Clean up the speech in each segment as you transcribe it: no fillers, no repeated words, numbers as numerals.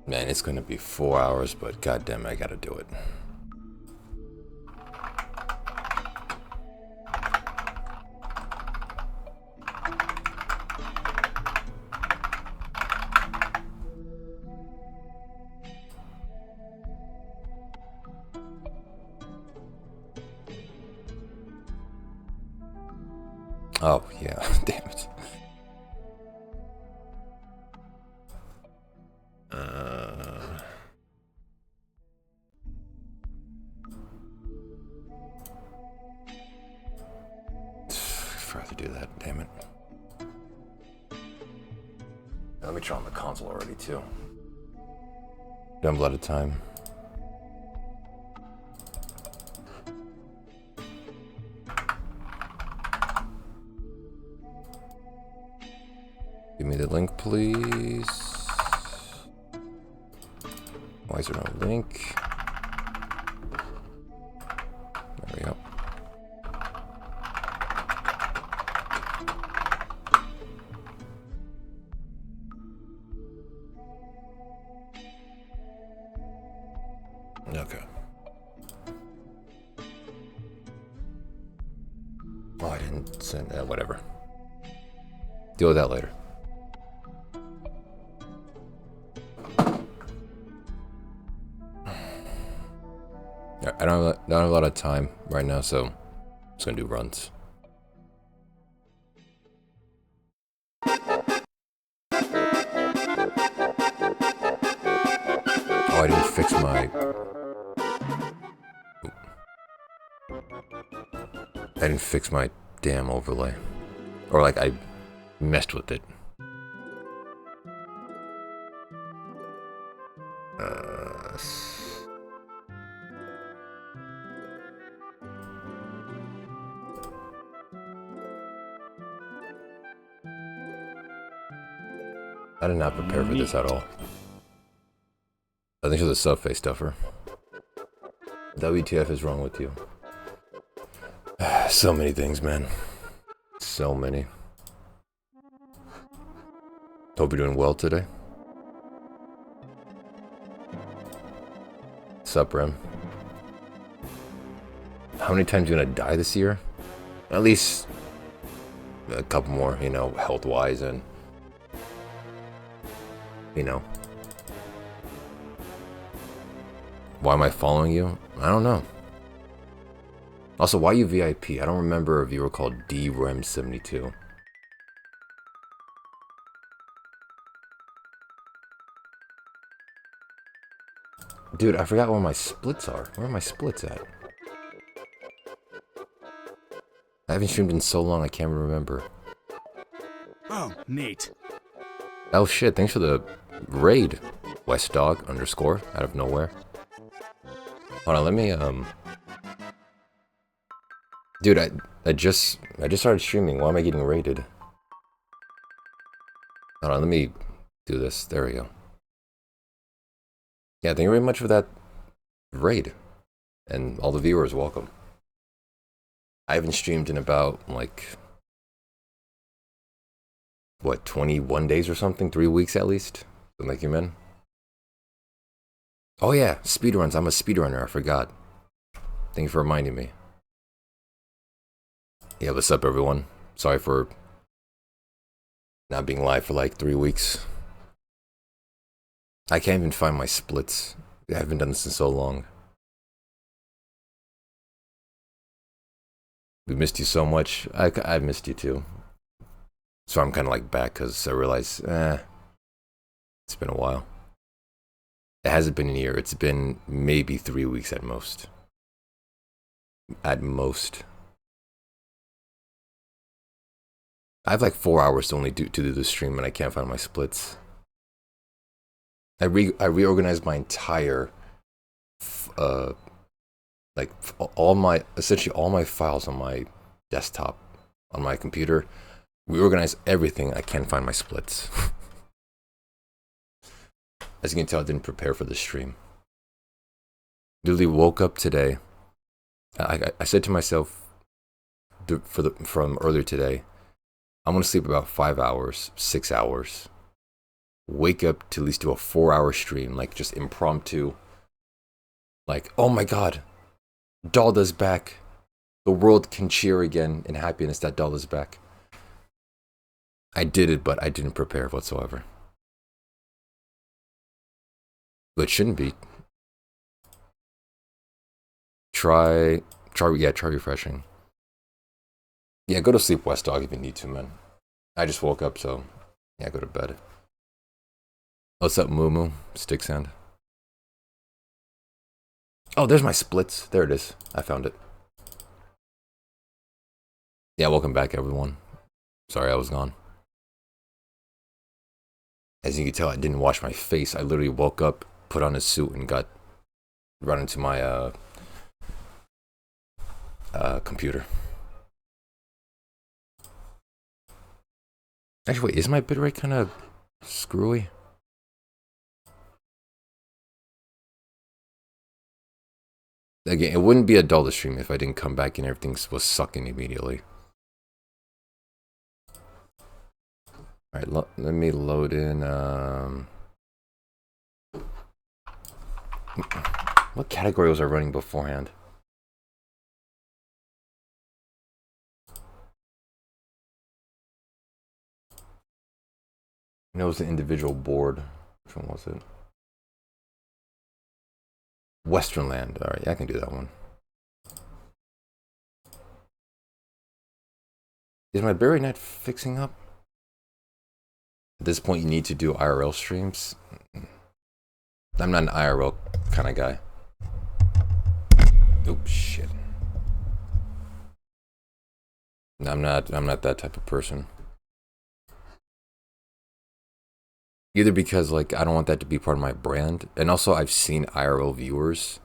Man, it's gonna be 4 hours, but goddamn, I gotta do it. Oh, yeah, damn it. Forgot to do that, damn it. Let me try on the console already, too. Don't have a lot of time. Give me the link, please. Why is there no link? There we go. Okay. Oh, I didn't send that. Whatever. Deal with that later. I don't have a lot of time right now, so I'm just gonna do runs. Oh, I didn't fix my... I didn't fix my damn overlay. Or like, I messed with it. I did not prepare for this at all. I think it's a subface stuffer. WTF is wrong with you? So many things, man. So many. Hope you're doing well today. Sup, Rem? How many times are you gonna die this year? At least a couple more, you know, health-wise and... You know. Why am I following you? I don't know. Also, why are you VIP? I don't remember if you were called DREM72. Dude, I forgot where my splits are. Where are my splits at? I haven't streamed in so long I can't remember. Oh, neat. Oh shit, thanks for the raid. Westdog underscore out of nowhere. Hold on, let me Dude, I just started streaming. Why am I getting raided? Hold on, let me do this. There we go. Yeah, thank you very much for that raid. And all the viewers, welcome. I haven't streamed in about, like, what, 21 days or something? 3 weeks at least? So thank you, man. Oh yeah, speedruns. I'm a speedrunner, I forgot. Thank you for reminding me. Yeah, what's up, everyone? Sorry for not being live for like 3 weeks. I can't even find my splits. I haven't done this in so long. We missed you so much. I missed you too. So I'm kind of like back because I realized, it's been a while. It hasn't been a year. It's been maybe 3 weeks at most. At most. I have like 4 hours to only to do the stream and I can't find my splits. I reorganized my entire, like essentially all my files on my desktop, on my computer. Reorganized everything. I can't find my splits. As you can tell, I didn't prepare for the stream. Literally woke up today. I said to myself, from earlier today, I'm gonna sleep about 5 hours, 6 hours. wake up to at least do a 4-hour stream, like just impromptu. Like, oh my god, Dalda's back. The world can cheer again in happiness that Dalda's back. I did it, but I didn't prepare whatsoever. But it shouldn't be. Try refreshing. Yeah, go to sleep, West Dog, if you need to, man. I just woke up, so yeah, go to bed. What's up, Moo Moo? Stick sand. Oh, there's my splits. There it is. I found it. Yeah, welcome back, everyone. Sorry I was gone. As you can tell, I didn't wash my face. I literally woke up, put on a suit, and got run into my computer. Actually, wait, is my bitrate kind of screwy? Again, it wouldn't be a Dalda stream if I didn't come back and everything was sucking immediately. Alright, let me load in, what category was I running beforehand? I know it was an individual board. Which one was it? Western Land. Alright, yeah, I can do that one. Is my berry net fixing up? At this point, you need to do IRL streams. I'm not an IRL kind of guy. Oops, shit. I'm not that type of person. Either because, like, I don't want that to be part of my brand, and also I've seen IRL viewers,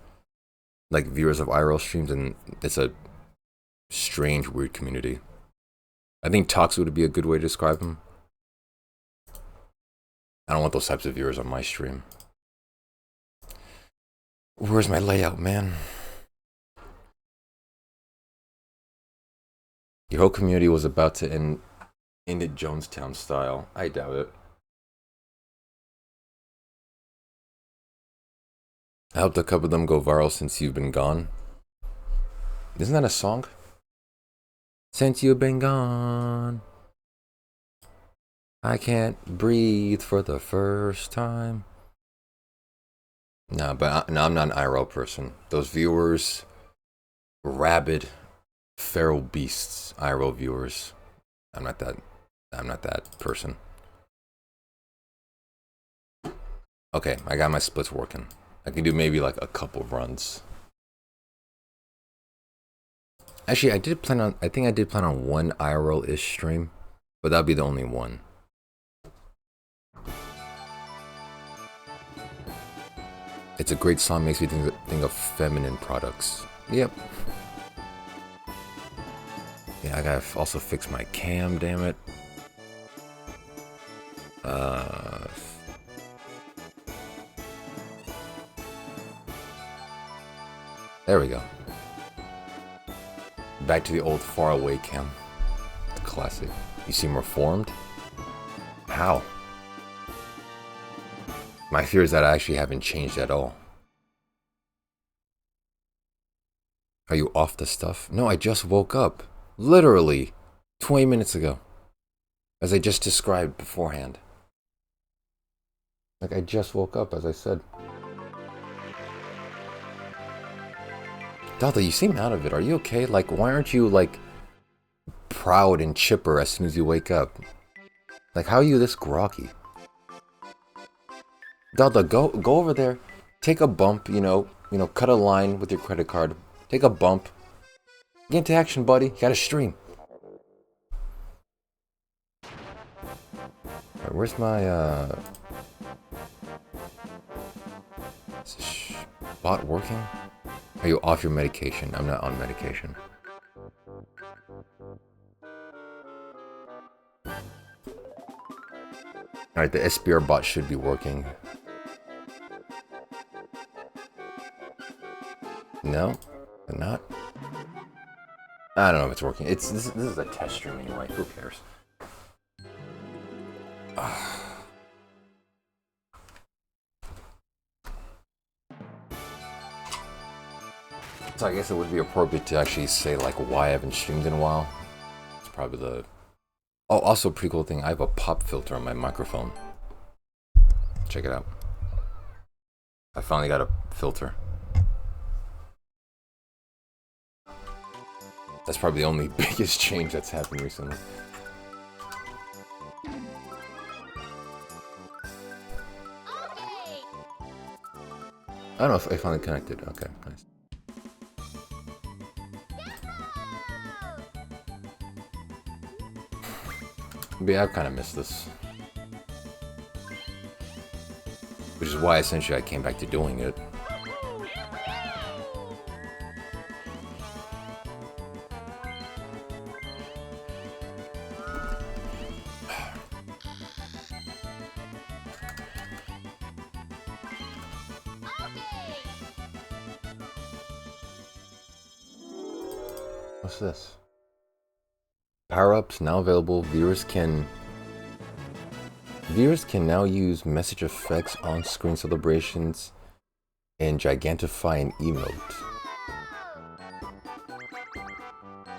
like viewers of IRL streams, and it's a strange, weird community. I think toxic would be a good way to describe them. I don't want those types of viewers on my stream. Where's my layout, man? Your whole community was about to end it Jonestown style. I doubt it. I hope a couple of them go viral since you've been gone. Isn't that a song? Since you've been gone, I can't breathe for the first time. No, but no, I'm not an IRL person. Those viewers, rabid, feral beasts, IRL viewers. I'm not that person. Okay, I got my splits working. I can do maybe like a couple runs. Actually, I think I did plan on one IRL-ish stream, but that'll be the only one. It's a great song, makes me think of feminine products. Yep. Yeah, I gotta also fix my cam, damn it. There we go. Back to the old faraway cam. Classic. You seem reformed? How? My fear is that I actually haven't changed at all. Are you off the stuff? No, I just woke up. Literally 20 minutes ago. As I just described beforehand. Like, I just woke up, as I said. Dalda, you seem out of it. Are you okay? Like, why aren't you, like, proud and chipper as soon as you wake up? Like, how are you this groggy? Dalda, go over there. Take a bump, you know, cut a line with your credit card. Take a bump. Get into action, buddy. You gotta stream. Alright, where's my, is this bot working? Are you off your medication? I'm not on medication. Alright, the SBR bot should be working. No? But not? I don't know if it's working. This is a test stream anyway. Who cares? So I guess it would be appropriate to actually say like why I haven't streamed in a while. It's probably the... Oh, also pretty cool thing, I have a pop filter on my microphone. Check it out. I finally got a filter. That's probably the only biggest change that's happened recently. I don't know if I finally connected. Okay, nice. But yeah, I've kind of missed this. Which is why essentially I came back to doing it. What's this? Power-ups now available. Viewers can now use message effects, on-screen celebrations, and gigantify an emote.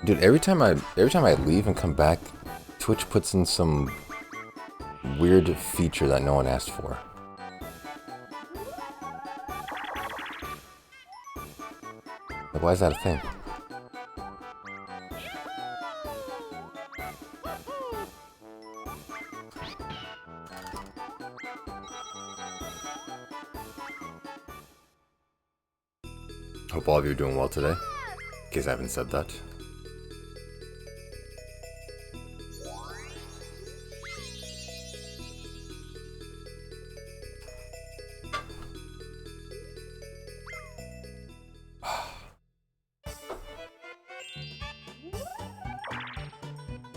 Dude, every time I leave and come back, Twitch puts in some weird feature that no one asked for. Like, why is that a thing? Hope all of you are doing well today, in case I haven't said that.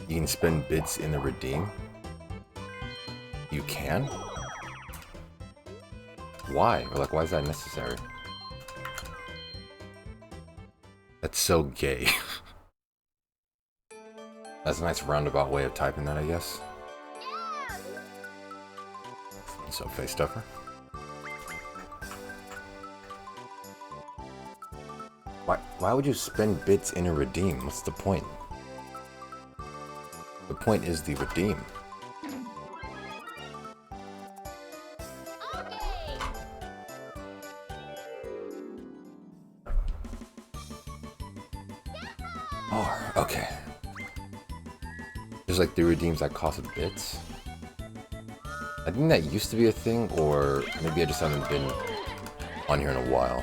You can spend bits in the redeem? You can? Why? Or like, why is that necessary? That's so gay. That's a nice roundabout way of typing that, I guess. So, face stuffer. Why would you spend bits in a redeem? What's the point? The point is the redeem. Oh, okay. There's like the redeems that cost bits. I think that used to be a thing, or maybe I just haven't been on here in a while.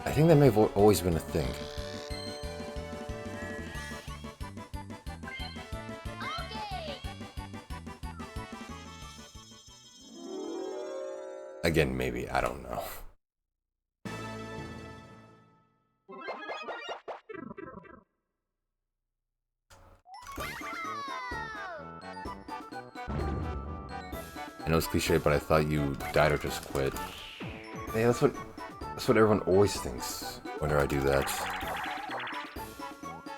I think that may have always been a thing. Again, maybe, I don't know. I know it's cliche, but I thought you died or just quit. Yeah, that's what everyone always thinks whenever I do that.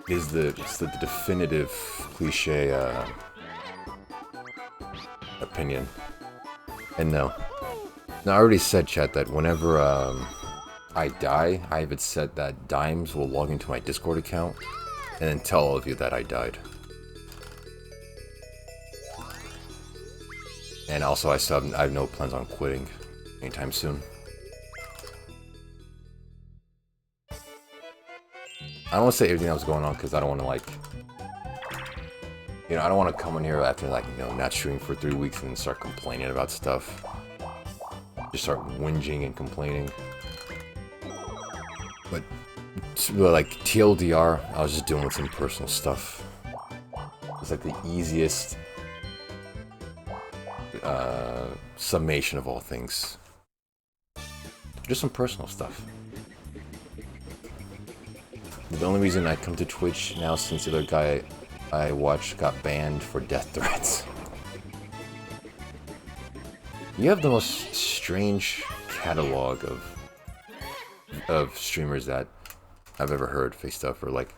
It's the definitive cliche opinion. And no. Now, I already said, chat, that whenever I die, I have it set that Dimes will log into my Discord account and then tell all of you that I died. And also, I have no plans on quitting anytime soon. I don't want to say everything that was going on because I don't want to, like, you know, I don't want to come in here after, like, you know, not shooting for 3 weeks and then start complaining about stuff. Just start whinging and complaining. But like, TLDR, I was just dealing with some personal stuff. It's like the easiest summation of all things. Just some personal stuff. The only reason I come to Twitch now since the other guy I watched got banned for death threats. You have the most strange catalog of streamers that I've ever heard, face stuff, or like,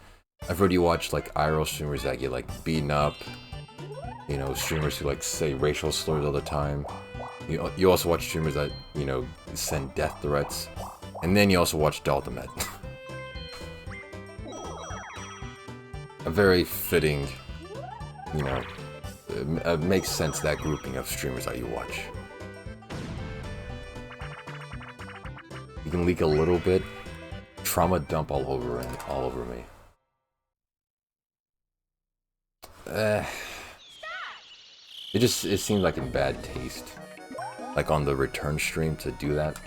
I've heard you watch like IRL streamers that get like beaten up, you know, streamers who like say racial slurs all the time, You also watch streamers that, you know, send death threats. And then you also watch Daldameht. A very fitting, you know, it makes sense, that grouping of streamers that you watch. You can leak a little bit. Trauma dump all over me. It seemed like in bad taste. Like on the return stream to do that.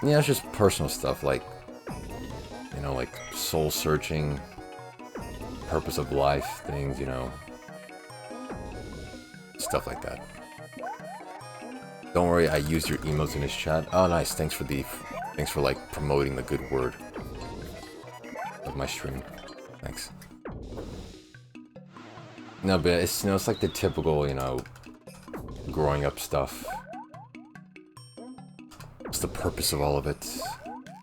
Yeah, it's just personal stuff like, you know, like soul searching, purpose of life things, you know. Stuff like that. Don't worry, I used your emotes in this chat. Oh nice, thanks for like promoting the good word of my stream. Thanks. No, but it's, you know, it's like the typical, you know, growing up stuff. What's the purpose of all of it?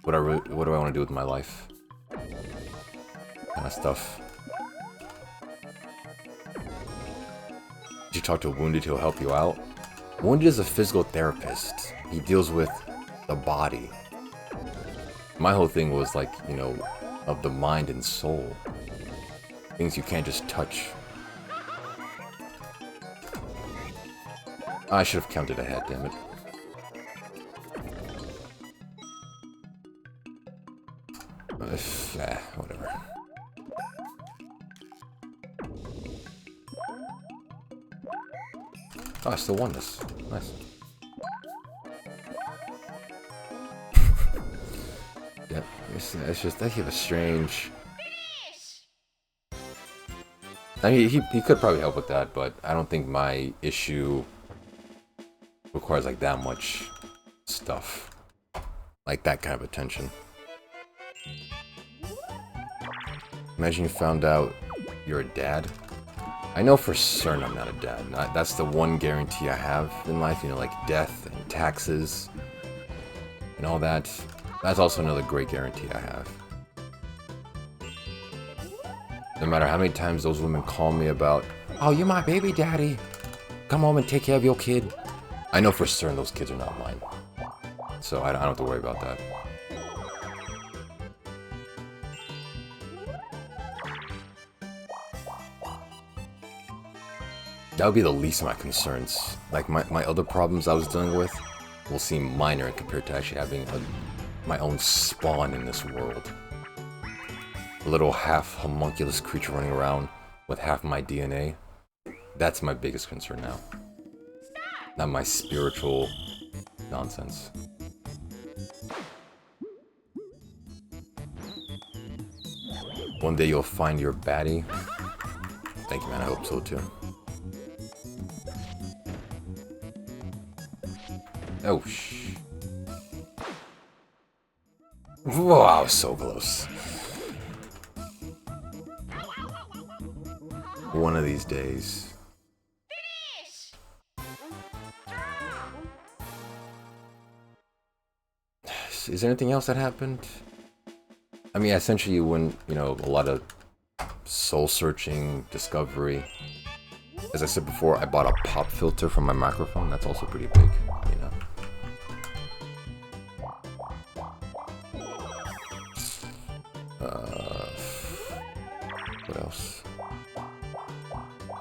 What do I want to do with my life? Kind of stuff. Did you talk to Wounded? He'll help you out. Wounded is a physical therapist. He deals with the body. My whole thing was like, you know, of the mind and soul. Things you can't just touch. I should have counted ahead, damn it. Whatever. Oh, I still won this. Nice. Yep, it's just, I have a strange... I mean, he could probably help with that, but I don't think my issue requires like that much stuff. Like that kind of attention. Imagine you found out you're a dad. I know for certain I'm not a dad. That's the one guarantee I have in life, you know, like death and taxes and all that. That's also another great guarantee I have. No matter how many times those women call me about, oh, you're my baby daddy. Come home and take care of your kid. I know for certain those kids are not mine. So I don't have to worry about that. That would be the least of my concerns. Like my other problems I was dealing with will seem minor compared to actually having my own spawn in this world. A little half homunculus creature running around with half my DNA. That's my biggest concern now. Not my spiritual nonsense. One day you'll find your baddie. Thank you, man. I hope so too. Oh, whoa, I was so close. One of these days. Is there anything else that happened? I mean, essentially you win, you know, a lot of soul-searching, discovery. As I said before, I bought a pop filter for my microphone. That's also pretty big, you know. What else?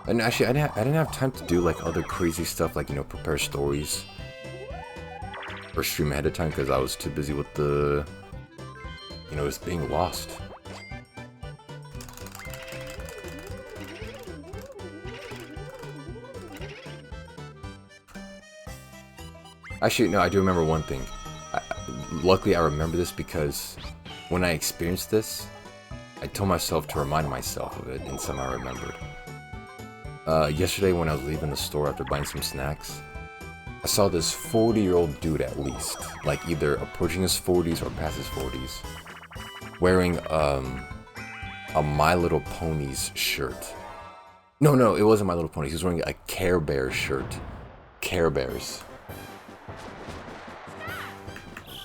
And actually, I didn't have time to do like other crazy stuff, like, you know, prepare stories or stream ahead of time because I was too busy with the, you know, it's being lost. Actually, no, I do remember one thing. Luckily, I remember this because when I experienced this, I told myself to remind myself of it, and somehow I remembered. Yesterday when I was leaving the store after buying some snacks, I saw this 40-year-old dude at least, like either approaching his 40s or past his 40s, wearing a My Little Ponies shirt. No, it wasn't My Little Ponies. He was wearing a Care Bears shirt. Care Bears.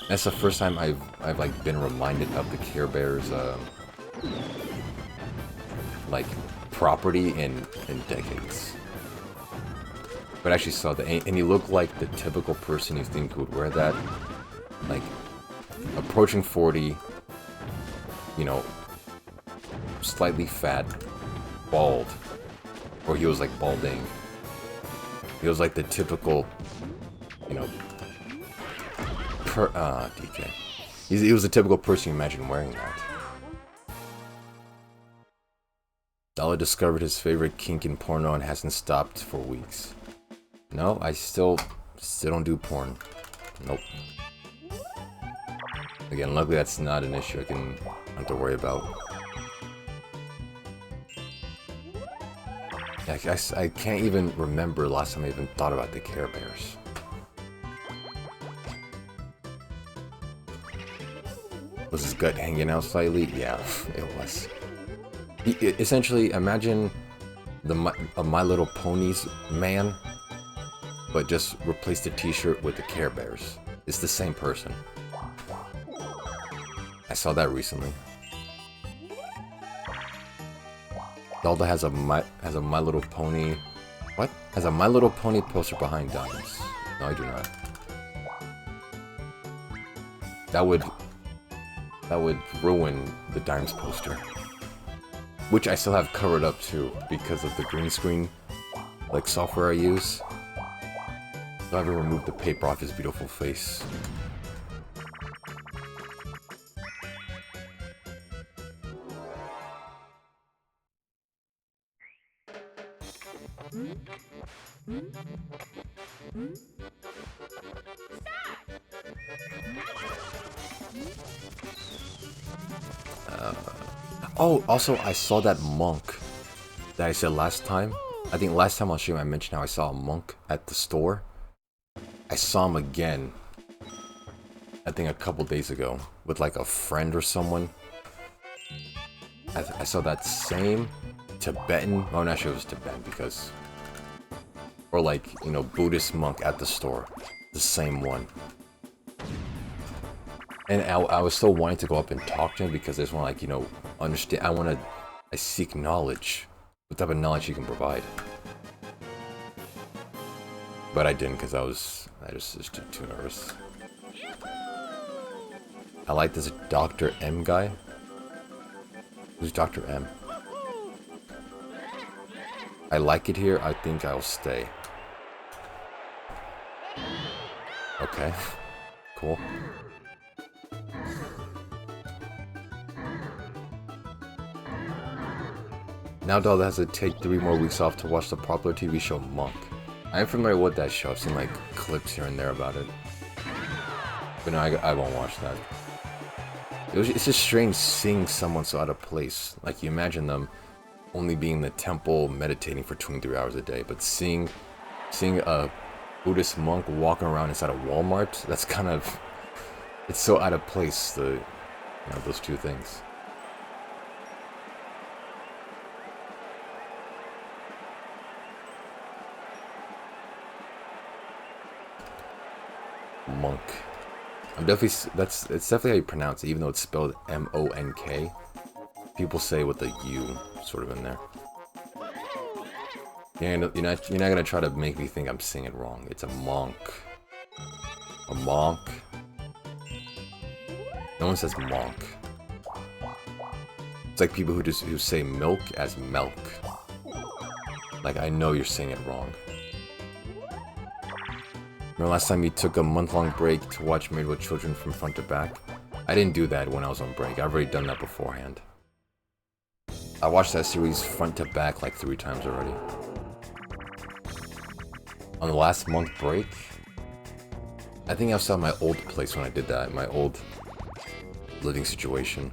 That's the first time I've like been reminded of the Care Bears like property in decades. But I actually saw that, and he looked like the typical person you think would wear that. Like, approaching 40, you know, slightly fat, bald. Or he was like balding. He was like the typical, you know, DK. He was the typical person you imagine wearing that. Dalda discovered his favorite kink in porno and hasn't stopped for weeks. No, I still don't do porn. Nope. Again, luckily that's not an issue I don't have to worry about. I can't even remember last time I even thought about the Care Bears. Was his gut hanging out slightly? Yeah, it was. Essentially, imagine a My Little Ponies man, but just replace the t-shirt with the Care Bears. It's the same person. I saw that recently. Dalda has a My Little Pony. What? Has a My Little Pony poster behind Dimes. No, I do not. That would ruin the Dimes poster. Which I still have covered up too, because of the green screen like software I use. So I haven't removed the paper off his beautiful face. Oh, also I saw that monk that I said last time. I think last time on stream I mentioned how I saw a monk at the store. I saw him again, I think a couple days ago, with like a friend or someone. I saw that same Tibetan, oh not sure it was Tibetan because, or like, you know, Buddhist monk at the store. The same one. And I was still wanting to go up and talk to him because I just want to, like, you know, understand. I seek knowledge. What type of knowledge he can provide. But I didn't because I just too nervous. I like this Dr. M guy. Who's Dr. M? I like it here. I think I'll stay. Okay. Cool. Now Dalda has to take 3 more weeks off to watch the popular TV show Monk. I am familiar with that show. I've seen like clips here and there about it. But no, I won't watch that. It's just strange seeing someone so out of place. Like, you imagine them only being in the temple meditating for 23 hours a day, but seeing a Buddhist monk walking around inside a Walmart, that's kind of, it's so out of place, those two things. Monk. It's definitely how you pronounce it, even though it's spelled M-O-N-K. People say with the U sort of in there. You're not gonna try to make me think I'm saying it wrong. It's a monk. A monk. No one says monk. It's like people who say milk as milk. Like, I know you're saying it wrong. Remember last time you took a month-long break to watch Married with Children from front to back? I didn't do that when I was on break. I've already done that beforehand. I watched that series front to back like 3 times already. On the last month break, I think I was at my old place when I did that, my old living situation.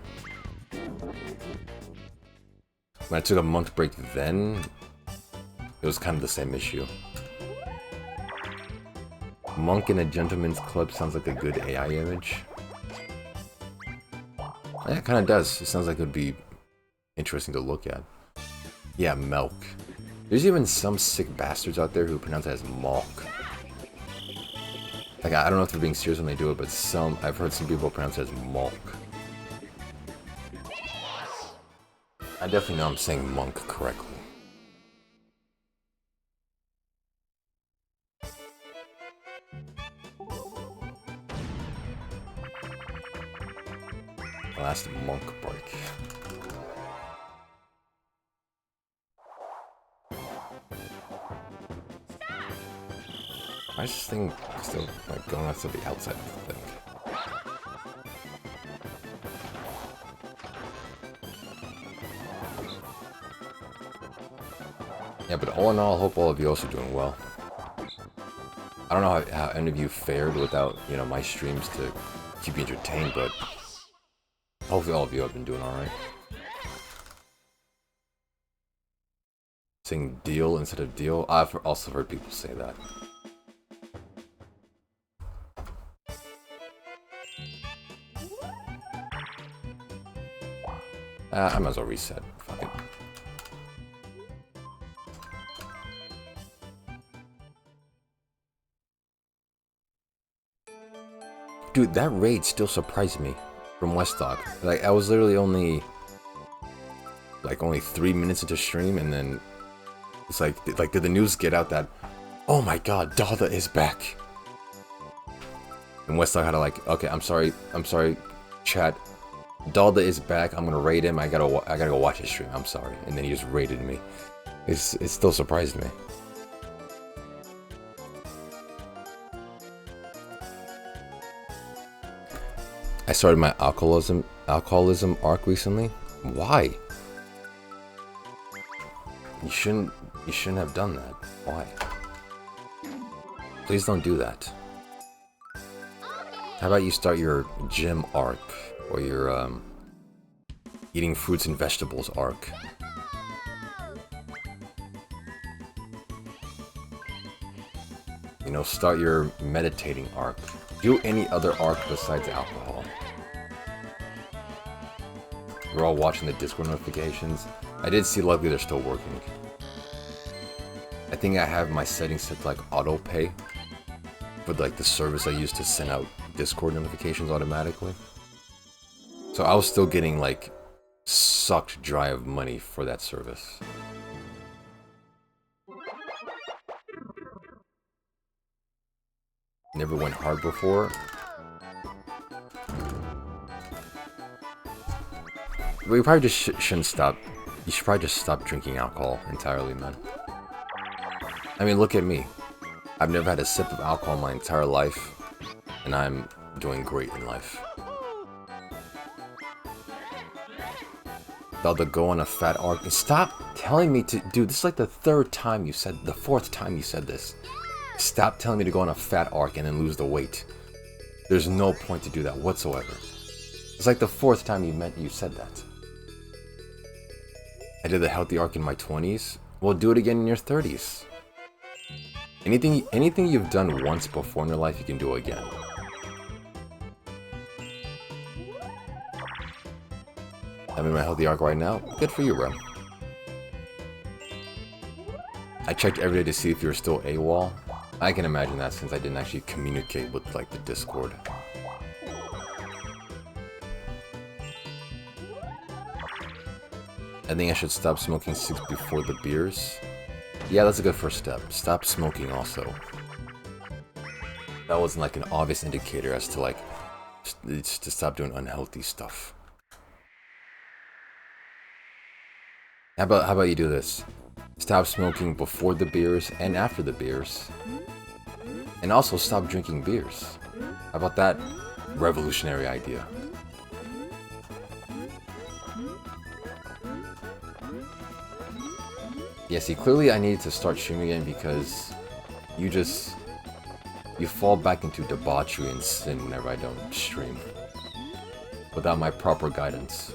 When I took a month break then, it was kind of the same issue. Monk in a gentleman's club sounds like a good AI image. Yeah, it kind of does. It sounds like it would be interesting to look at. Yeah, milk. There's even some sick bastards out there who pronounce it as malk. Like, I don't know if they're being serious when they do it, but I've heard some people pronounce it as malk. I definitely know I'm saying monk correctly. Why is this thing still like going out to the outside of the thing? Yeah, but all in all, I hope all of you also doing well. I don't know how any of you fared without, you know, my streams to keep you entertained, but hopefully all of you have been doing alright. Saying deal instead of deal. I've also heard people say that. I might as well reset. Fuck it. Dude, that raid still surprised me from Westdock. Like, I was literally only 3 minutes into stream, and then it's like did the news get out that, oh my god, Dalda is back? And Westdock had to like, okay, I'm sorry, chat. Dalda is back. I'm gonna raid him. I gotta go watch his stream. I'm sorry. And then he just raided me. It still surprised me. I started my alcoholism arc recently. Why? You shouldn't have done that. Why? Please don't do that. How about you start your gym arc, or your eating fruits and vegetables arc? You know, start your meditating arc. Do any other arc besides alcohol. We're all watching the Discord notifications. I did see, luckily they're still working. I think I have my settings set to like auto pay for like the service I use to send out Discord notifications automatically. So I was still getting like sucked dry of money for that service. Never went hard before. We probably just shouldn't stop. You should probably just stop drinking alcohol entirely, man. I mean, look at me. I've never had a sip of alcohol in my entire life, and I'm doing great in life. Dalda, go on a fat arc. And stop telling me to... Dude, this is like the fourth time you said this. Stop telling me to go on a fat arc and then lose the weight. There's no point to do that whatsoever. It's like the fourth time you said that. I did the healthy arc in my 20s. Well, do it again in your 30s. Anything you've done once before in your life, you can do again. I'm in my healthy arc right now. Good for you, bro. I checked every day to see if you're still AWOL. I can imagine that since I didn't actually communicate with like the Discord. I think I should stop smoking cigs before the beers. Yeah, that's a good first step. Stop smoking also. That wasn't like an obvious indicator as to like to stop doing unhealthy stuff. How about you do this? Stop smoking before the beers and after the beers. And also stop drinking beers. How about that revolutionary idea? Yeah, see, clearly I needed to start streaming again because you fall back into debauchery and sin whenever I don't stream. Without my proper guidance.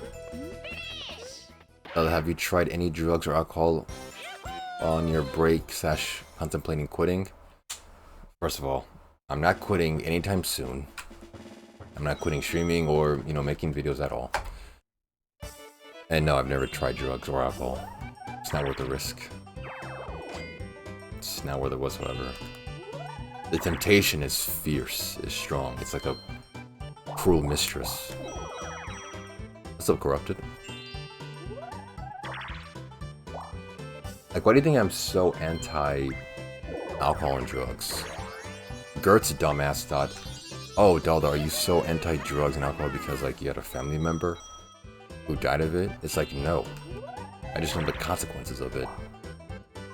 Have you tried any drugs or alcohol on your break / contemplating quitting? First of all, I'm not quitting anytime soon. I'm not quitting streaming or, you know, making videos at all. And no, I've never tried drugs or alcohol. It's not worth the risk. It's not worth it whatsoever. The temptation is fierce, is strong. It's like a cruel mistress. What's up, Corrupted? Like, why do you think I'm so anti-alcohol and drugs? Gert's dumbass thought, oh, Dalda, are you so anti-drugs and alcohol because, like, you had a family member who died of it? It's like, no. I just know the consequences of it.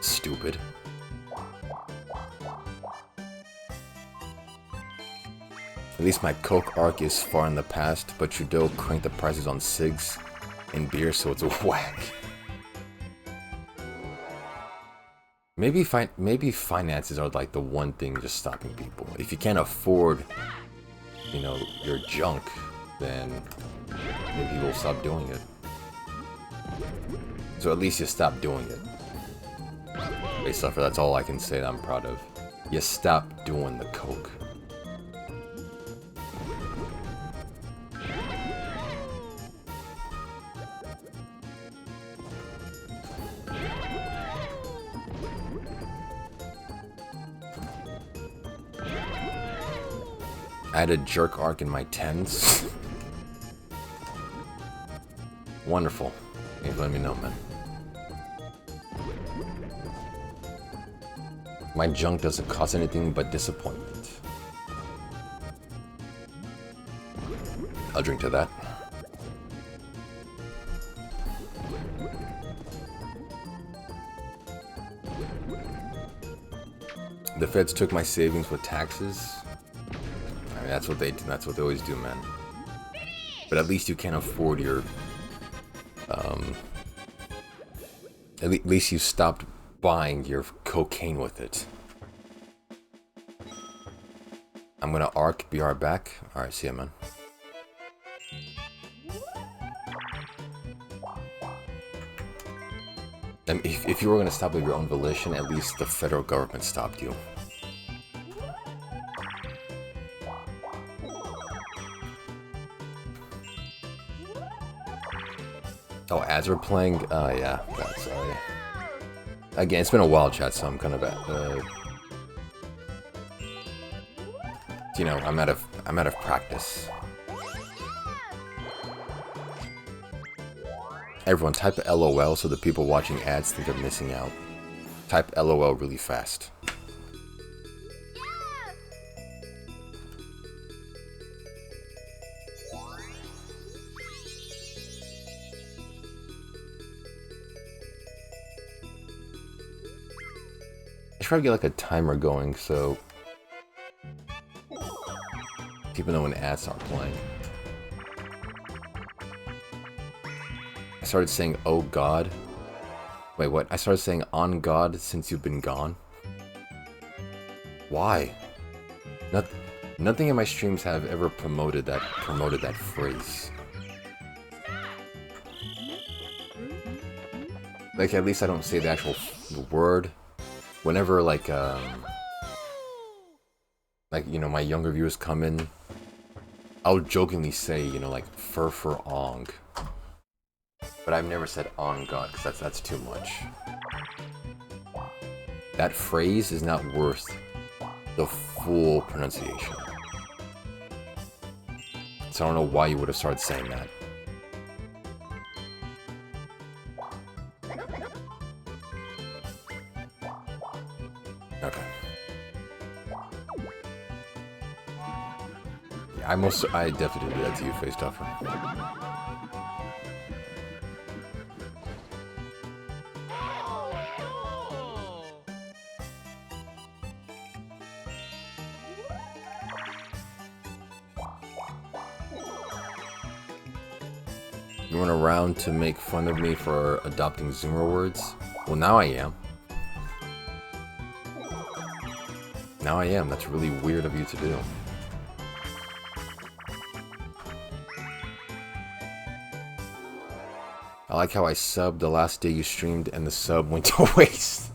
Stupid. At least my Coke arc is far in the past, but Trudeau cranked the prices on cigs and beer, so it's a whack. Maybe finances are like the one thing just stopping people. If you can't afford, you know, your junk, then maybe people will stop doing it. So at least you stop doing it. Based off of that's all I can say that I'm proud of. You stop doing the Coke. I had a jerk arc in my 10s. Wonderful. Hey, let me know, man. My junk doesn't cost anything but disappointment. I'll drink to that. The feds took my savings with taxes. I mean, that's what they always do, man. But at least you can't afford your at least you stopped buying your cocaine with it. I'm gonna arc, be right back. Alright, see ya, man. And if you were gonna stop of your own volition, at least the federal government stopped you. Oh, ads are playing? Yeah, that's, again, it's been a while, chat, so I'm kind of you know, I'm out of practice. Everyone, type LOL so the people watching ads think they're missing out. Type LOL really fast. I should probably get like a timer going so people know when ads aren't playing. I started saying, oh God. Wait, what? I started saying on God since you've been gone? Why? Nothing in my streams have ever promoted that phrase. Like, at least I don't say the actual word. Whenever, like, you know, my younger viewers come in, I'll jokingly say, you know, like, fur for ong. But I've never said on God, because that's too much. That phrase is not worth the full pronunciation. So I don't know why you would have started saying that. Okay. Yeah, I definitely did that to you, Face Duffer. You went around to make fun of me for adopting Zoomer words? Well, now I am. Now I am. That's really weird of you to do. I like how I subbed the last day you streamed and the sub went to waste.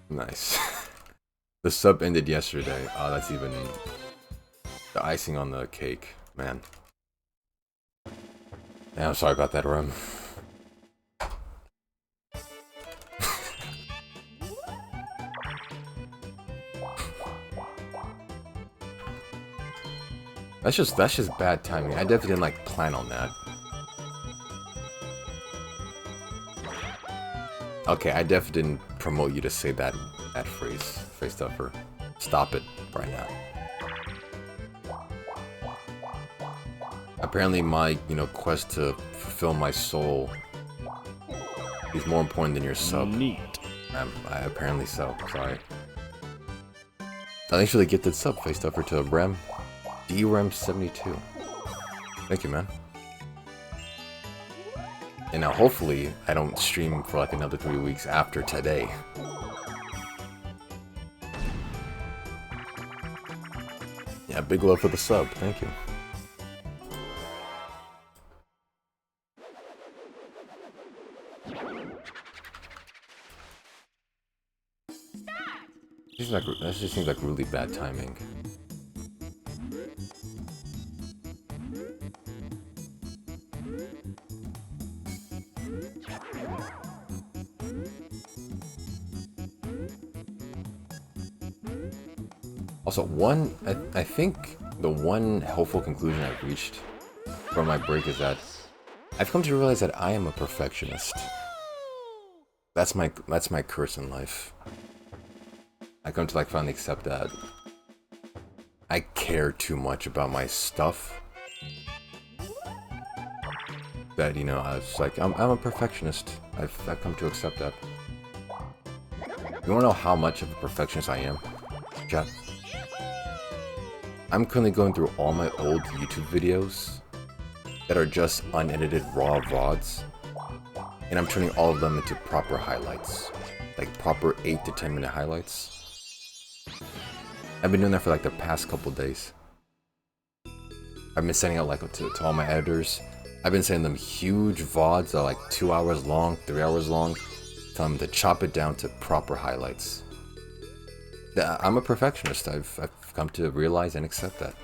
Nice. The sub ended yesterday. Oh, that's even the icing on the cake, man. Yeah, I'm sorry about that, Rum. That's just bad timing. I definitely didn't like plan on that. Okay, I definitely didn't promote you to say that phrase, Face Stuffer. Stop it right now. Apparently my, quest to fulfill my soul is more important than your sub. Neat. Apparently so. Sorry. Thanks for the gifted sub, faced over to Rem. DREM72. Thank you, man. And now hopefully I don't stream for like another 3 weeks after today. Yeah, big love for the sub. Thank you. That just seems like really bad timing. Also, I think the one helpful conclusion I've reached from my break is that I've come to realize that I am a perfectionist. That's my curse in life. I come to like finally accept that I care too much about my stuff. That, I was like, I'm a perfectionist. I've come to accept that. You wanna know how much of a perfectionist I am? Chat. I'm currently going through all my old YouTube videos that are just unedited raw VODs, and I'm turning all of them into proper highlights. Like proper 8 to 10 minute highlights. I've been doing that for like the past couple days. I've been sending out like to all my editors. I've been sending them huge VODs that are like 2 hours long, 3 hours long, telling them to chop it down to proper highlights. I'm a perfectionist. I've come to realize and accept that.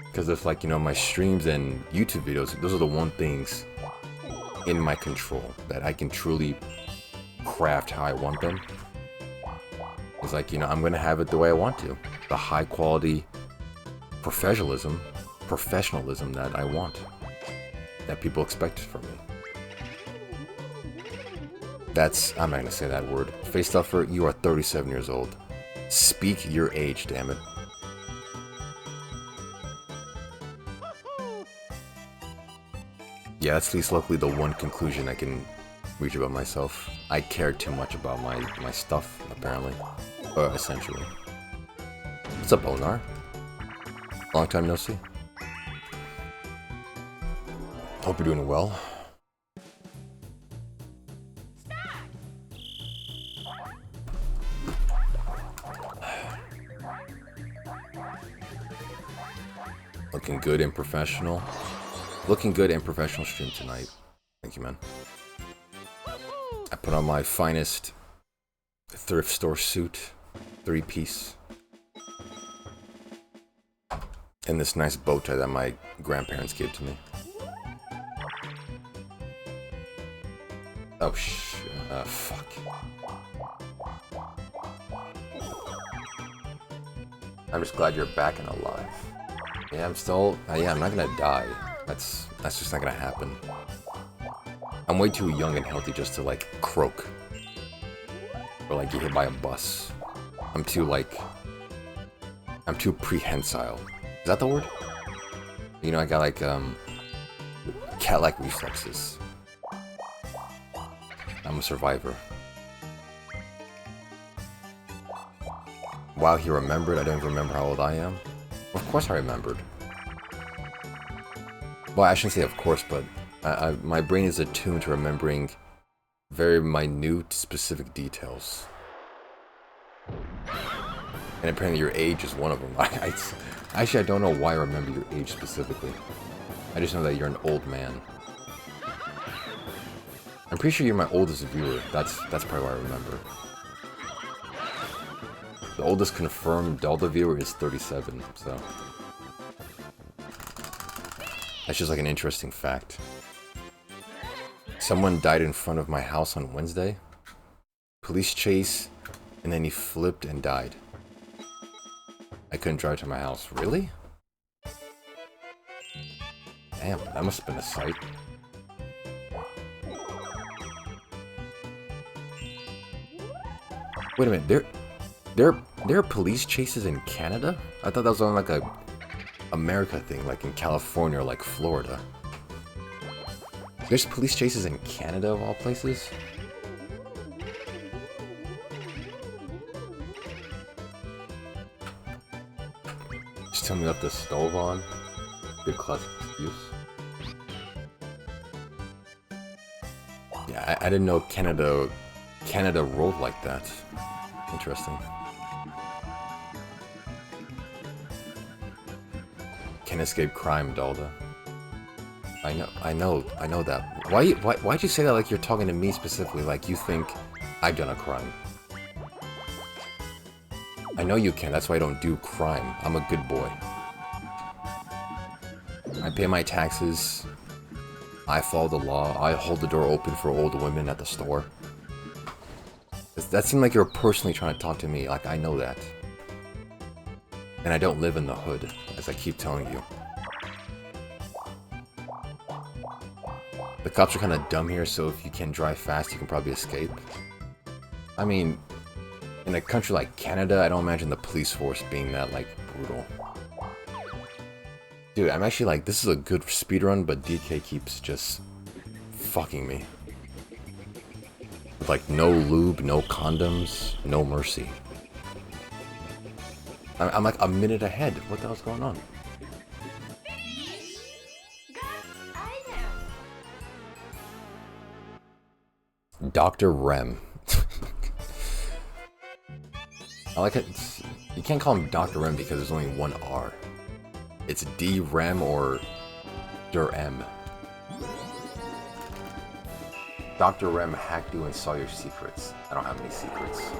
Because it's like, my streams and YouTube videos, those are the one things in my control that I can truly craft how I want them. It's like, I'm gonna have it the way I want to. The high quality professionalism that I want. That people expect from me. I'm not gonna say that word. Face Stuffer, you are 37 years old. Speak your age, damn it. Yeah, that's at least luckily the one conclusion I can reach about myself. I care too much about my stuff, apparently. Essentially. What's up, Onar? Long time no see. Hope you're doing well. Looking good and professional. Looking good and professional stream tonight. Thank you, man. I put on my finest thrift store suit, 3-piece. And this nice bow tie that my grandparents gave to me. Oh, fuck. I'm just glad you're back and alive. Yeah, I'm not gonna die. That's just not gonna happen. I'm way too young and healthy just to, like, croak. Or, like, get hit by a bus. I'm too prehensile. Is that the word? I got, like, cat-like reflexes. I'm a survivor. Wow, he remembered. I don't even remember how old I am. Of course I remembered. Well, I shouldn't say of course, but my brain is attuned to remembering very minute, specific details. And apparently your age is one of them. Actually, I don't know why I remember your age specifically. I just know that you're an old man. I'm pretty sure you're my oldest viewer. That's probably why I remember. The oldest confirmed Dalda viewer is 37, so... That's just like an interesting fact. Someone died in front of my house on Wednesday. Police chase, and then he flipped and died. I couldn't drive to my house. Really? Damn, that must have been a sight. Wait a minute, there are police chases in Canada? I thought that was on like America thing, like in California or like Florida. There's police chases in Canada of all places? Just tell me left the stove on. Good classic excuse. Yeah, I didn't know Canada rolled like that. Interesting. Can't escape crime, Dalda. I know that. Why'd you say that like you're talking to me specifically, like you think I've done a crime? I know you can, that's why I don't do crime. I'm a good boy. I pay my taxes. I follow the law. I hold the door open for old women at the store. That seemed like you're personally trying to talk to me, like I know that. And I don't live in the hood, as I keep telling you. The cops are kind of dumb here, so if you can drive fast, you can probably escape. I mean, in a country like Canada, I don't imagine the police force being that, like, brutal. Dude, I'm actually like, this is a good speedrun, but DK keeps just fucking me. With like, no lube, no condoms, no mercy. I'm like a minute ahead. What the hell's going on? Dr. Rem. I like it. You can't call him Dr. Rem because there's only one R. It's D Rem or Der-M. Dr. Rem hacked you and saw your secrets. I don't have any secrets.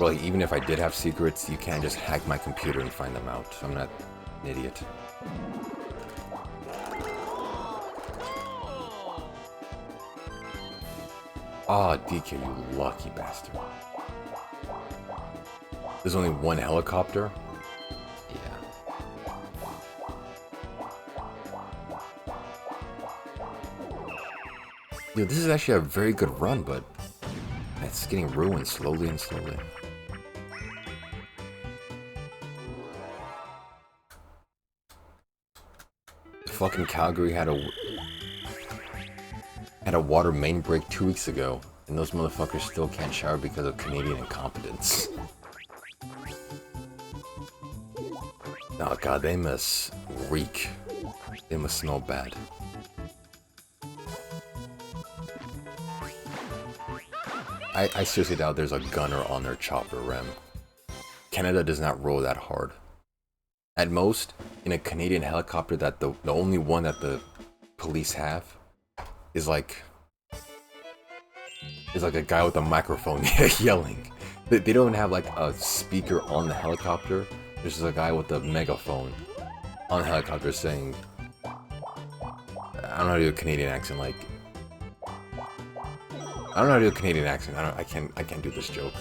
Well, even if I did have secrets, you can't just hack my computer and find them out. I'm not an idiot. Ah, DK, you lucky bastard. There's only one helicopter? Yeah. Dude, this is actually a very good run, but it's getting ruined slowly and slowly. Fucking Calgary had a water main break 2 weeks ago, and those motherfuckers still can't shower because of Canadian incompetence. Oh god, they must reek. They must smell bad. I seriously doubt there's a gunner on their chopper, Rem. Canada does not roll that hard. At most, in a Canadian helicopter, that the only one that the police have is like a guy with a microphone yelling. They don't even have like a speaker on the helicopter. There's just a guy with a megaphone on the helicopter saying, I don't know how to do a Canadian accent, like, I don't know how to do a Canadian accent. I can't do this joke.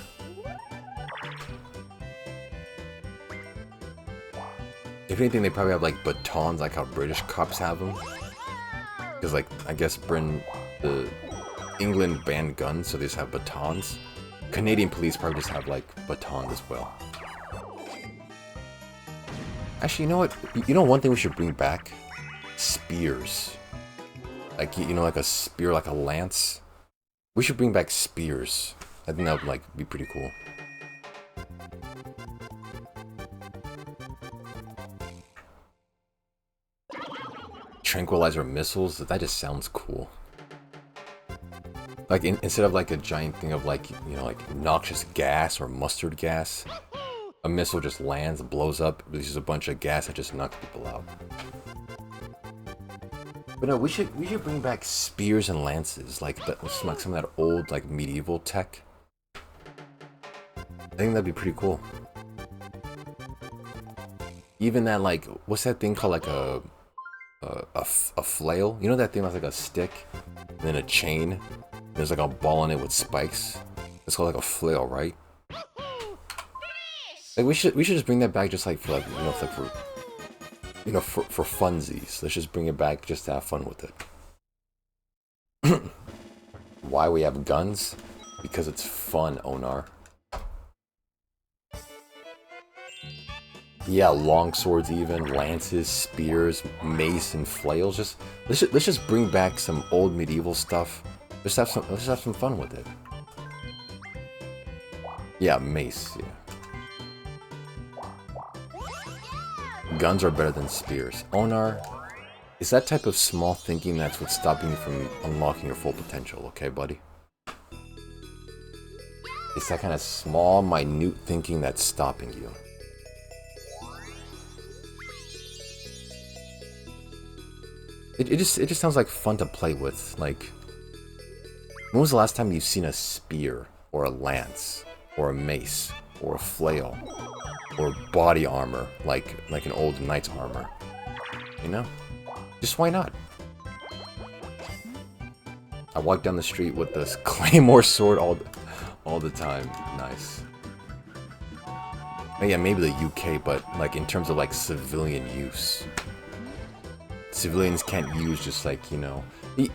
If anything, they probably have like batons, like how British cops have them. Because like, I guess the England banned guns, so they just have batons. Canadian police probably just have like batons as well. Actually, you know what? You know one thing we should bring back? Spears. Like, you know, like a spear, like a lance. We should bring back spears. I think that would like be pretty cool. Tranquilizer missiles, that just sounds cool. Like, instead of like a giant thing of like, you know, like noxious gas or mustard gas, a missile just lands, blows up, releases a bunch of gas that just knocks people out. But no, we should bring back spears and lances, like some of that old like medieval tech. I think that'd be pretty cool. Even that, like, what's that thing called, like a flail? You know that thing that's like a stick and then a chain? There's like a ball on it with spikes. It's called like a flail, right? Like we should just bring that back, just like for like, you know, like for, you know, for funsies. Let's just bring it back just to have fun with it. Why we have guns? Because it's fun, Onar. Yeah, long swords even, lances, spears, mace, and flails. Let's just bring back some old medieval stuff. Let's have some fun with it. Yeah, mace, yeah. Guns are better than spears. Onar, it's that type of small thinking that's what's stopping you from unlocking your full potential, okay, buddy? It's that kind of small, minute thinking that's stopping you. It just sounds like fun to play with. Like, when was the last time you've seen a spear, or a lance, or a mace, or a flail, or body armor, like an old knight's armor? You know? Just why not? I walk down the street with this claymore sword all the time. Nice. Yeah, maybe the UK, but like in terms of like civilian use. Civilians can't use just like, you know, it'd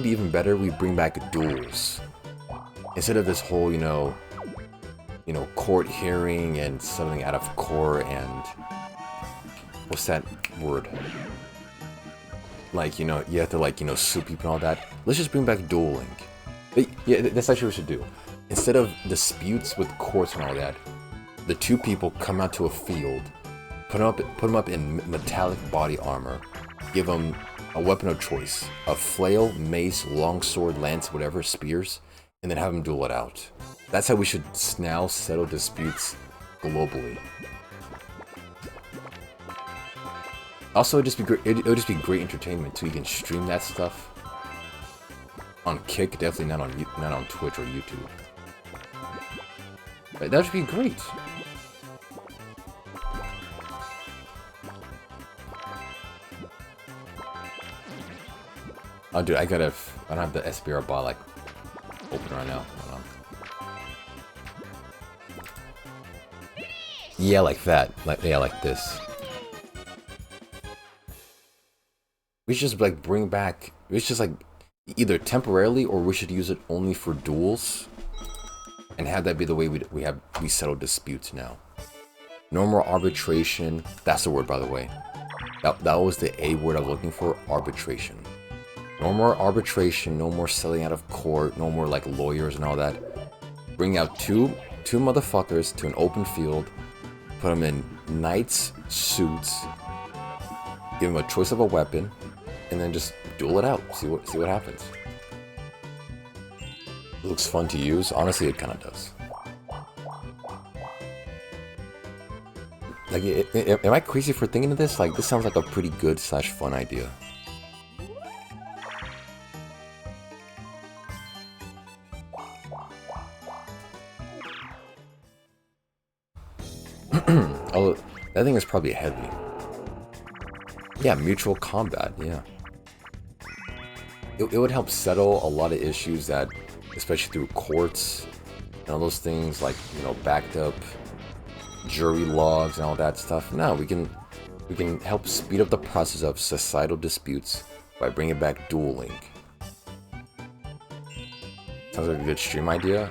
be even better, we bring back duels. Instead of this whole, you know, court hearing and something out of court and what's that word? Like, you know, you have to like, you know, sue people and all that. Let's just bring back dueling. Yeah, that's actually what we should do. Instead of disputes with courts and all that, the two people come out to a field, put them up in metallic body armor, give them a weapon of choice, a flail, mace, longsword, lance, whatever, spears, and then have them duel it out. That's how we should now settle disputes globally. Also, it'd just be great entertainment too. You can stream that stuff on Kick, definitely not on Twitch or YouTube. But that would be great. Oh, dude, I don't have the SBR bot like open right now. Hold on. Yeah, like that. Like this. We should just like bring back. We should just like either temporarily or we should use it only for duels, and have that be the way we settle disputes now. No more arbitration. That's the word, by the way. That was the A word I was looking for. Arbitration. No more arbitration, no more selling out of court, no more like lawyers and all that. Bring out two motherfuckers to an open field, put them in knights suits, give them a choice of a weapon, and then just duel it out. See what happens. It looks fun to use. Honestly, it kind of does. Like, am I crazy for thinking of this? Like, this sounds like a pretty good / fun idea. Oh, that thing is probably heavy. Yeah, mutual combat, yeah. It would help settle a lot of issues that, especially through courts, and all those things like, you know, backed up jury logs and all that stuff. No, we can help speed up the process of societal disputes by bringing back dueling. Sounds like a good stream idea.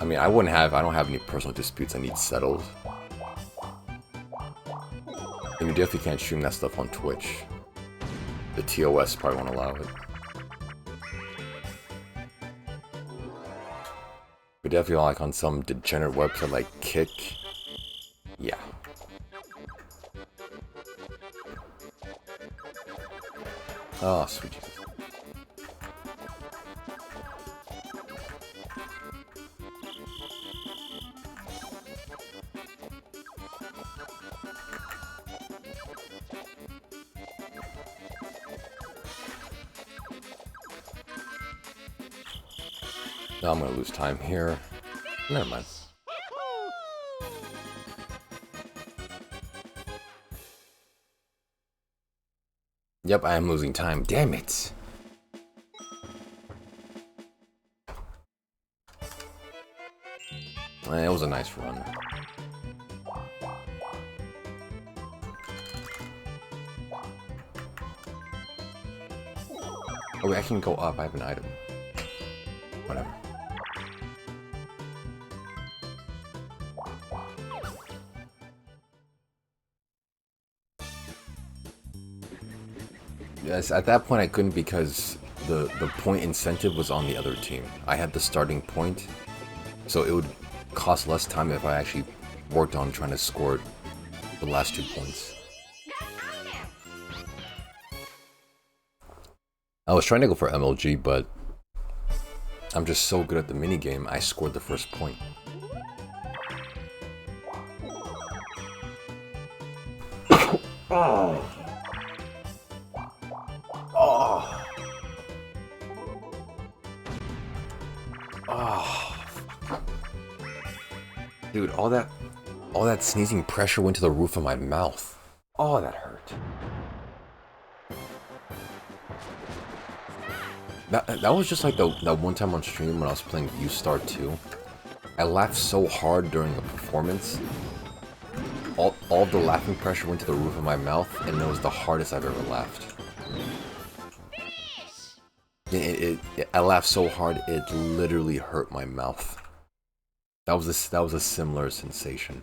I mean, I don't have any personal disputes I need settled. And you definitely can't stream that stuff on Twitch. The TOS probably won't allow it. But definitely like on some degenerate website like Kick. Yeah. Oh, sweet Jesus. Now I'm gonna lose time here. Never mind. Yep, I am losing time. Damn it! It was a nice run. Oh, wait, I can go up. I have an item. Whatever. Yes, at that point I couldn't because the point incentive was on the other team. I had the starting point, so it would cost less time if I actually worked on trying to score the last 2 points. I was trying to go for MLG, but I'm just so good at the minigame, I scored the first point. Oh. Oh. Oh. Dude, all that sneezing pressure went to the roof of my mouth. Oh, that hurt. That was just like that one time on stream when I was playing U-Star 2. I laughed so hard during a performance. All the laughing pressure went to the roof of my mouth, and it was the hardest I've ever laughed. I laughed so hard it literally hurt my mouth. That was a similar sensation.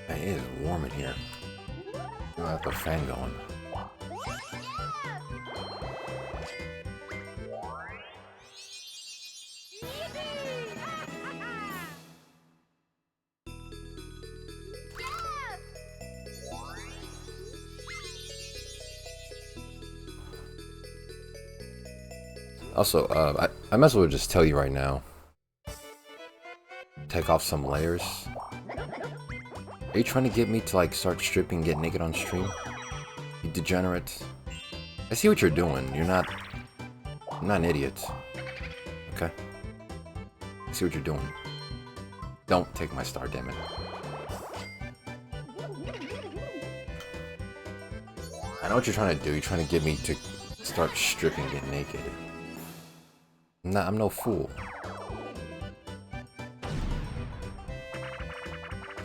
It is warm in here. I have the fan going. Also, I might as well just tell you right now. Take off some layers. Are you trying to get me to like start stripping and get naked on stream? You degenerate. I see what you're doing. You're not an idiot. Okay? I see what you're doing. Don't take my star, damn it. I know what you're trying to do. You're trying to get me to start stripping and get naked. I'm no fool.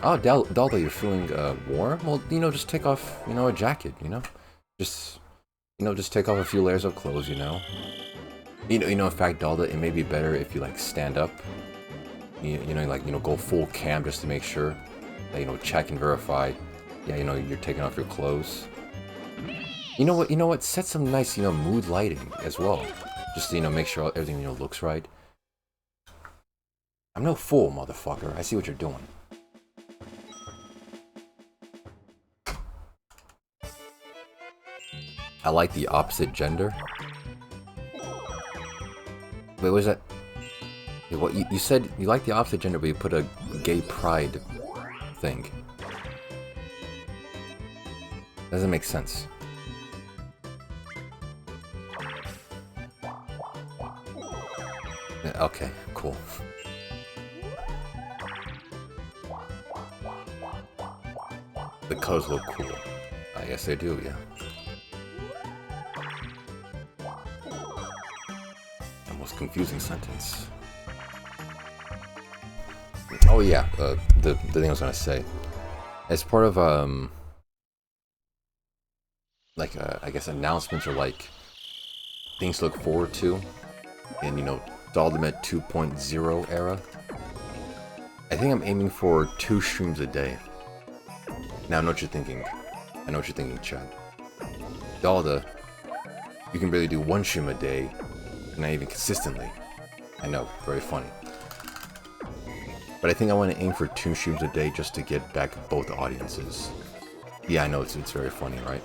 Oh, Dalda, you're feeling warm? Well, just take off, a jacket, Just take off a few layers of clothes, in fact, Dalda, it may be better if you, like, stand up. Go full cam just to make sure that, check and verify. Yeah, you're taking off your clothes. You know what? Set some nice, mood lighting as well. Just to, make sure everything, looks right. I'm no fool, motherfucker. I see what you're doing. I like the opposite gender. Wait, what was that? Wait, what you said you like the opposite gender, but you put a gay pride thing. Doesn't make sense. Yeah, okay, cool. The colors look cool. I guess they do, yeah. Confusing sentence. Oh yeah, the thing I was gonna say, as part of I guess announcements or like things to look forward to in Daldameht 2.0 era. I think I'm aiming for 2 streams a day. Now I know what you're thinking. I know what you're thinking, Chad. Dalda, you can barely do 1 stream a day. Not even consistently. I know, very funny. But I think I want to aim for 2 streams a day just to get back both audiences. Yeah, I know, it's very funny, right?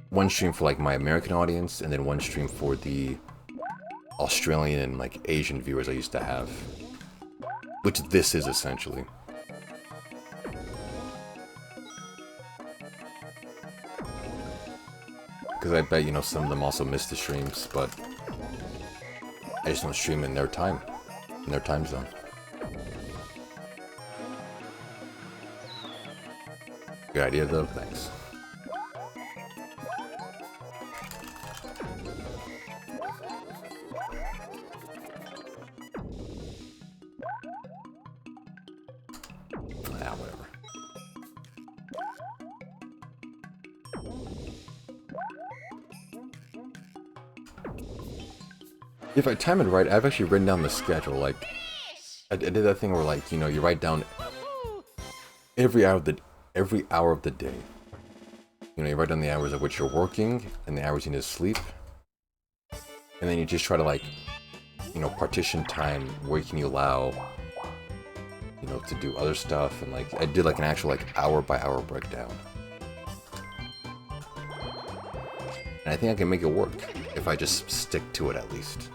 1 stream for like my American audience, and then 1 stream for the Australian and like Asian viewers I used to have. Which this is essentially. Because I bet, some of them also miss the streams, but I just don't stream in their time zone. Good idea, though. Thanks. Nah, whatever. If I time it right, I've actually written down the schedule. Like, I did that thing where, like, you know, you write down every hour of the day. You know, you write down the hours at which you're working and the hours you need to sleep, and then you just try to, like, you know, partition time where you can allow, you know, to do other stuff. And like, I did like an actual like hour by hour breakdown, and I think I can make it work if I just stick to it at least.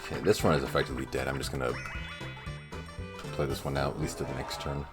Okay, this one is effectively dead. I'm just gonna play this one out, at least to the next turn.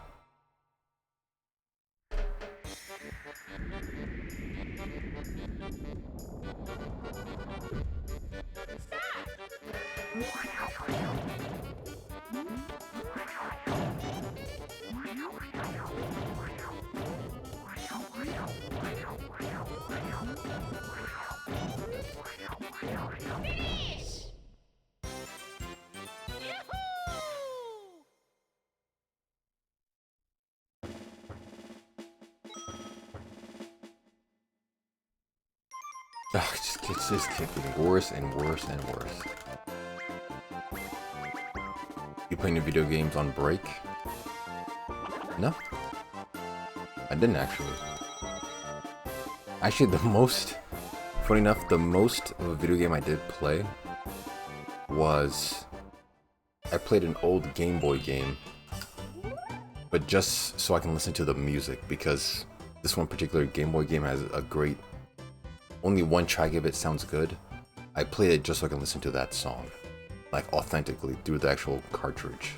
Ugh, it just keeps getting worse and worse and worse. You playing video games on break? No. I didn't actually. Actually, funny enough, the most of a video game I did play was, I played an old Game Boy game, but just so I can listen to the music, because this one particular Game Boy game has a great, only one track of it sounds good. I played it just so I can listen to that song, like authentically, through the actual cartridge.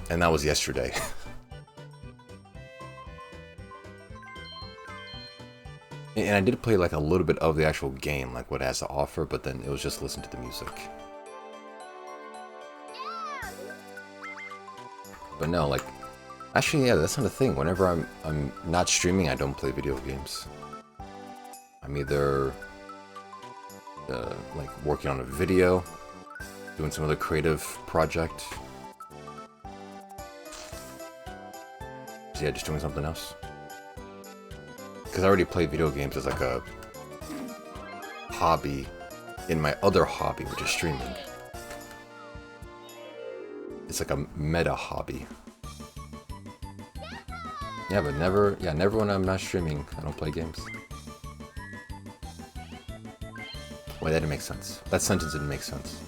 And that was yesterday. And I did play like a little bit of the actual game, like what it has to offer, but then it was just listen to the music. But no, like, actually, yeah, that's not a thing. Whenever I'm not streaming, I don't play video games. I'm either like working on a video, doing some other creative project. So yeah, just doing something else. Because I already play video games as like a hobby in my other hobby, which is streaming. It's like a meta hobby. Yeah, but never when I'm not streaming, I don't play games. Wait, that didn't make sense. That sentence didn't make sense.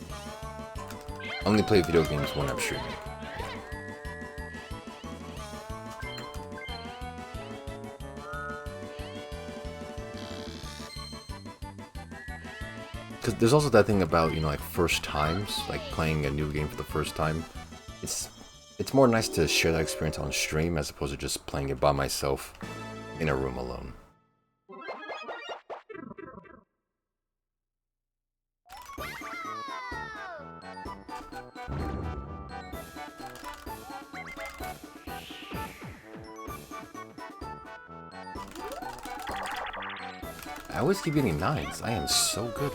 I only play video games when I'm streaming. Because there's also that thing about, you know, like first times, like playing a new game for the first time. It's more nice to share that experience on stream as opposed to just playing it by myself in a room alone. I always keep getting 9s. I am so good.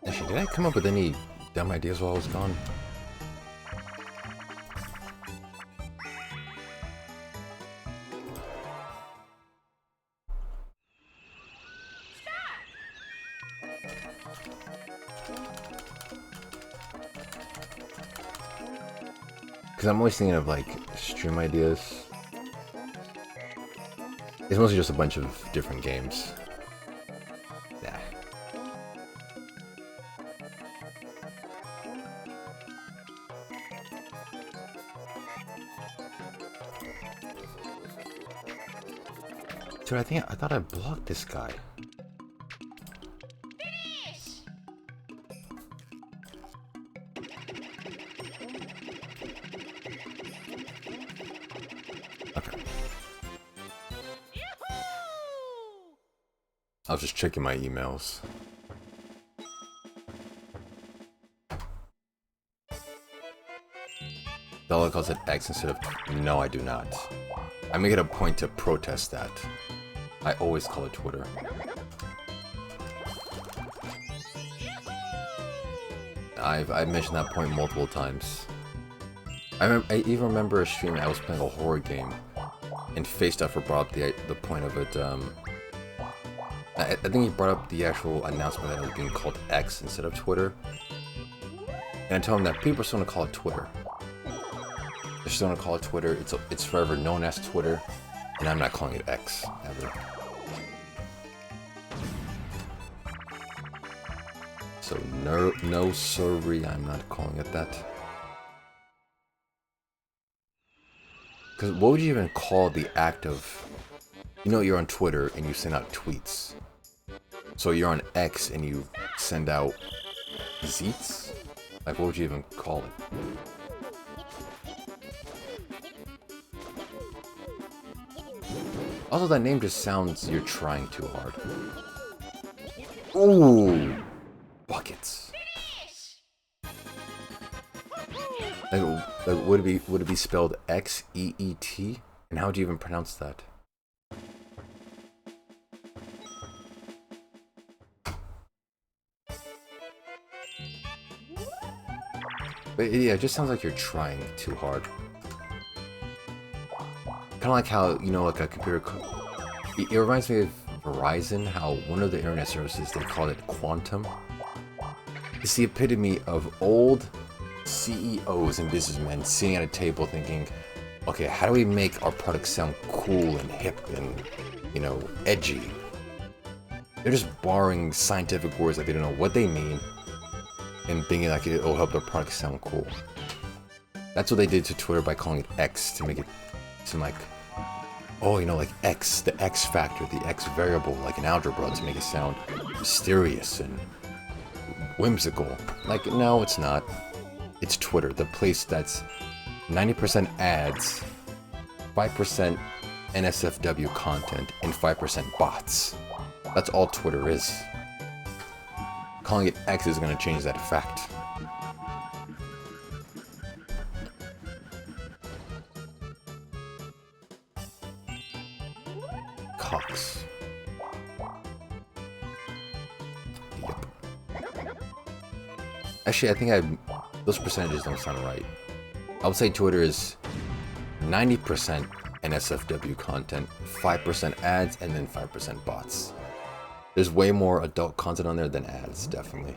Actually, did I come up with any dumb ideas while I was gone? Because I'm always thinking of like stream ideas. It's mostly just a bunch of different games. Nah. Dude, I thought I blocked this guy. Okay. I was just checking my emails. Dalda calls it X instead of... No, I do not. I make it a point to protest that. I always call it Twitter. I've mentioned that point multiple times. I even remember a stream I was playing a horror game, and FaceDuffer brought up the point of it. I think he brought up the actual announcement that it was being called X instead of Twitter. And I told him that people are still gonna call it Twitter. They're still gonna call it Twitter. It's forever known as Twitter, and I'm not calling it X ever. So no sorry, I'm not calling it that. Because what would you even call the act of, you know, you're on Twitter and you send out tweets. So you're on X and you send out zeets? Like, what would you even call it? Also, that name just sounds you're trying too hard. Ooh! Buckets. Like, would it be spelled X-E-E-T? And how would you even pronounce that? But yeah, it just sounds like you're trying too hard. Kind of like how, you know, like a computer... It reminds me of Verizon, how one of the internet services, they call it Quantum. It's the epitome of old CEOs and businessmen sitting at a table thinking, okay, how do we make our product sound cool and hip and, you know, edgy? They're just borrowing scientific words that they don't know what they mean and thinking like it'll help their product sound cool. That's what they did to Twitter by calling it X, to make it seem like, oh, you know, like X, the X factor, the X variable, like in algebra, to make it sound mysterious and whimsical. Like, no, it's not. It's Twitter, the place that's 90% ads, 5% NSFW content, and 5% bots. That's all Twitter is. Calling it X is going to change that fact. Cox. Yep. Actually, I think those percentages don't sound right. I would say Twitter is 90% NSFW content, 5% ads, and then 5% bots. There's way more adult content on there than ads, definitely.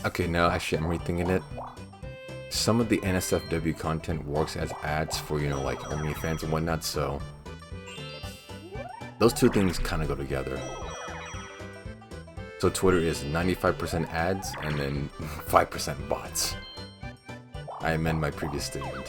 Okay, now actually I'm rethinking it. Some of the NSFW content works as ads for, you know, like OnlyFans and whatnot, so those two things kind of go together. So Twitter is 95% ads and then 5% bots. I amend my previous statement.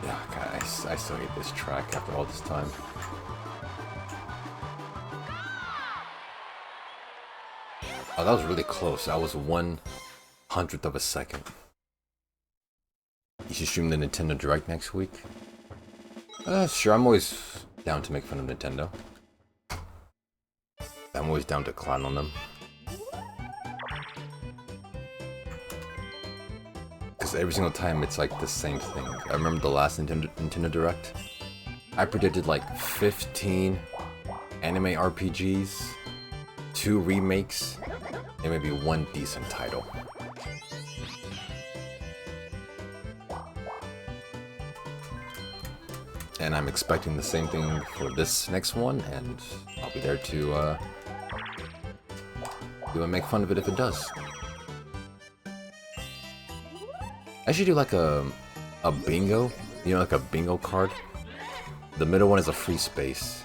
Yeah, God, I still hate this track after all this time. Oh, that was really close. That was 1/100th of a second. You should stream the Nintendo Direct next week? Sure, I'm always down to make fun of Nintendo. I'm always down to clown on them. Because every single time it's like the same thing. I remember the last Nintendo Direct. I predicted like 15 anime RPGs, 2 remakes, and maybe 1 decent title. And I'm expecting the same thing for this next one, and I'll be there to make fun of it if it does. I should do like a bingo, you know, like a bingo card. The middle one is a free space,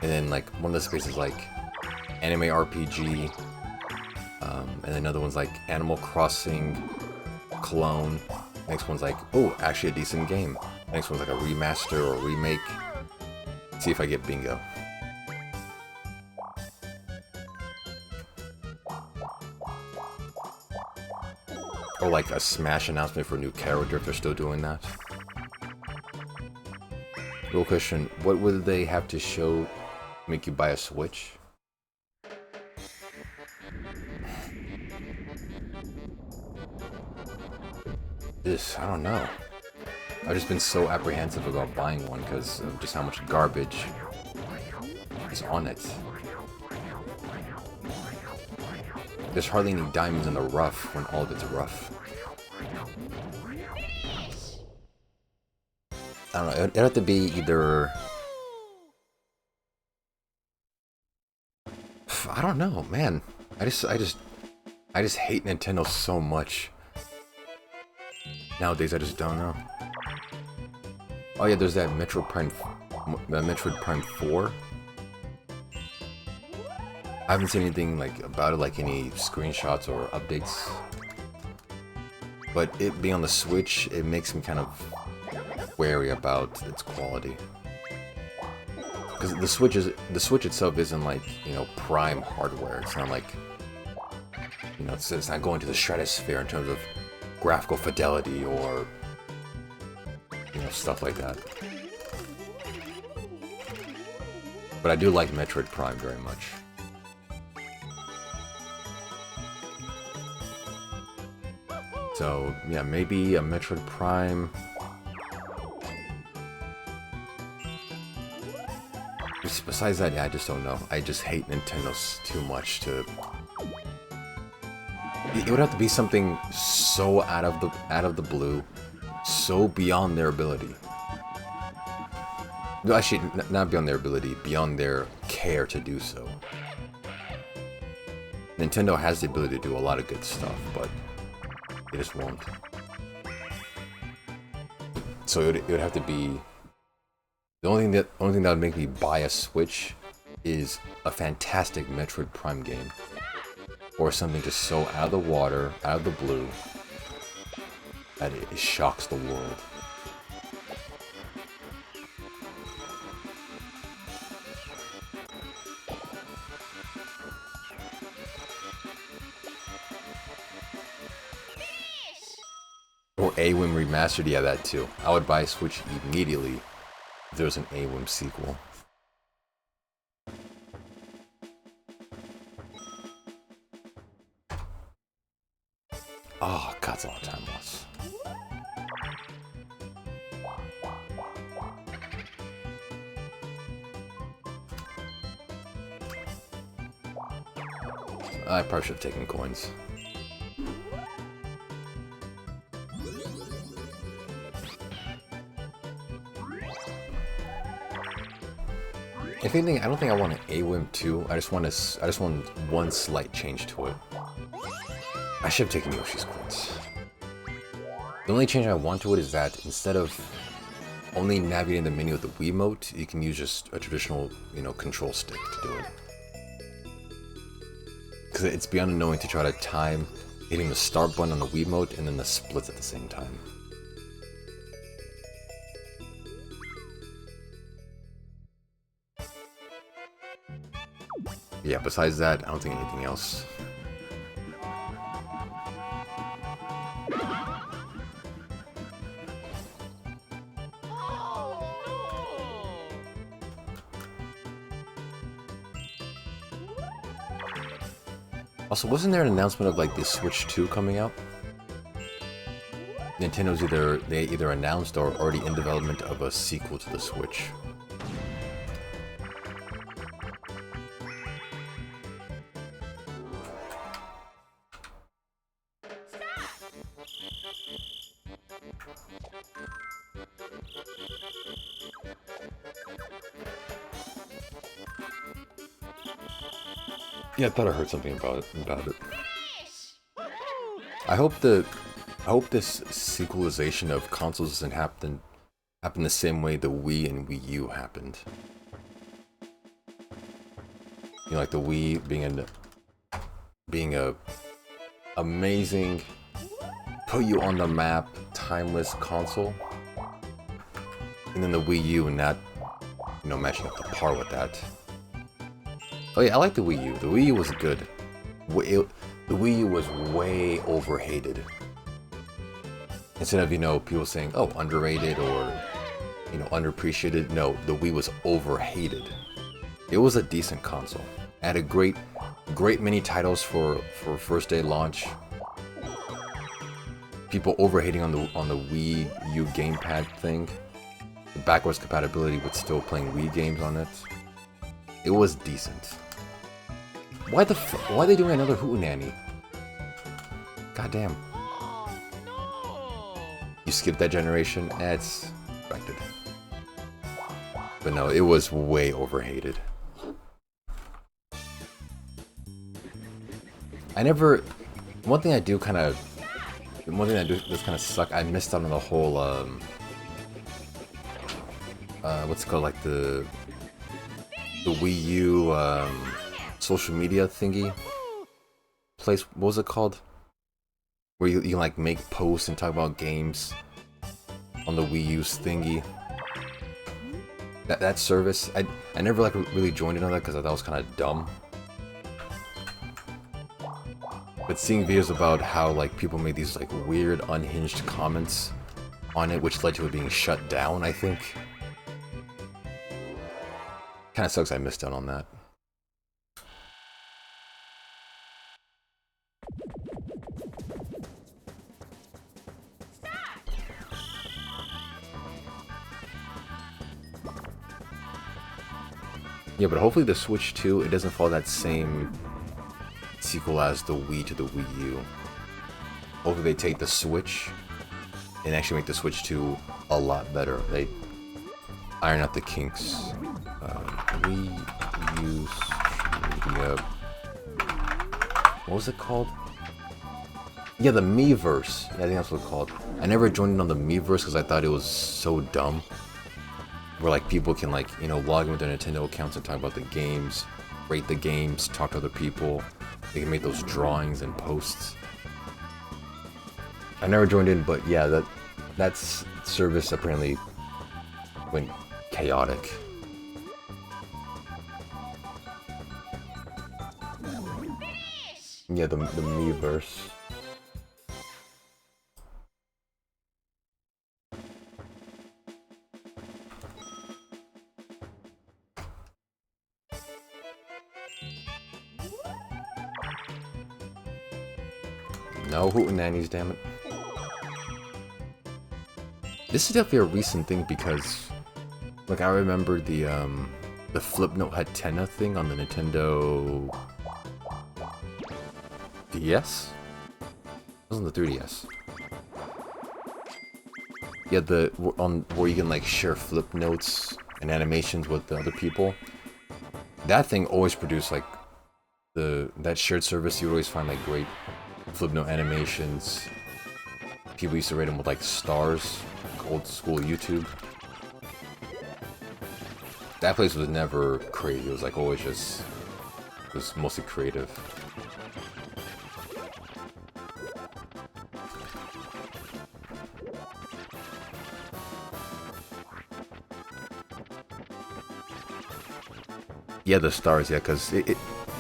and then like one of the spaces is like anime RPG, and then another one's like Animal Crossing clone. Next one's like, oh, actually a decent game. Next one's like a remaster or remake. See if I get bingo. Or like a Smash announcement for a new character if they're still doing that. Real question, what would they have to show to make you buy a Switch? I don't know. I've just been so apprehensive about buying one because of just how much garbage is on it. There's hardly any diamonds in the rough when all of it's rough. I don't know, it'd have to be either... I don't know, man. I just hate Nintendo so much. Nowadays, I just don't know. Oh yeah, there's that Metroid Prime 4. I haven't seen anything like about it, like any screenshots or updates. But it being on the Switch, it makes me kind of wary about its quality. Because the Switch itself isn't like, you know, prime hardware. It's not like, you know, it's not going to the stratosphere in terms of graphical fidelity or, you know, stuff like that. But I do like Metroid Prime very much. So, yeah, maybe a Metroid Prime. Besides that, yeah, I just don't know. I just hate Nintendo too much to... It would have to be something so out of the blue, so beyond their ability. No, actually, not beyond their ability, beyond their care to do so. Nintendo has the ability to do a lot of good stuff, but they just won't. So it would have to be... The only thing that would make me buy a Switch is a fantastic Metroid Prime game. Or something just so out of the water, out of the blue, that it shocks the world. Or AWIM Remastered, yeah, that too. I would buy a Switch immediately if there was an AWIM sequel. Oh, God, it's a long time loss. I probably should have taken coins. If anything, I don't think I want an A-Wim 2. I just want one slight change to it. I should have taken Yoshi's coins. The only change I want to it is that instead of only navigating the menu with the Wiimote, you can use just a traditional, you know, control stick to do it. Because it's beyond annoying to try to time hitting the start button on the Wiimote and then the splits at the same time. Yeah, besides that, I don't think anything else. Also, wasn't there an announcement of like the Switch 2 coming out? Nintendo's either announced or already in development of a sequel to the Switch. Yeah, I thought I heard something about it. I hope this sequelization of consoles doesn't happen the same way the Wii and Wii U happened. You know, like the Wii being a amazing, put you on the map, timeless console, and then the Wii U not, you know, matching up to par with that. Oh yeah, I like the Wii U. The Wii U was good. The Wii U was way overhated. Instead of, you know, people saying, oh, underrated or, you know, underappreciated. No, the Wii was overhated. It was a decent console. It had a great many titles for first day launch. People overhating on the Wii U gamepad thing. The backwards compatibility with still playing Wii games on it. It was decent. Why are they doing another Hootenanny? Goddamn. You skipped that generation? It's expected. But no, it was way overhated. One thing that does kind of suck, I missed out on the whole, what's it called, like the Wii U, social media thingy place. What was it called? Where you can like make posts and talk about games on the Wii U's thingy. That service, I never like really joined in on that because I thought it was kind of dumb. But seeing videos about how like people made these like weird unhinged comments on it, which led to it being shut down, I think. Kind of sucks I missed out on that. Yeah, but hopefully the Switch 2, it doesn't follow that same sequel as the Wii to the Wii U. Hopefully they take the Switch and actually make the Switch 2 a lot better. They iron out the kinks. Wii U... What was it called? Yeah, the Miiverse. Yeah, I think that's what it's called. I never joined in on the Miiverse because I thought it was so dumb. Where like people can like, you know, log in with their Nintendo accounts and talk about the games, rate the games, talk to other people. They can make those drawings and posts. I never joined in, but yeah, that service apparently went chaotic. Yeah, the Miiverse. No hootenannies, damn it. This is definitely a recent thing because, like, I remember the Flipnote Hatena thing on the Nintendo DS? It wasn't the 3DS. Yeah, the where you can like share flip notes and animations with the other people. That thing always produced like that shared service. You would always find like great flip note animations. People used to rate them with like stars, like old school YouTube. That place was never crazy. It was like always just, it was mostly creative. Yeah, the stars, yeah, because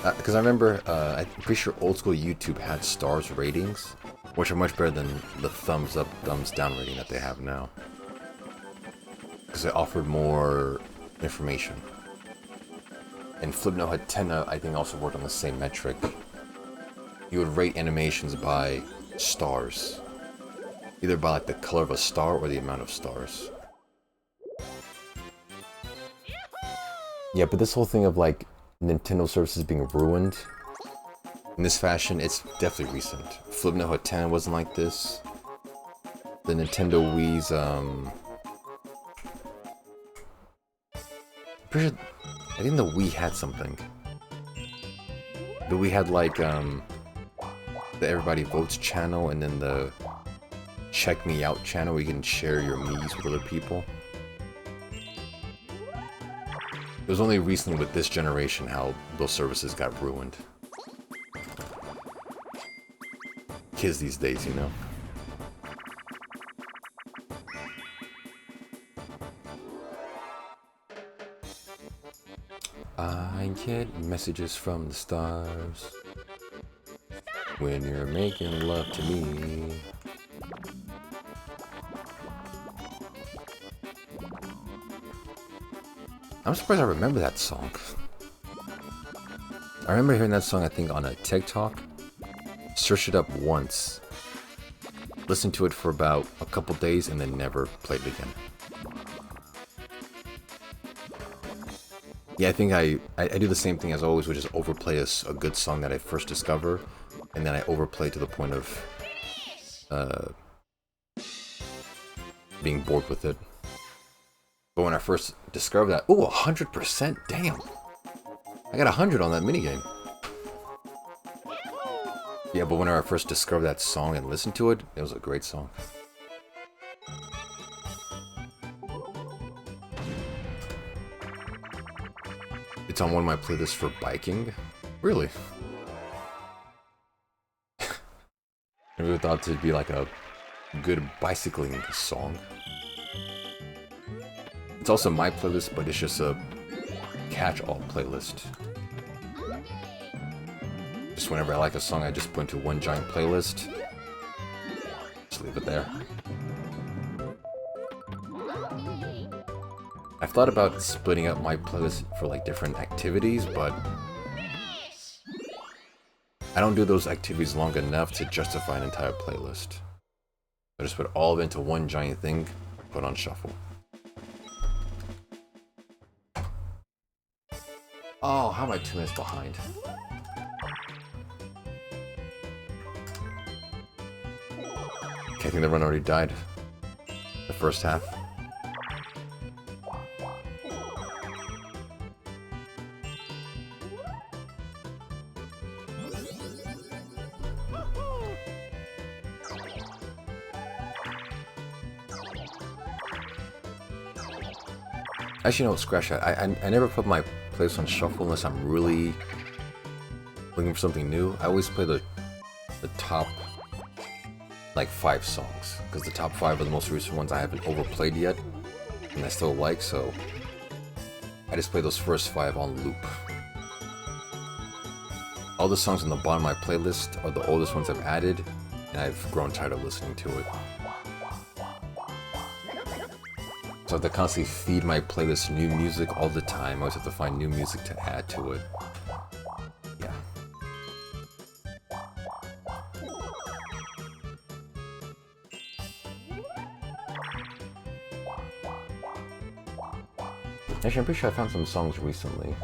I remember, I'm pretty sure old school YouTube had stars ratings, which are much better than the thumbs up, thumbs down rating that they have now. Because it offered more information. And Flipnote had 10, I think, also worked on the same metric. You would rate animations by stars. Either by like the color of a star or the amount of stars. Yeah, but this whole thing of like Nintendo services being ruined in this fashion, it's definitely recent. Flipnote had 10 wasn't like this. The Nintendo Wii's, pretty sure, I think the Wii had something. The Wii had like, the Everybody Votes channel and then the Check Me Out channel where you can share your Miis with other people. It was only recently with this generation how those services got ruined. Kids these days, you know? I get messages from the stars when you're making love to me. I'm surprised I remember that song. I remember hearing that song, I think, on a TikTok. Searched it up once. Listened to it for about a couple days and then never played it again. Yeah, I think I do the same thing as always, which is overplay a good song that I first discover. And then I overplay to the point of being bored with it. But when I first discovered that, ooh, 100%, damn! I got 100 on that minigame. Yeah, but when I first discovered that song and listened to it, it was a great song. It's on one of my playlists for biking. Really? I really thought it'd be like a good bicycling song. It's also my playlist, but it's just a catch-all playlist. Just whenever I like a song, I just put into one giant playlist. Just leave it there. I've thought about splitting up my playlist for like different activities, but I don't do those activities long enough to justify an entire playlist. I just put all of it into one giant thing, put on shuffle. Oh, how am I 2 minutes behind? Okay, I think the run already died. The first half. Actually, no, scratch that. I never put my playlist on shuffle unless I'm really looking for something new. I always play the top like 5 songs, because the top 5 are the most recent ones I haven't overplayed yet and I still like, so I just play those first 5 on loop. All the songs on the bottom of my playlist are the oldest ones I've added, and I've grown tired of listening to it. So I have to constantly feed my playlist new music all the time. I always have to find new music to add to it. Yeah. Actually, I'm pretty sure I found some songs recently.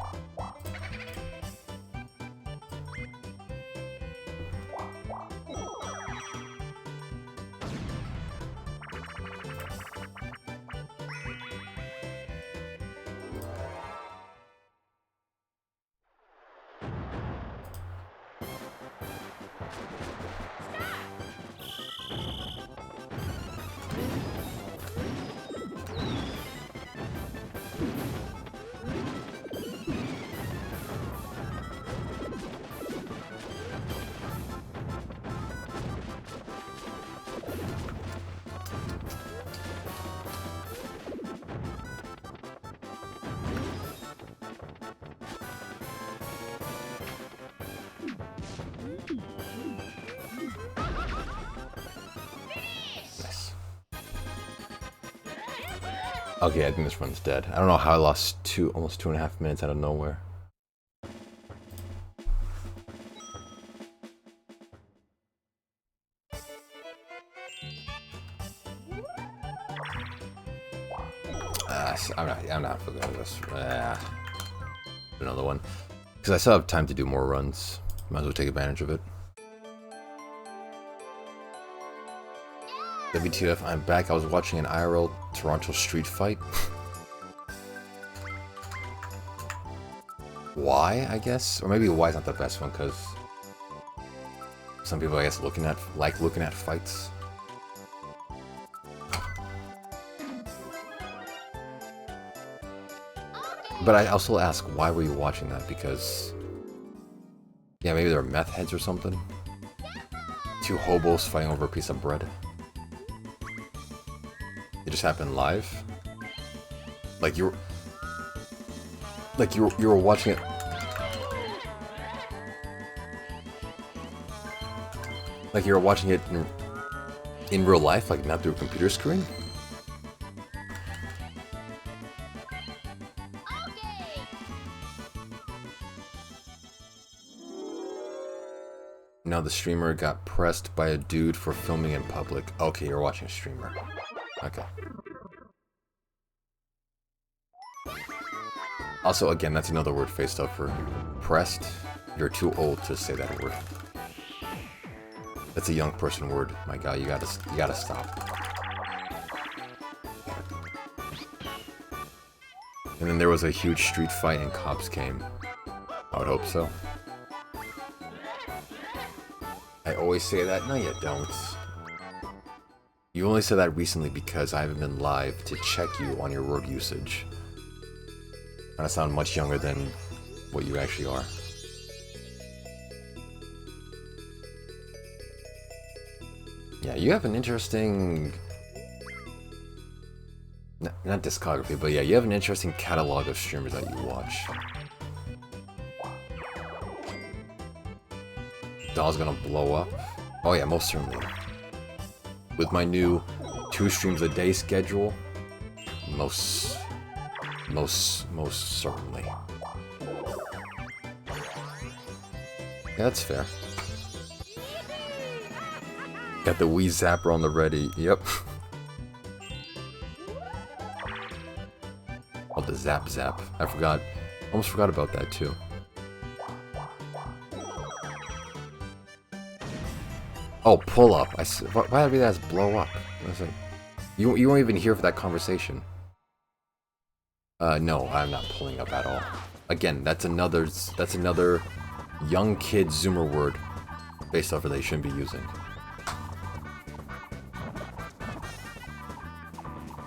Okay, I think this run's dead. I don't know how I lost almost 2.5 minutes out of nowhere. I'm not looking at this. Another one. Because I still have time to do more runs. Might as well take advantage of it. WTF, I'm back. I was watching an IRL Toronto street fight. Why, I guess? Or maybe why is not the best one, because some people, I guess, like looking at fights. But I also ask, why were you watching that? Because, yeah, maybe they're meth heads or something. Two hobos fighting over a piece of bread. It just happened live. Like you were watching it. Like you were watching it in real life, like not through a computer screen. Now the streamer got pressed by a dude for filming in public. Okay, you're watching a streamer. Okay. Also, again, that's another word faced up for pressed. You're too old to say that word. That's a young person word. My God, you gotta stop. And then there was a huge street fight and cops came. I would hope so. I always say that. No, you don't. You only said that recently because I haven't been live to check you on your word usage. Trying to sound much younger than what you actually are. Yeah, you have an interesting... Not discography, but yeah, you have an interesting catalog of streamers that you watch. Doll's gonna blow up? Oh yeah, most certainly. With my new 2 streams a day schedule, most certainly. Yeah, that's fair. Got the Wii Zapper on the ready. Yep. Oh, the Zap Zap. I forgot. Almost forgot about that too. Oh, pull up. Why did that blow up? Listen, you weren't even here for that conversation. No, I'm not pulling up at all. Again, that's another young kid Zoomer word based off of they shouldn't be using.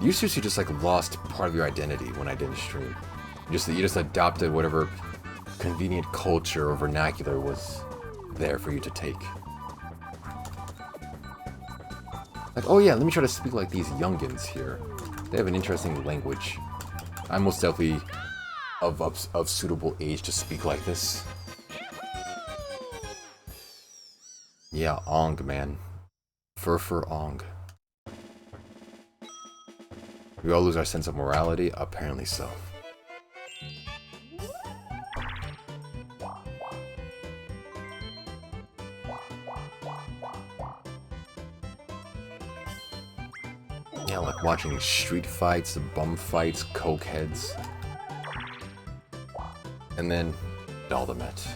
You seriously just like lost part of your identity when I didn't stream. You just adopted whatever convenient culture or vernacular was there for you to take. Like, oh yeah, let me try to speak like these youngins here. They have an interesting language. I'm most definitely of suitable age to speak like this. Yeah, Ong, man. Fur Ong. We all lose our sense of morality? Apparently so. Yeah, like watching street fights, bum fights, coke heads. And then Daldameht.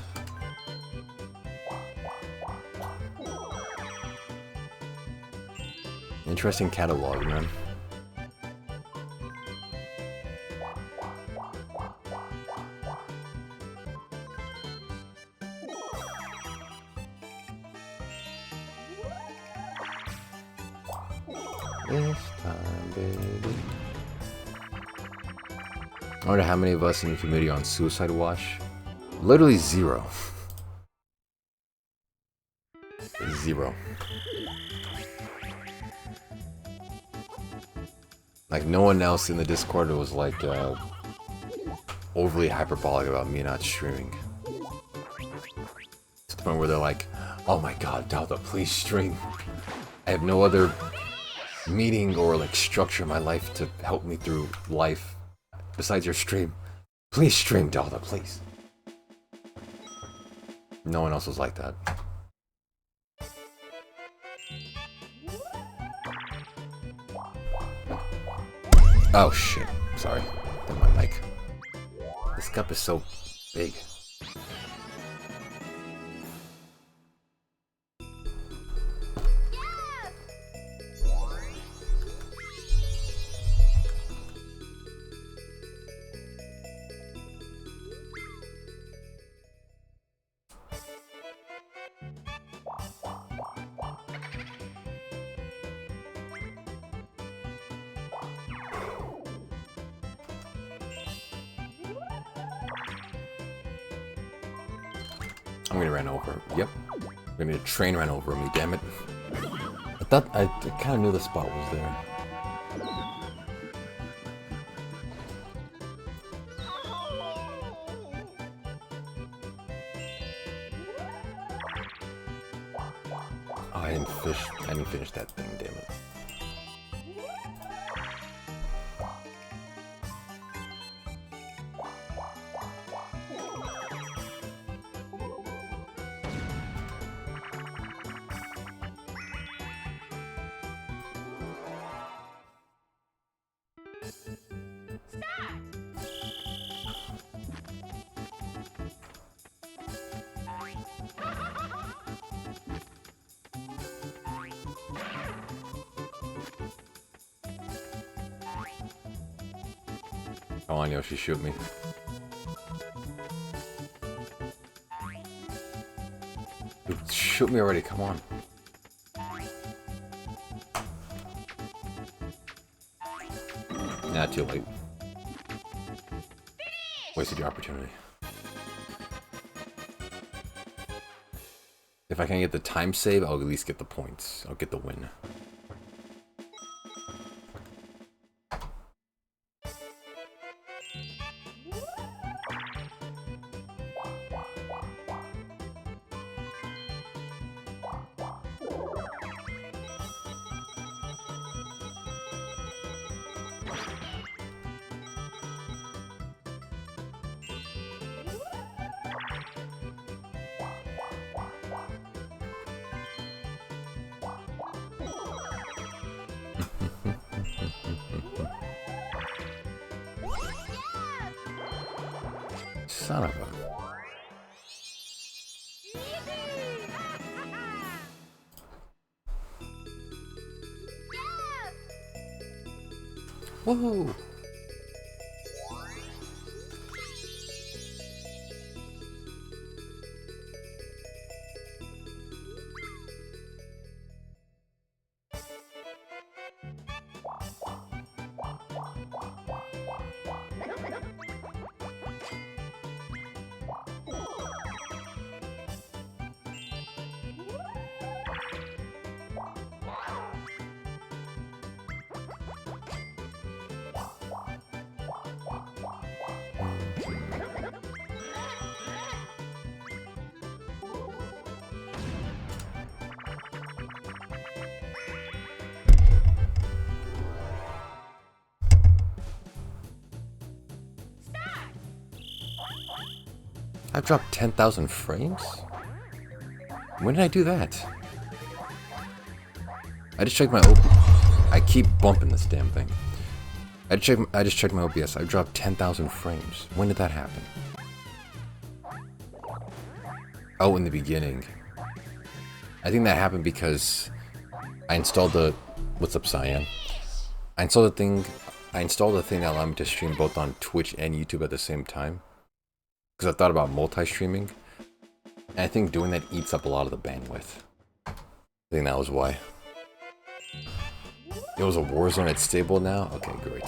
Interesting catalog, man. This time, baby. I wonder how many of us in the community are on Suicide Watch. Literally 0. 0. Like, no one else in the Discord was like overly hyperbolic about me not streaming. To the point where they're like, oh my god, Dalda, please stream. I have no other meaning or like structure in my life to help me through life besides your stream. Please stream, Dalda, please. No one else was like that. Oh shit, sorry. Did my mic. This cup is so big. I'm gonna run over. Yep. I mean, a train ran over me, damn it. I kind of knew the spot was there. Oh, I didn't finish that thing, damn it. Come on, Yoshi, shoot me. Dude, shoot me already, come on. Nah, too late. Wasted your opportunity. If I can get the time save, I'll at least get the points. I'll get the win. Son of a... Woohoo! I've dropped 10,000 frames? When did I do that? I just checked my I keep bumping this damn thing. I just checked my OBS. I've dropped 10,000 frames. When did that happen? Oh, in the beginning. I think that happened because I installed the... What's up, Cyan? I installed the thing that allowed me to stream both on Twitch and YouTube at the same time. Because I thought about multi-streaming. And I think doing that eats up a lot of the bandwidth. I think that was why. It was a Warzone, it's stable now? Okay, great.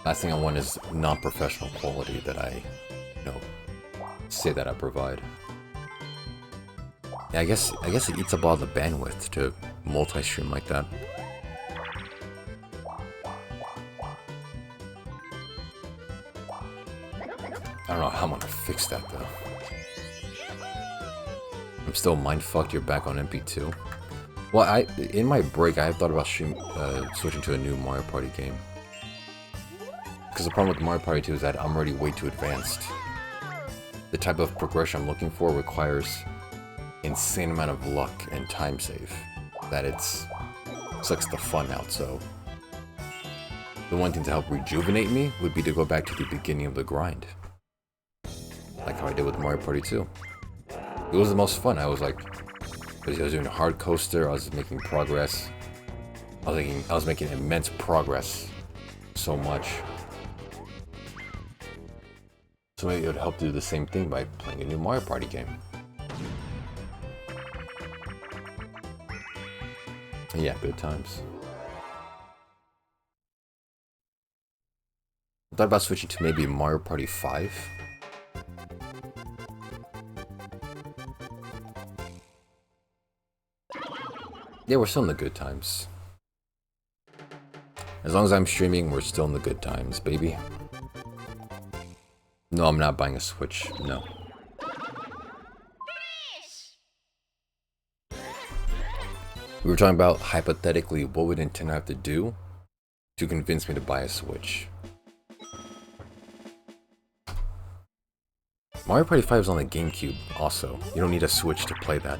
Last thing I want is non-professional quality that I, say that I provide. Yeah, I guess it eats up all the bandwidth to multi-stream like that. I don't know how I'm gonna fix that though. I'm still mindfucked. You're back on MP2. Well, in my break, I had thought about switching to a new Mario Party game. Because the problem with Mario Party 2 is that I'm already way too advanced. The type of progression I'm looking for requires insane amount of luck and time save. That sucks the fun out, so... The one thing to help rejuvenate me would be to go back to the beginning of the grind. Like how I did with Mario Party 2. It was the most fun. I was doing a hard coaster, I was making progress. I was making immense progress. So much. So maybe it would help do the same thing by playing a new Mario Party game. Yeah, good times. I thought about switching to maybe Mario Party 5. Yeah, we're still in the good times. As long as I'm streaming, we're still in the good times, baby. No, I'm not buying a Switch. No. We were talking about, hypothetically, what would Nintendo have to do to convince me to buy a Switch? Mario Party 5 is on the GameCube, also. You don't need a Switch to play that.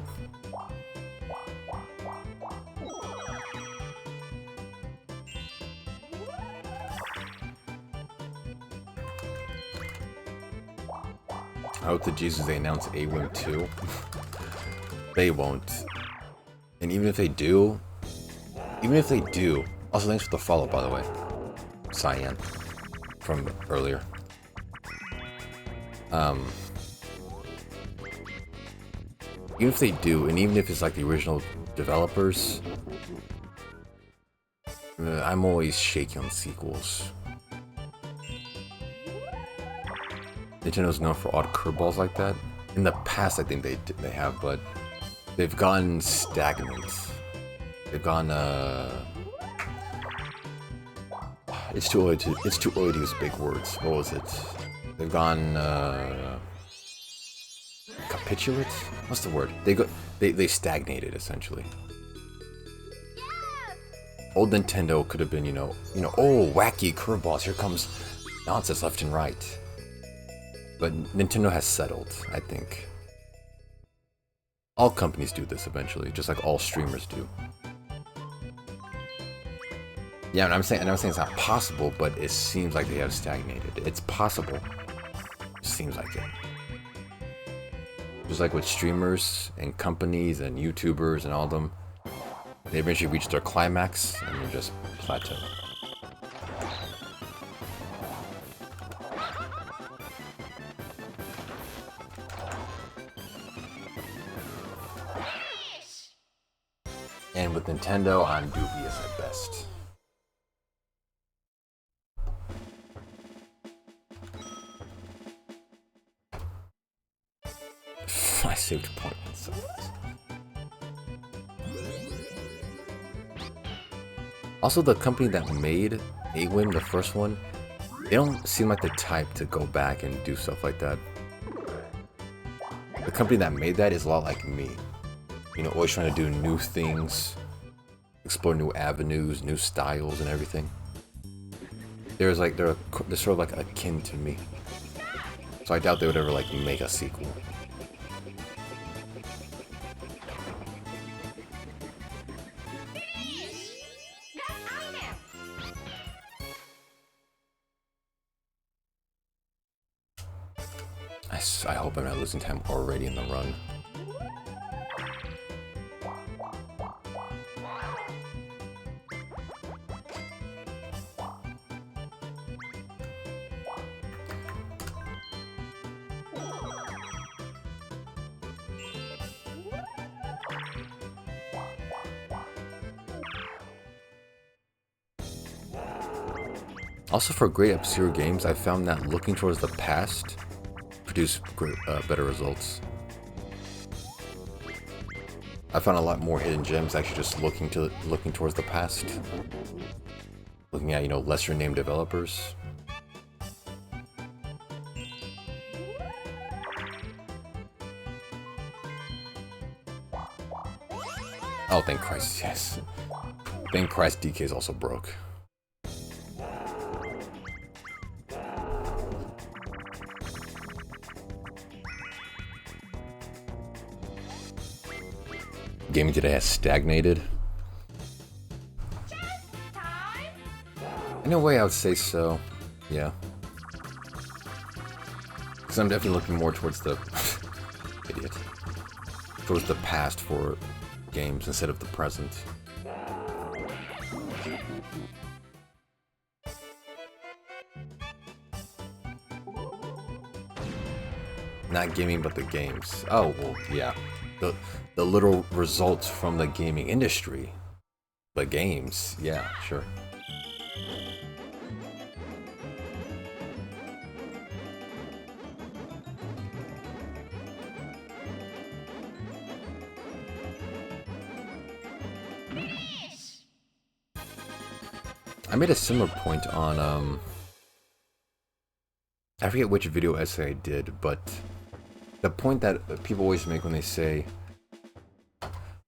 I hope to Jesus they announce A-Wing 2. They won't. And even if they do... Also, thanks for the follow, by the way. Cyan. From earlier. Even if they do, and even if it's like the original developers... I'm always shaky on sequels. Nintendo's known for odd curveballs like that. In the past, I think they have, but they've gone stagnant. They've gone. It's too early to use big words. What was it? They've gone capitulate. What's the word? They stagnated essentially. Old Nintendo could have been, oh, wacky curveballs. Here comes nonsense left and right. But Nintendo has settled, I think. All companies do this eventually, just like all streamers do. Yeah, and I'm saying it's not possible, but it seems like they have stagnated. It's possible. It seems like it. Just like with streamers and companies and YouTubers and all of them, they eventually reach their climax and then just plateau. And with Nintendo, I'm dubious at best. I saved points. Also, the company that made A-Wing, the first one, they don't seem like the type to go back and do stuff like that. The company that made that is a lot like me. Always trying to do new things, explore new avenues, new styles, and everything. They're sort of like akin to me. So I doubt they would ever make a sequel. I hope I'm not losing time already in the run. Also, for great F-Zero games, I found that looking towards the past produce better results. I found a lot more hidden gems actually just looking towards the past. Looking at, lesser named developers. Oh, thank Christ, yes. Thank Christ DK is also broke. Gaming today has stagnated. In a way, I would say so. Yeah. Because I'm definitely looking more towards the... idiot. Towards the past for games instead of the present. Not gaming, but the games. Oh, well, yeah. The literal results from the gaming industry. The games. Yeah, sure. I made a similar point on, I forget which video essay I did, but the point that people always make when they say,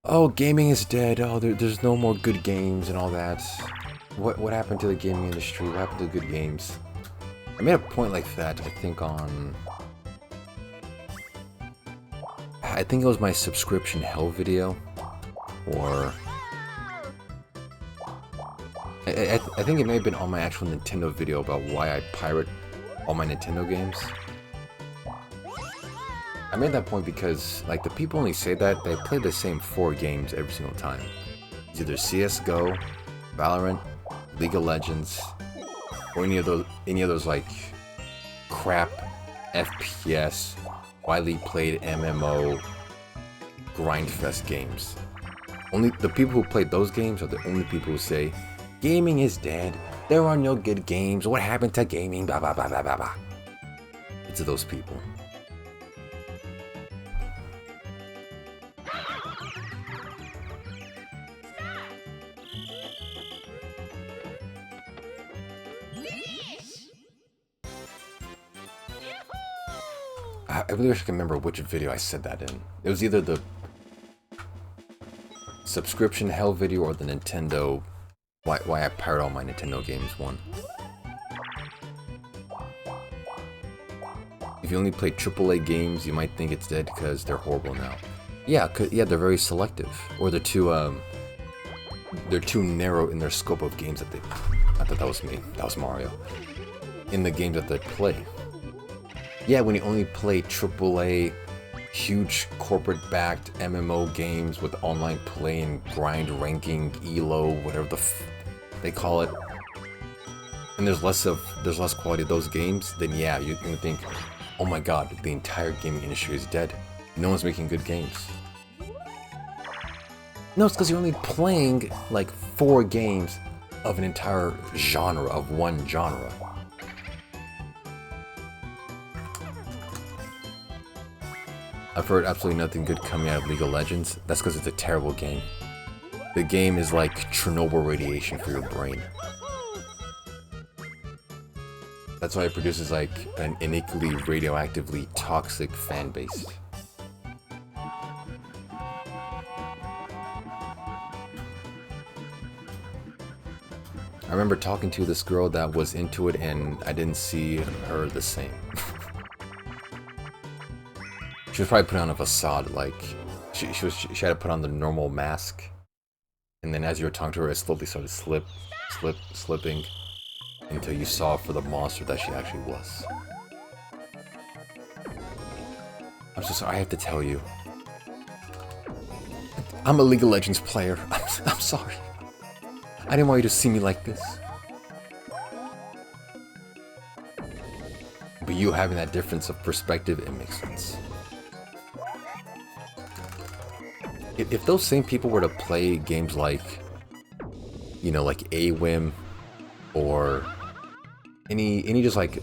oh, gaming is dead, oh, there's no more good games and all that. What happened to the gaming industry? What happened to good games? I made a point like that, I think it was my subscription hell video, or... I think it may have been on my actual Nintendo video about why I pirate all my Nintendo games. I made that point because, like, the people only say that, they play the same 4 games every single time. It's either CSGO, Valorant, League of Legends, or any of those, like, crap FPS, widely played MMO, grindfest games. Only the people who played those games are the only people who say, gaming is dead. There are no good games. What happened to gaming? Blah, blah, blah, blah, blah, blah. It's to those people. I really wish I could remember which video I said that in. It was either the subscription hell video or the Nintendo... Why I pirate all my Nintendo games one. If you only play AAA games, you might think it's dead because they're horrible now. Yeah, yeah, they're very selective, or they're too narrow in their scope of games that they. I thought that was me. That was Mario. In the games that they play. Yeah, when you only play AAA, huge corporate-backed MMO games with online play and grind ranking, ELO, whatever they call it, and there's less quality of those games, then yeah, you can think, oh my god, the entire gaming industry is dead. No one's making good games. No, it's because you're only playing like 4 games of an entire genre, of one genre. I've heard absolutely nothing good coming out of League of Legends. That's because it's a terrible game. The game is like Chernobyl radiation for your brain. That's why it produces like an unequally radioactively toxic fan base. I remember talking to this girl that was into it and I didn't see her the same. She was probably putting on a facade, like she had to put on the normal mask, and then as you were talking to her, it slowly started slipping, until you saw for the monster that she actually was. I'm so sorry. I have to tell you, I'm a League of Legends player. I'm sorry. I didn't want you to see me like this. But you having that difference of perspective, it makes sense. If those same people were to play games like, you know, like AWIM, or any just like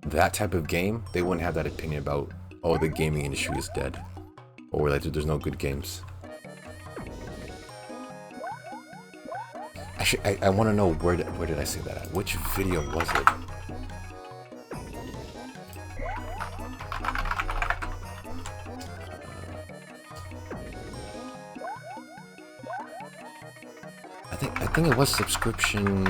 that type of game, they wouldn't have that opinion about, oh, the gaming industry is dead, or like there's no good games. Actually, I want to know where did I say that at? Which video was it? I think it was subscription.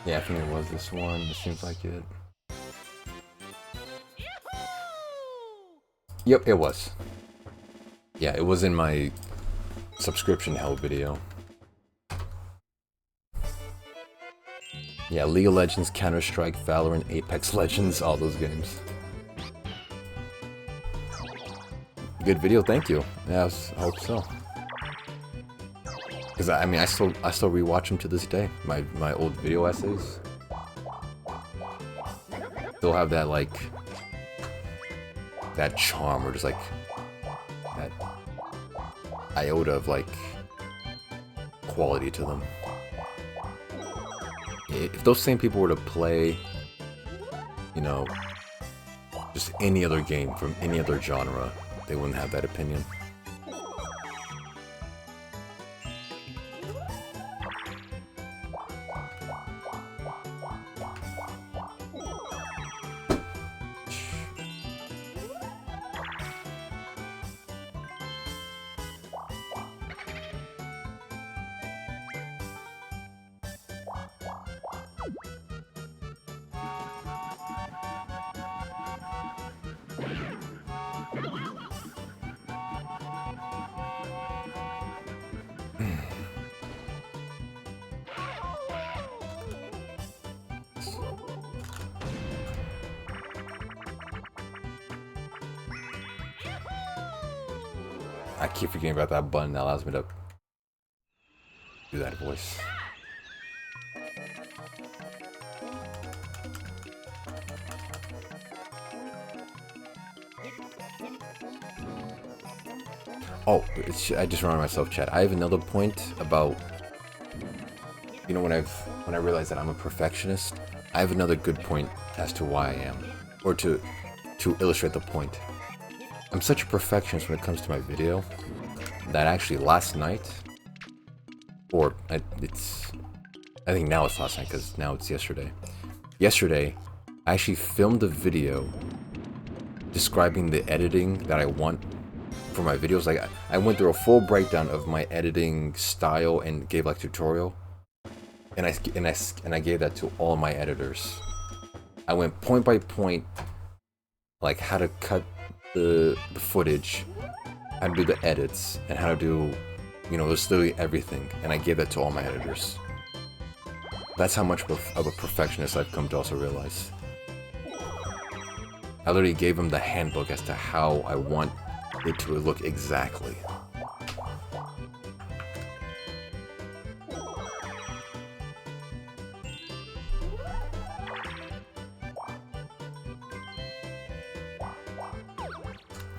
Yeah, I think it was this one. It seems like it. Yep, it was. Yeah, it was in my subscription hell video. Yeah, League of Legends, Counter-Strike, Valorant, Apex Legends, all those games. Good video, thank you. Yeah, I hope so. Because I mean, I still rewatch them to this day. My old video essays still have that like that charm, or just like that iota of like quality to them. If those same people were to play, you know, just any other game from any other genre, they wouldn't have that opinion. I keep forgetting about that button that allows me to do that voice. Oh, I just reminded myself, chat. I have another point about, you know, when I realized that I'm a perfectionist, I have another good point as to why I am, or to illustrate the point. I'm such a perfectionist when it comes to my video that actually last night, or I think now it's last night because now it's yesterday. Yesterday, I actually filmed a video describing the editing that I want for my videos. Like I went through a full breakdown of my editing style and gave like tutorial, and I gave that to all my editors. I went point by point, like how to cut the footage, how to do the edits, and how to do, you know, just literally everything, and I gave that to all my editors. That's how much of a perfectionist I've come to also realize. I literally gave them the handbook as to how I want it to look exactly.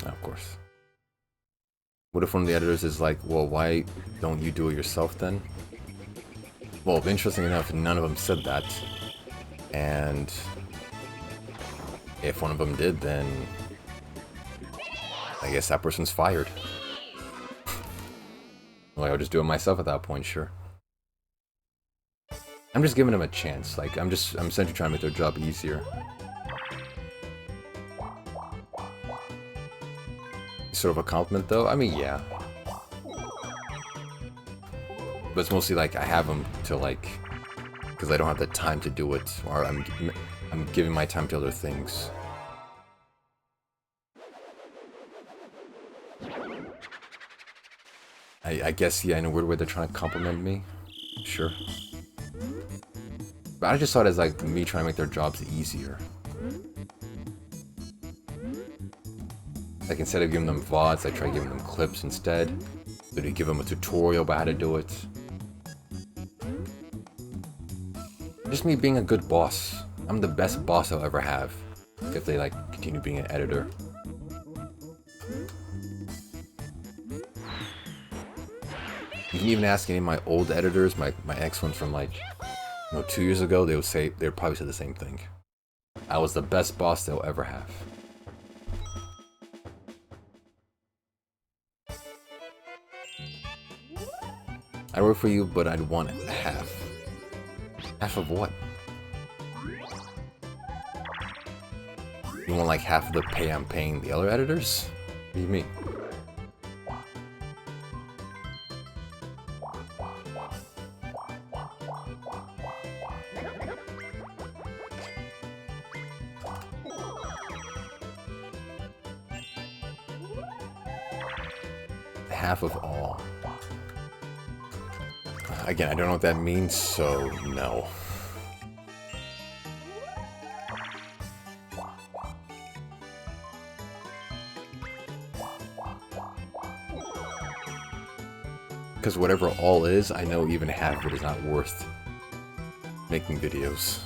Of course. What if one of the editors is like, well, why don't you do it yourself then? Well, interesting enough, none of them said that. And if one of them did, then I guess that person's fired. Like, I'll just do it myself at that point, sure. I'm just giving them a chance. Like, I'm essentially trying to make their job easier. Sort of a compliment, though? I mean, yeah. But it's mostly like I have them to like, because I don't have the time to do it, or I'm giving my time to other things. I guess, yeah, in a weird way they're trying to compliment me. Sure. But I just saw it as like me trying to make their jobs easier. Like instead of giving them VODs, I try giving them clips instead. So to give them a tutorial about how to do it. Just me being a good boss. I'm the best boss I'll ever have. If they like continue being an editor. You can even ask any of my old editors, my ex ones from like, you know, 2 years ago, they would probably say the same thing. I was the best boss they'll ever have. I'd work for you, but I'd want half. Half of what? You want like half of the pay I'm paying the other editors? What do you mean? Half of all. Again, I don't know what that means, so no. Because whatever all is, I know even half of it is not worth making videos.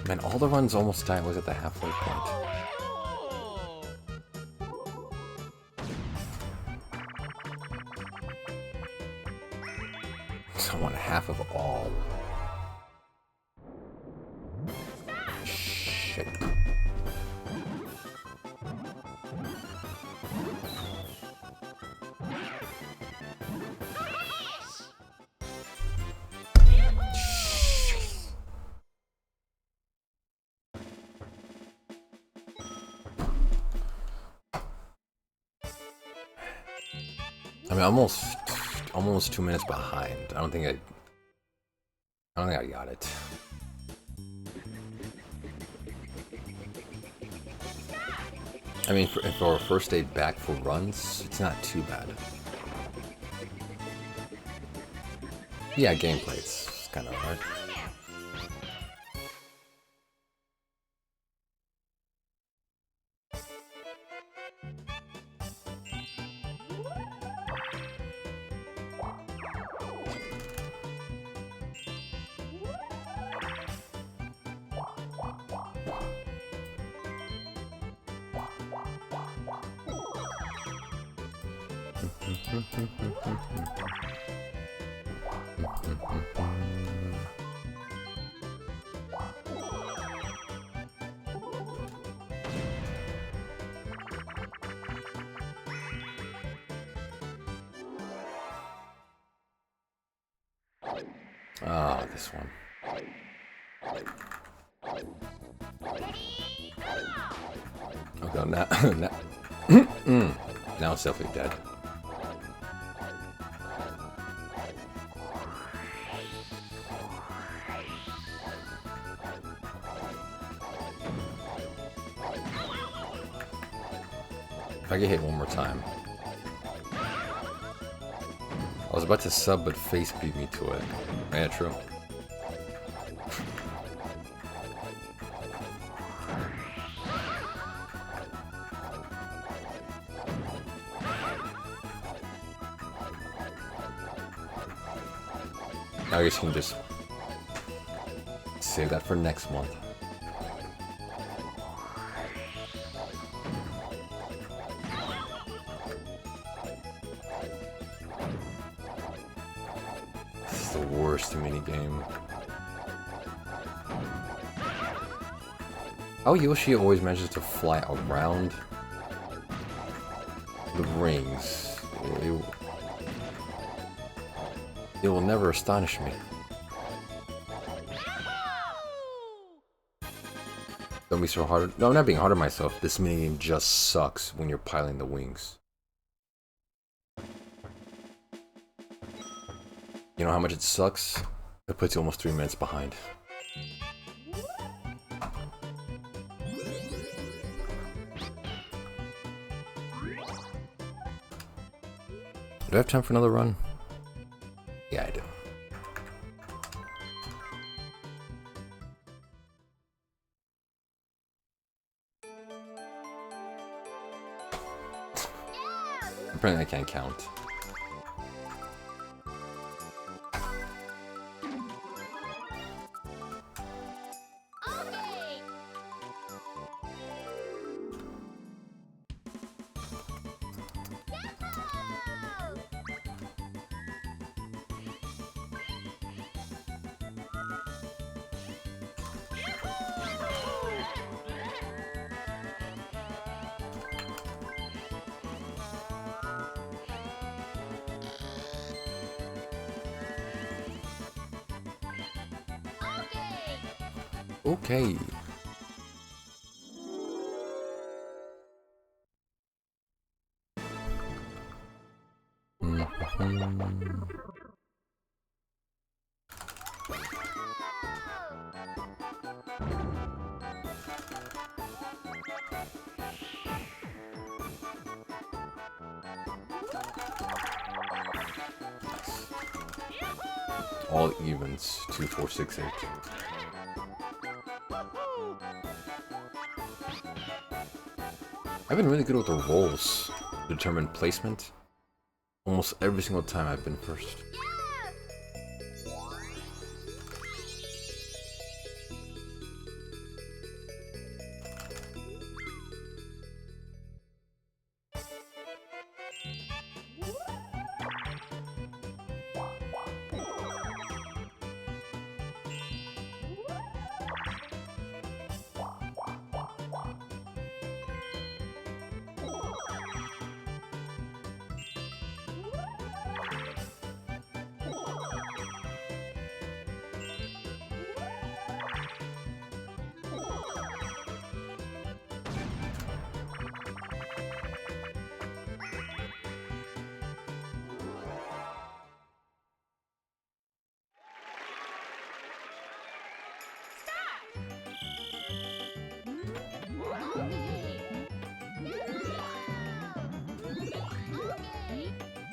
Man, all the runs almost died was at the halfway point. So I want half of all. Shit. I mean, almost 2 minutes behind. I don't think I got it. I mean, for a first day back for runs, it's not too bad. Yeah, gameplay, it's kind of hard. Ah, this one. Oh god, now it's definitely dead. If I get hit one more time. I was about to sub, but face beat me to it. Yeah, true. I guess you can just save that for next month. This is the worst minigame. How Yoshi always manages to fly around the rings. It will never astonish me. Don't be so hard. No, I'm not being hard on myself. This minigame just sucks when you're piling the wings. You know how much it sucks? It puts you almost 3 minutes behind. Do I have time for another run? Yeah, I do. Apparently I can't count. Okay. All evens. 2, 4, 6, 8. I've been really good with the rolls to determine placement. Almost every single time I've been first.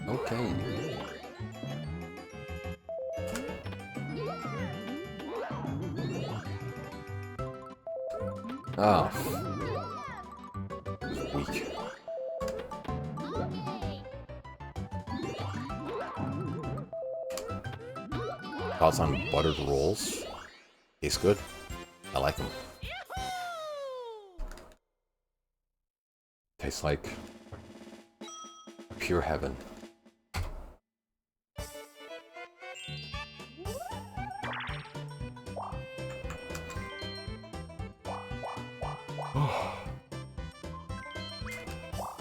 Okay. Ah. It was weak. Thoughts on buttered rolls? Tastes good. I like them. Tastes like pure heaven.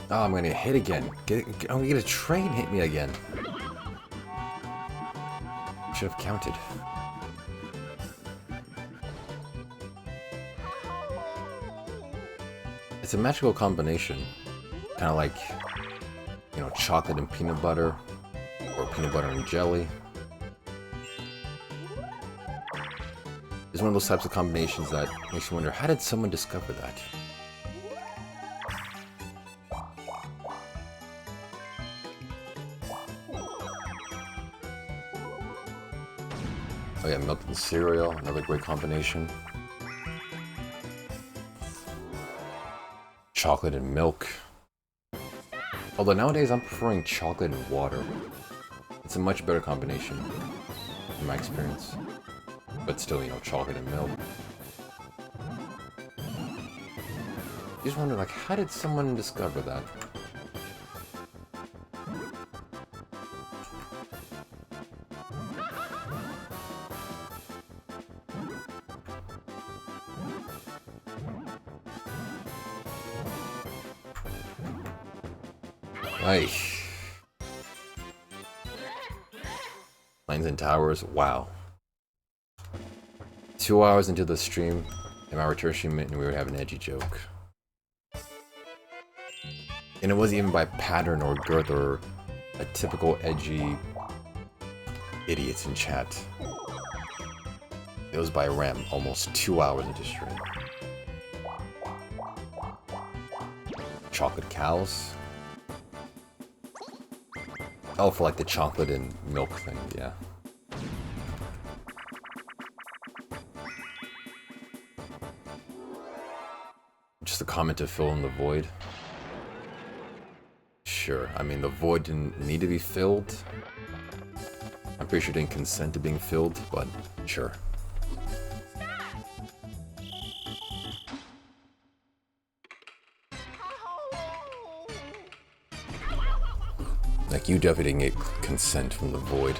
Oh, I'm gonna get hit again. I'm gonna get a train hit me again. Should have counted. It's a magical combination. Kind of like, you know, chocolate and peanut butter, or peanut butter and jelly. It's one of those types of combinations that makes you wonder, how did someone discover that? Oh yeah, milk and cereal, another great combination. Chocolate and milk. Although nowadays I'm preferring chocolate and water. It's a much better combination, in my experience. But still, you know, chocolate and milk. You just wonder, like, how did someone discover that? Ay. Lines and towers, wow. 2 hours into the stream, and my return stream, and we would have an edgy joke. And it wasn't even by pattern or girth or a typical edgy idiots in chat. It was by RAM, almost 2 hours into stream. Chocolate cows. Oh, for like the chocolate and milk thing, yeah. Just a comment to fill in the void. Sure, I mean, the void didn't need to be filled. I'm pretty sure it didn't consent to being filled, but sure. Like, you definitely didn't get consent from the void.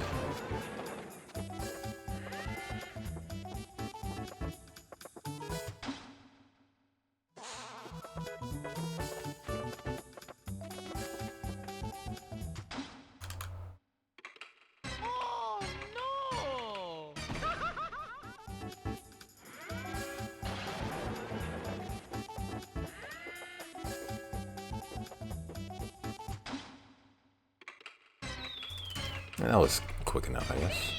That was quick enough, I guess.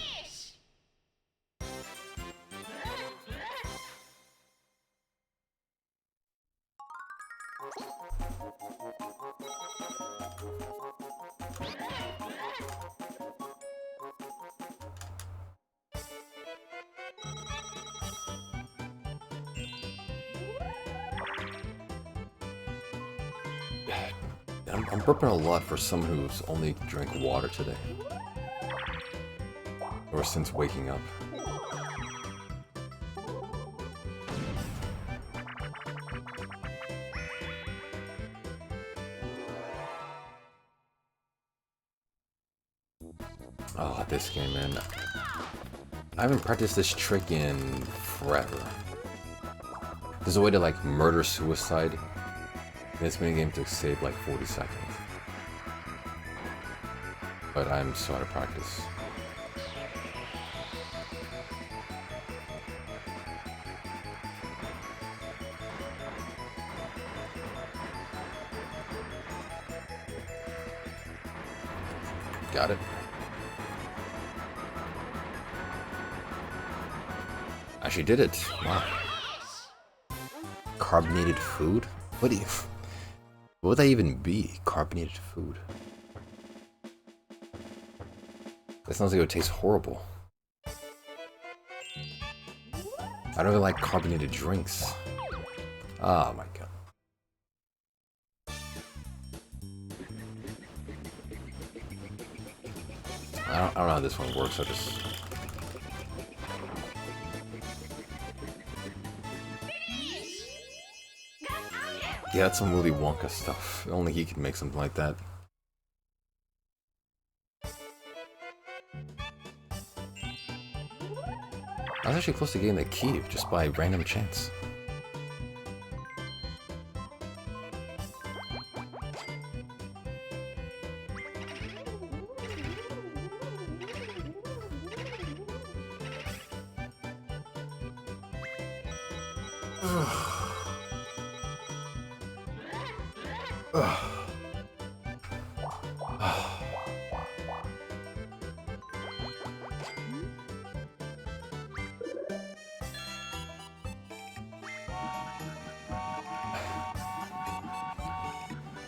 I'm burping a lot for someone who's only drank water today. Or since waking up. Oh, this game, man. I haven't practiced this trick in forever. There's a way to, like, murder suicide in this minigame to save, like, 40 seconds. But I'm so out of practice. Got it. Actually did it. Wow. Carbonated food? What would that even be? Carbonated food. That sounds like it would taste horrible. I don't even like carbonated drinks. Oh my god. I don't know how this one works. I just... Yeah, that's some Willy Wonka stuff. Only he could make something like that. I was actually close to getting the key just by random chance.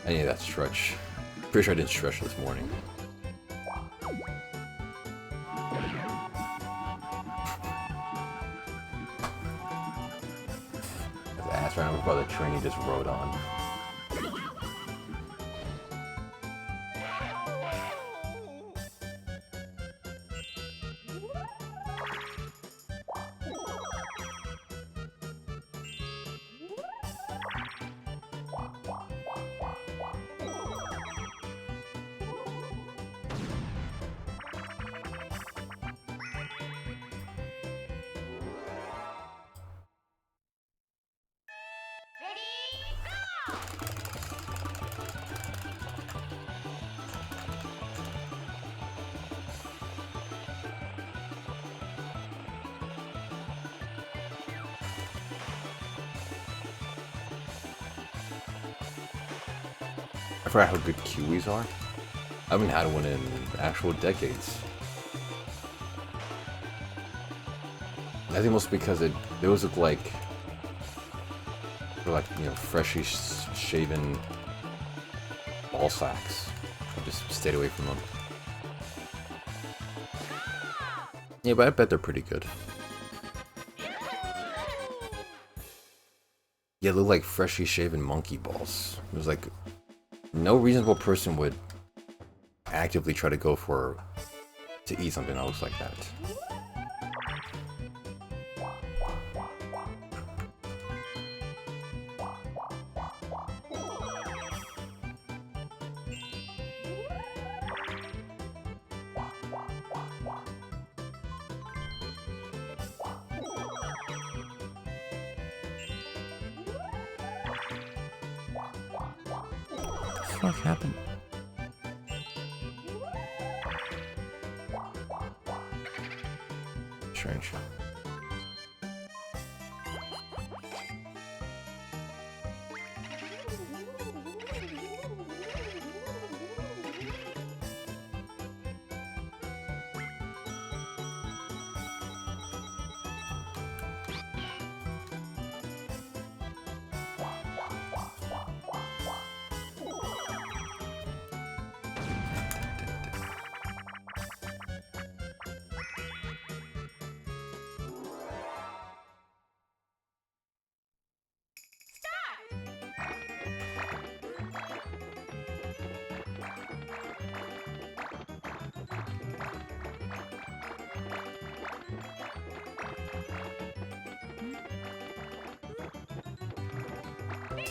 I need that stretch. Pretty sure I didn't stretch this morning. His ass ran over by the train he just rode on. I forgot how good Kiwis are. I haven't had one in actual decades. I think mostly because those look like they're like, you know, freshly shaven ball sacks. I just stayed away from them. Yeah, but I bet they're pretty good. Yeah, they look like freshly shaven monkey balls. It was like no reasonable person would actively try to go to eat something that looks like that. What the fuck happened? Strange.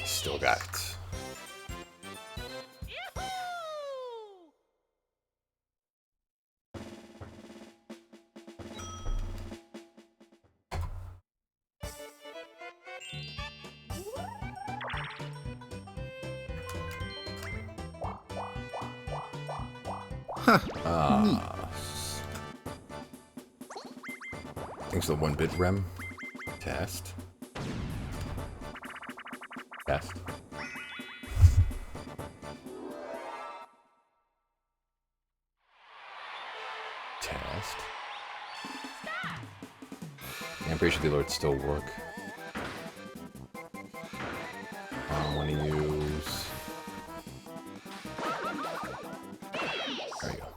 Still got it. Thanks to the 1-bit rem. Test. Test. Test. Yeah, I'm pretty sure the alerts still work. I want to use... There you go.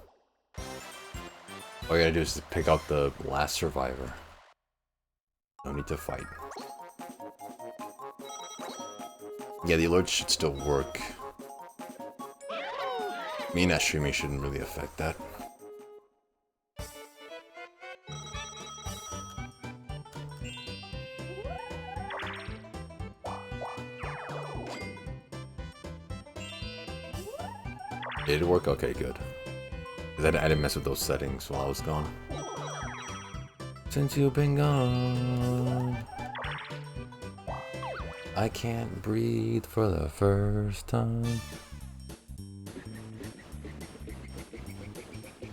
All you gotta do is just pick out the last survivor. No need to fight. Yeah, the alerts should still work. Me not streaming shouldn't really affect that. Did it work? Okay, good. Because I didn't mess with those settings while I was gone. Since you've been gone, I can't breathe for the first time.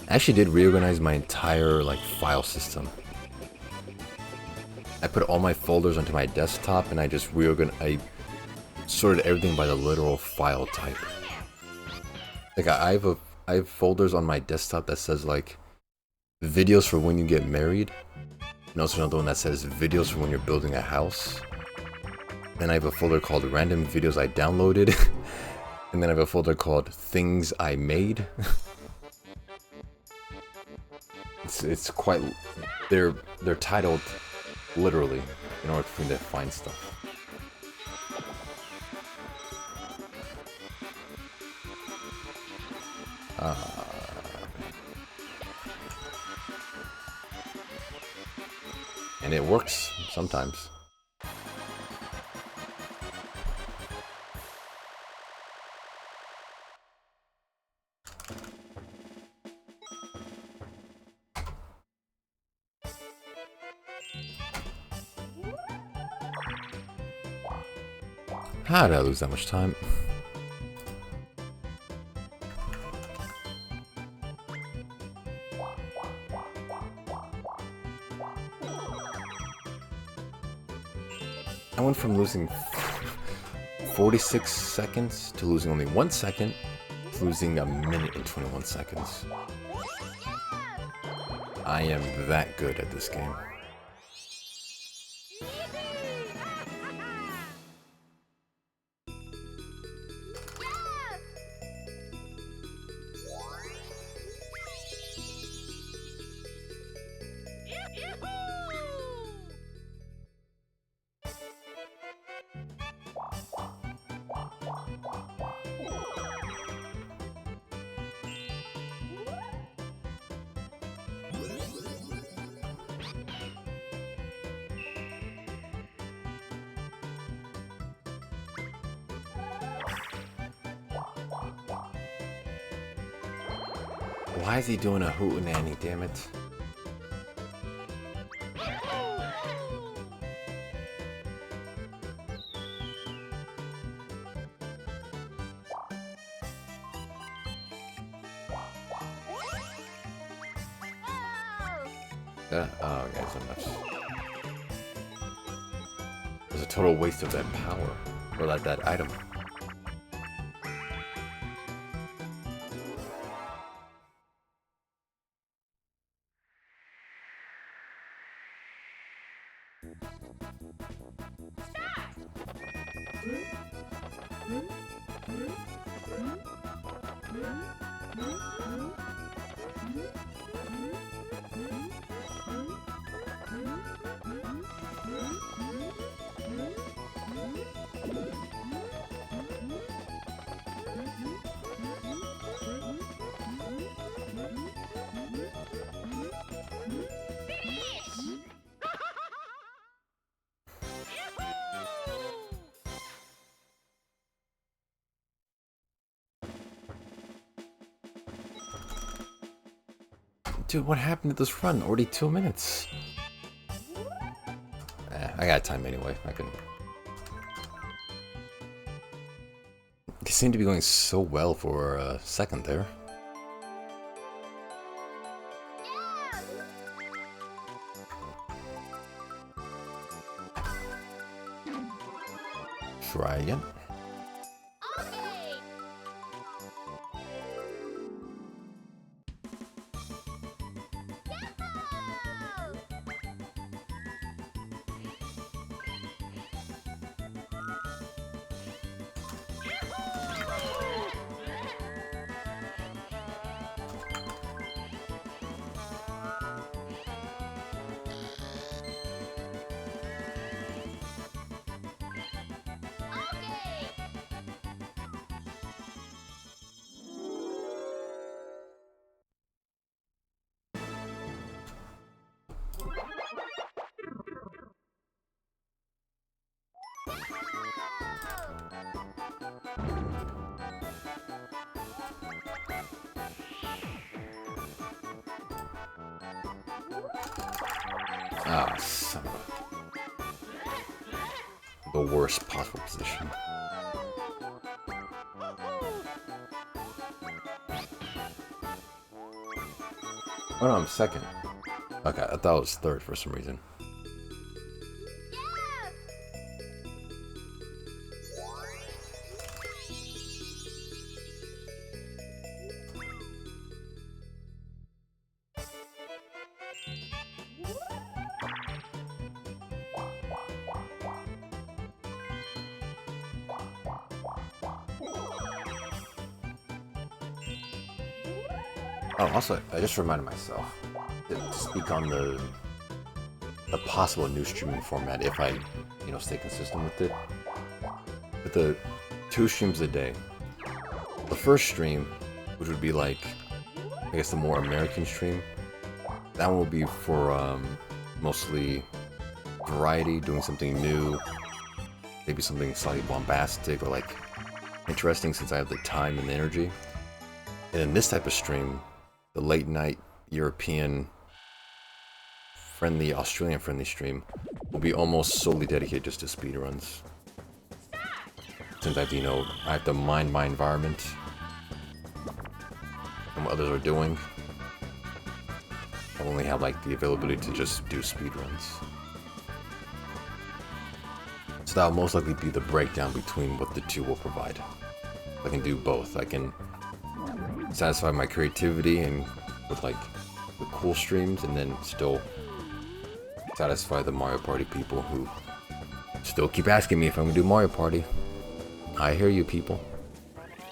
I actually did reorganize my entire file system. I put all my folders onto my desktop and I just I sorted everything by the literal file type. I have folders on my desktop that says videos for when you get married, and also another one that says videos for when you're building a house. Then I have a folder called random videos I downloaded, and then I have a folder called things I made. it's quite they're titled literally in order for me to find stuff. And it works sometimes. How did I lose that much time? I went from losing 46 seconds to losing only 1 second to losing 1 minute and 21 seconds. I am that good at this game. Why is he doing a hootenanny, damn it? Oh, guys, I'm nuts. It was a total waste of that power. Or that item. Dude, what happened to this run? Already 2 minutes. I got time anyway. I can. It seemed to be going so well for a second there. Try again. Ah, son of a... The worst possible position. Oh no, I'm second. Okay, I thought it was third for some reason. Oh, also, I just reminded myself to speak on the possible new streaming format if I, stay consistent with it. With the 2 streams a day. The first stream, which would be like, I guess the more American stream, that one will be for mostly variety, doing something new, maybe something slightly bombastic or like interesting since I have the time and the energy. And in this type of stream, the late night European friendly, Australian friendly stream will be almost solely dedicated just to speedruns. Since I have to mind my environment and what others are doing, I only have like the availability to just do speedruns. So that'll most likely be the breakdown between what the two will provide. I can do both. I can satisfy my creativity and with like the cool streams, and then still satisfy the Mario Party people who still keep asking me if I'm gonna do Mario Party. I hear you, people.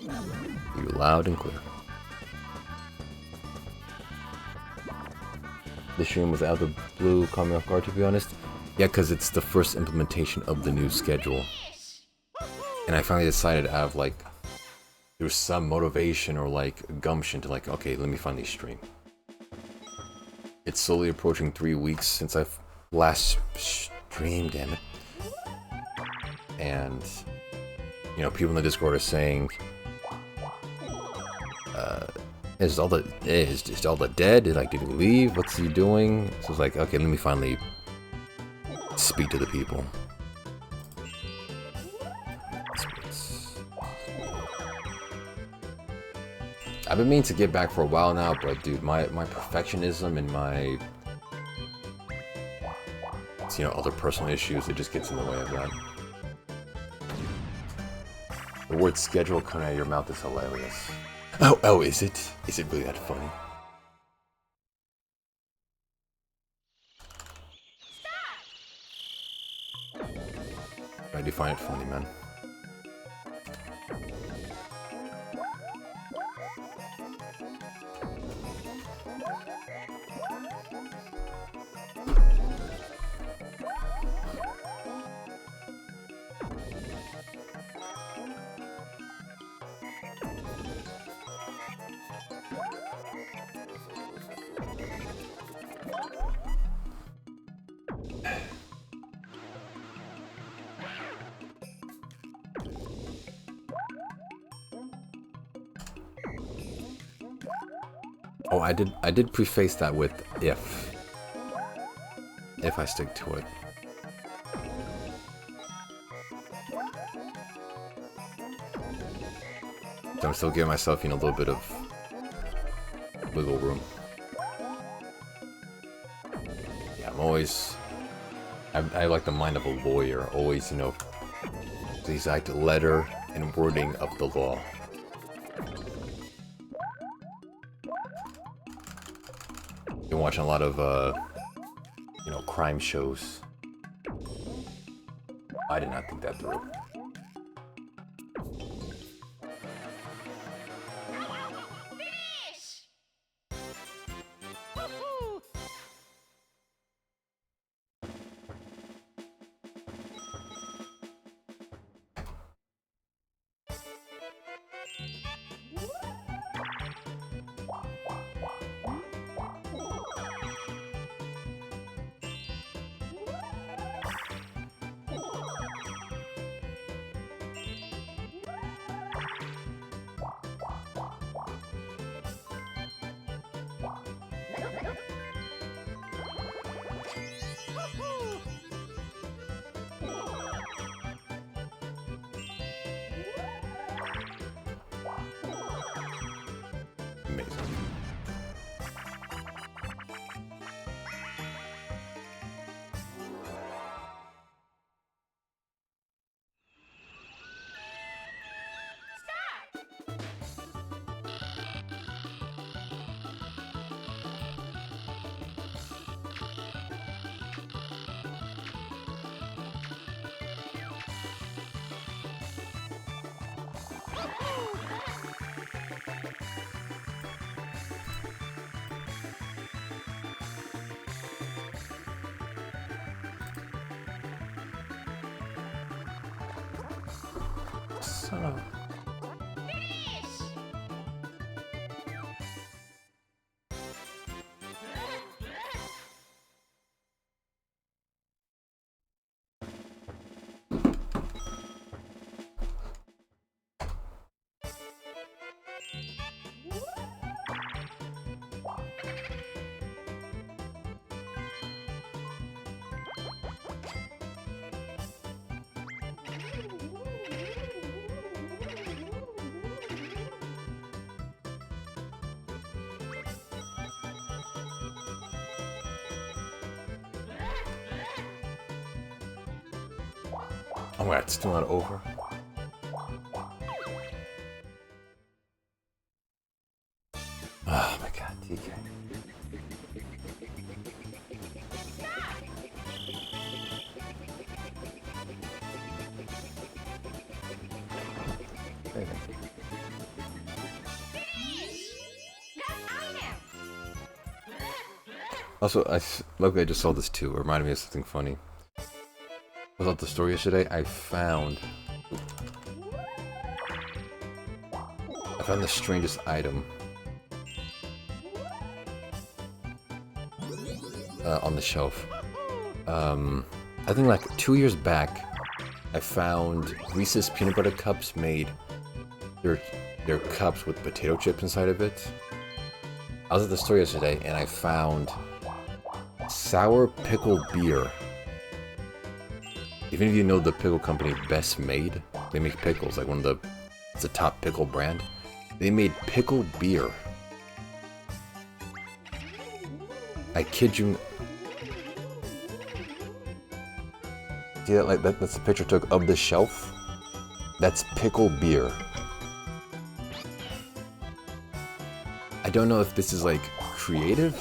You're loud and clear. The stream was out of the blue, caught me off guard, to be honest. Yeah, because it's the first implementation of the new schedule, and I finally decided out of like there's some motivation or like gumption to like, okay, let me finally stream. It's slowly approaching 3 weeks since I've last streamed, damn it. And, people in the Discord are saying, is Dalda dead? Did he leave? What's he doing? So it's like, okay, let me finally speak to the people. I've been meaning to get back for a while now, but dude, my perfectionism and my other personal issues, it just gets in the way of that. The word schedule coming out of your mouth is hilarious. Oh, is it? Is it really that funny? I do find it funny, man. Oh, I did preface that with if I stick to it. So I'm still giving myself, you know, a little bit of wiggle room. Yeah, I'm always... I like the mind of a lawyer. Always, you know, the exact letter and wording of the law. Been watching a lot of, you know, crime shows. I did not think that through. Amazing. Son of... Oh my god, it's still not over. Oh my god, TK. Also, luckily I just saw this too. It reminded me of something funny. I was at the store yesterday. I found the strangest item on the shelf. I think like 2 years back, I found Reese's peanut butter cups made their cups with potato chips inside of it. I was at the store yesterday and I found sour pickle beer. If any of you know the pickle company Best Made, they make pickles, like it's a top pickle brand. They made pickle beer. I kid you. See that? Like that's the picture I took of the shelf. That's pickle beer. I don't know if this is like creative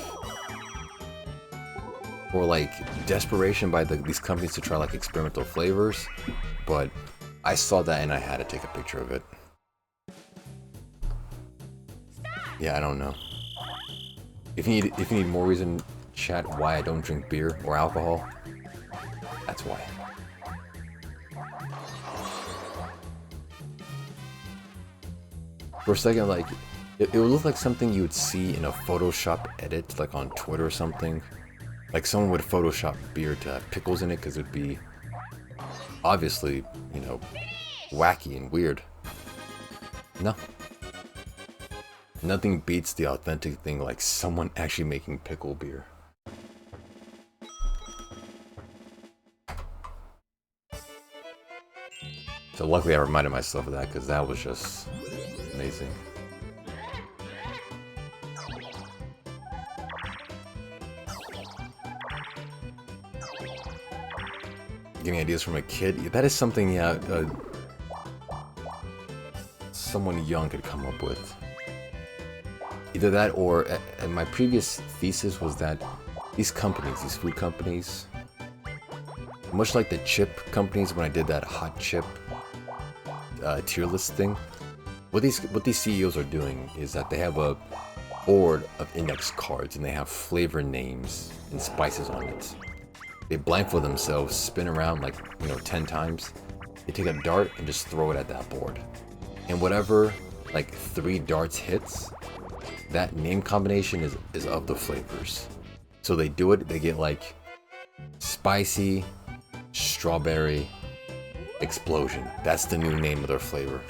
or like desperation by these companies to try like experimental flavors, but I saw that and I had to take a picture of it. Yeah, I don't know. If you need more reason, chat, why I don't drink beer or alcohol, that's why. For a second, like, it would look like something you would see in a Photoshop edit, like on Twitter or something. Like someone would Photoshop beer to have pickles in it, because it would be obviously, you know, wacky and weird. No. Nothing beats the authentic thing like someone actually making pickle beer. So luckily I reminded myself of that because that was just amazing. Getting ideas from a kid, that is something, yeah, someone young could come up with. Either that or, and my previous thesis was that these companies, these food companies, much like the chip companies when I did that hot chip tier list thing, what these CEOs are doing is that they have a board of index cards and they have flavor names and spices on it. They blindfold themselves, spin around like, 10 times. They take a dart and just throw it at that board. And whatever, like 3 darts hits, that name combination is of the flavors. So they do it, they get like spicy, strawberry, explosion. That's the new name of their flavor.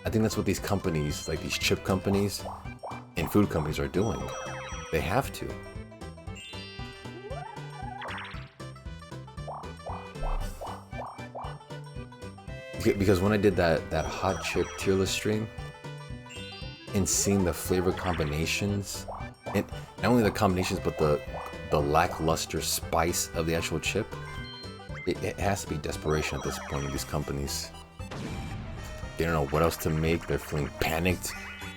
I think that's what these companies, like these chip companies and food companies are doing. They have to. Because when I did that hot chip tier list stream and seeing the flavor combinations, and not only the combinations but the lackluster spice of the actual chip, it has to be desperation at this point in these companies. They don't know what else to make. They're feeling panicked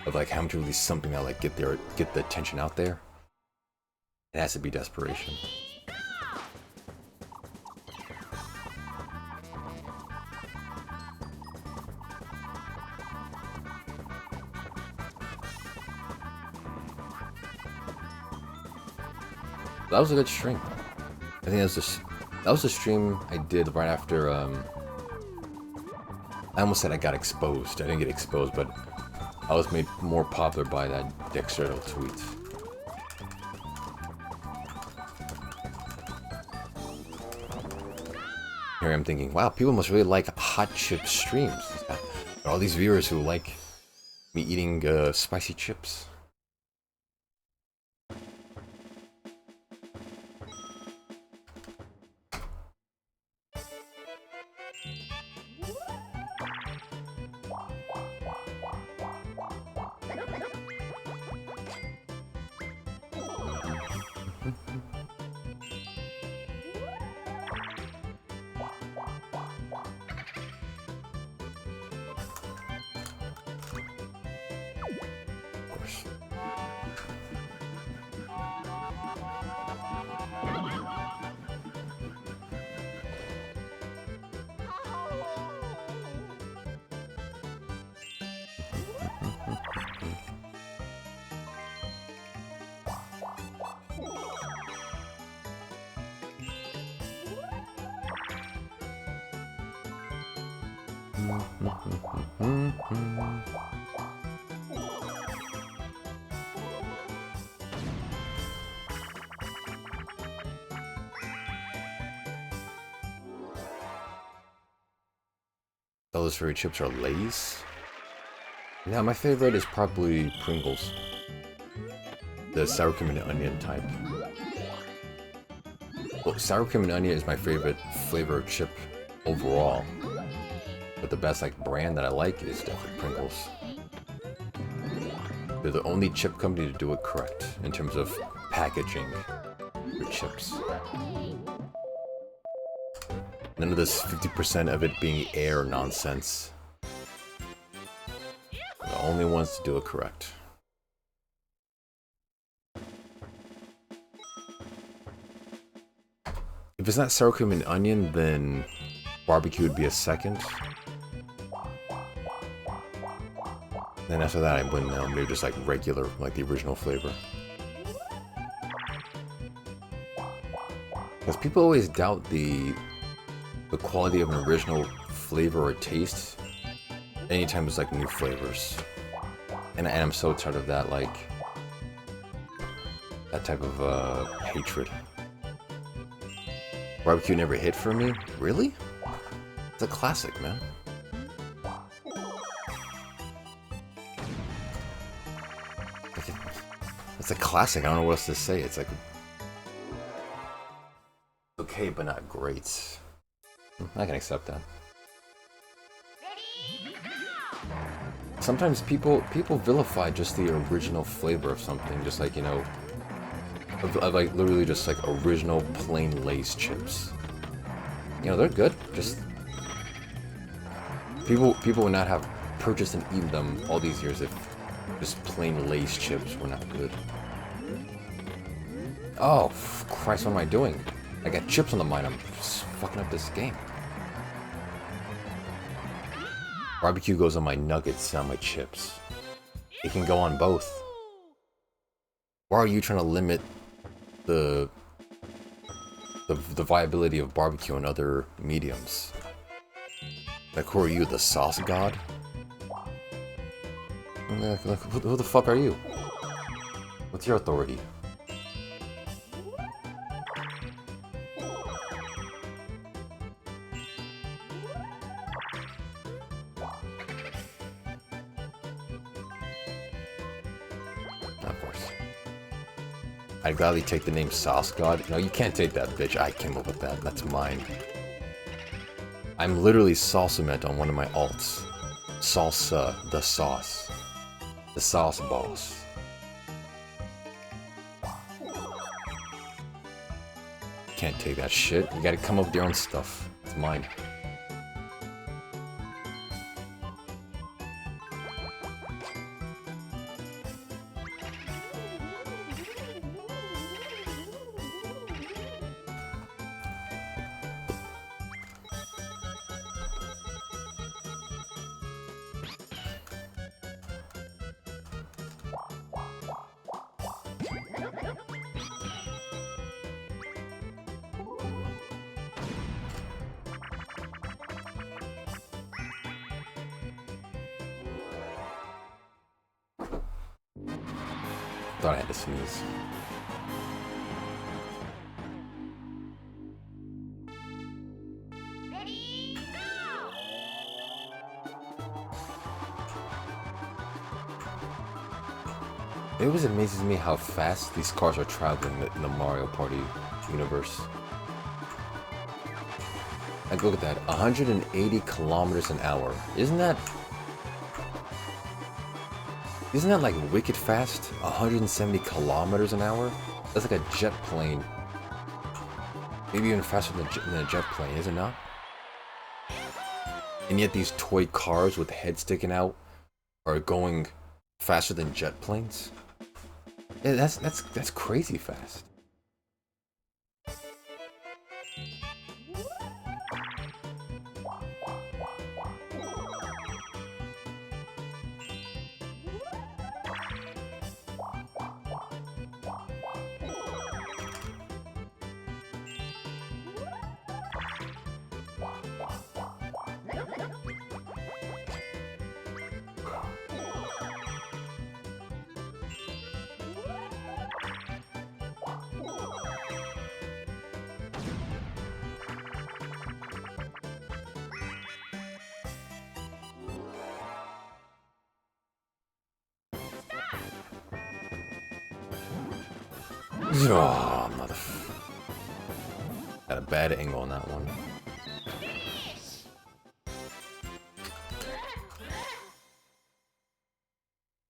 of like having to release something that like get the attention out there. It has to be desperation. That was a good stream. I think that was the stream I did right after. I almost said I got exposed. I didn't get exposed, but I was made more popular by that Dexterdo tweet. Here I'm thinking, wow, people must really like hot chip streams. All these viewers who like me eating spicy chips. Those furry chips are Lay's. Yeah, my favorite is probably Pringles. The sour cream and onion type. Well, sour cream and onion is my favorite flavor of chip overall. But the best brand that I like is definitely Pringles. They're the only chip company to do it correct in terms of packaging for chips. None of this 50% of it being air nonsense. The only ones to do it correct. If it's not sour cream and onion, then barbecue would be a second. Then after that, I wouldn't know. Maybe just regular, the original flavor. Because people always doubt the quality of an original flavor or taste anytime there's new flavors. And I'm so tired of that, that type of hatred. Barbecue never hit for me? Really? It's a classic, man. It's a classic. I don't know what else to say. It's like okay, but not great. I can accept that. Sometimes people vilify just the original flavor of something, just like, you know, of like literally just like original plain Lay's chips. You know, they're good. Just people would not have purchased and eaten them all these years if just plain Lay's chips were not good. Oh, Christ, what am I doing? I got chips on the mind. I'm just fucking up this game. Barbecue goes on my nuggets, not my chips. It can go on both. Why are you trying to limit the viability of barbecue in other mediums? Like, who are you, the sauce god? Like, who the fuck are you? What's your authority? Of course. I'd gladly take the name Sauce God. No, you can't take that, bitch. I came up with that. That's mine. I'm literally Salsamette on one of my alts. Salsa, the sauce. The sauce boss. Can't take that shit. You gotta come up with your own stuff. It's mine. Thought I had to sneeze. It always amazes me how fast these cars are traveling in the Mario Party universe. Like, look at that, 180 kilometers an hour. Isn't that like wicked fast? 170 kilometers an hour? That's like a jet plane. Maybe even faster than a jet plane, is it not? And yet these toy cars with the head sticking out are going faster than jet planes? Yeah, that's crazy fast. Oh, motherfucker. Got a bad angle on that one.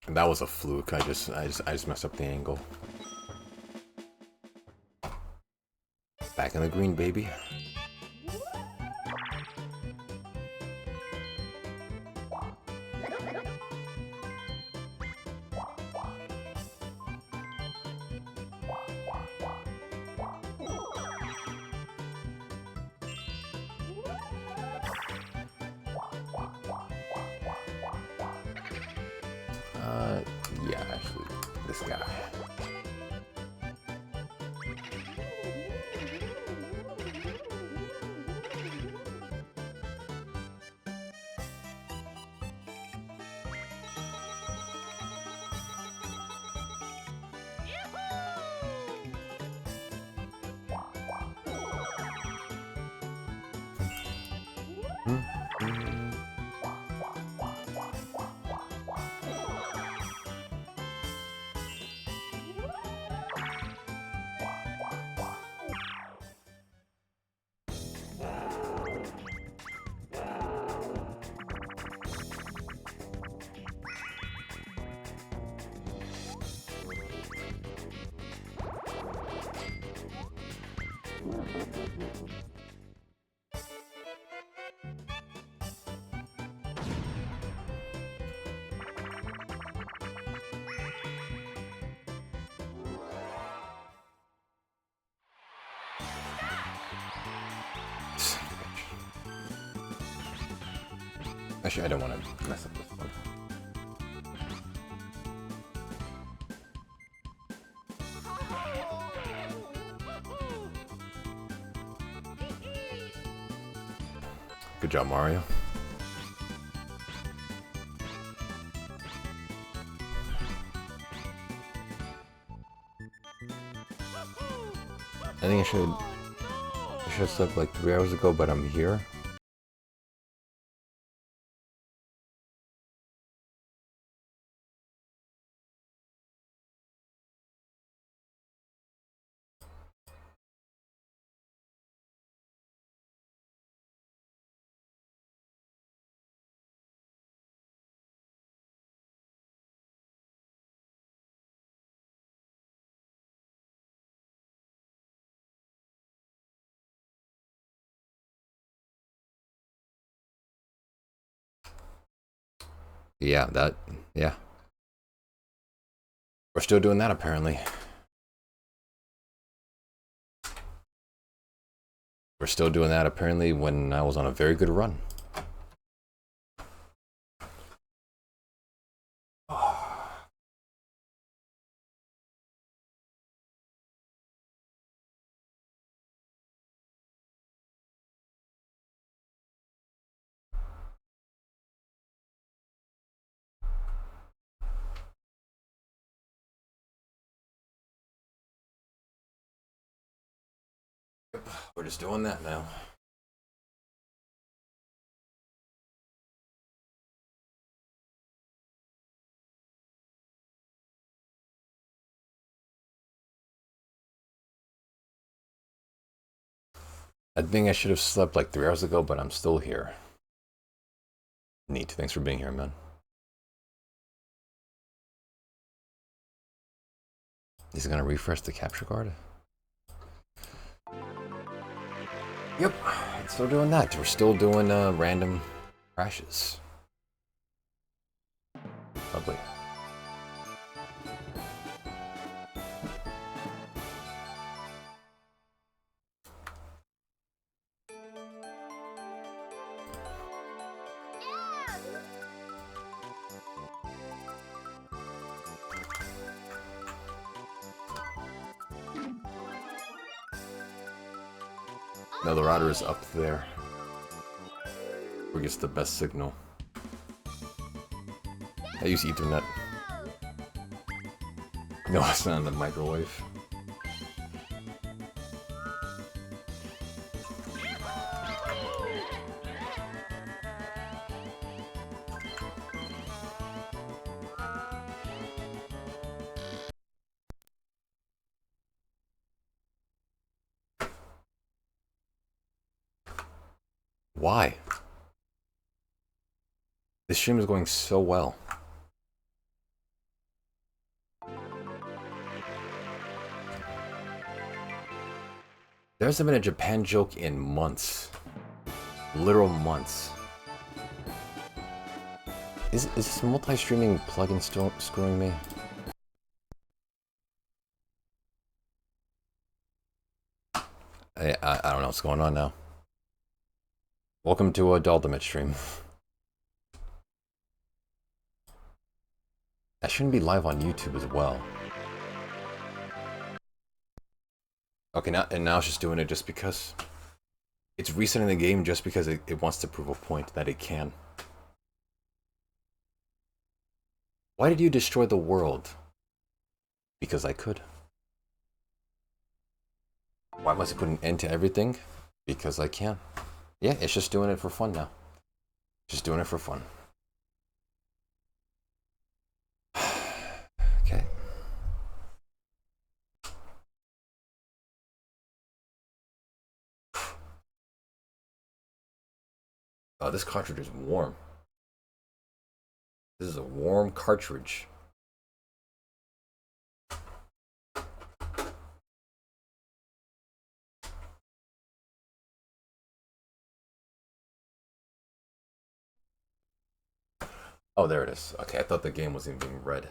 And that was a fluke. I just messed up the angle. Back in the green, baby. Yeah, actually, this guy. Actually, I don't want to mess up this one. Good job, Mario. I think I should have slept like 3 hours ago, but I'm here. Yeah. We're still doing that apparently. We're still doing that apparently when I was on a very good run. We're just doing that now. I think I should have slept like 3 hours ago, but I'm still here. Neat. Thanks for being here, man. He's gonna refresh the capture card. Yep, still doing that. We're still doing random crashes. Lovely. No, the router is up there. Where gets the best signal. I use Ethernet. No, it's not in the microwave. Why? This stream is going so well. There hasn't been a Japan joke in months. Literal months. Is this multi-streaming plugin still screwing me? I don't know what's going on now. Welcome to a Daldameht stream. I shouldn't be live on YouTube as well. Okay, now it's just doing it just because. It's resetting the game just because it wants to prove a point that it can. Why did you destroy the world? Because I could. Why must I put an end to everything? Because I can. Yeah, it's just doing it for fun now. Just doing it for fun. Okay. Oh, this cartridge is warm. This is a warm cartridge. Oh, there it is. Okay, I thought the game wasn't being read.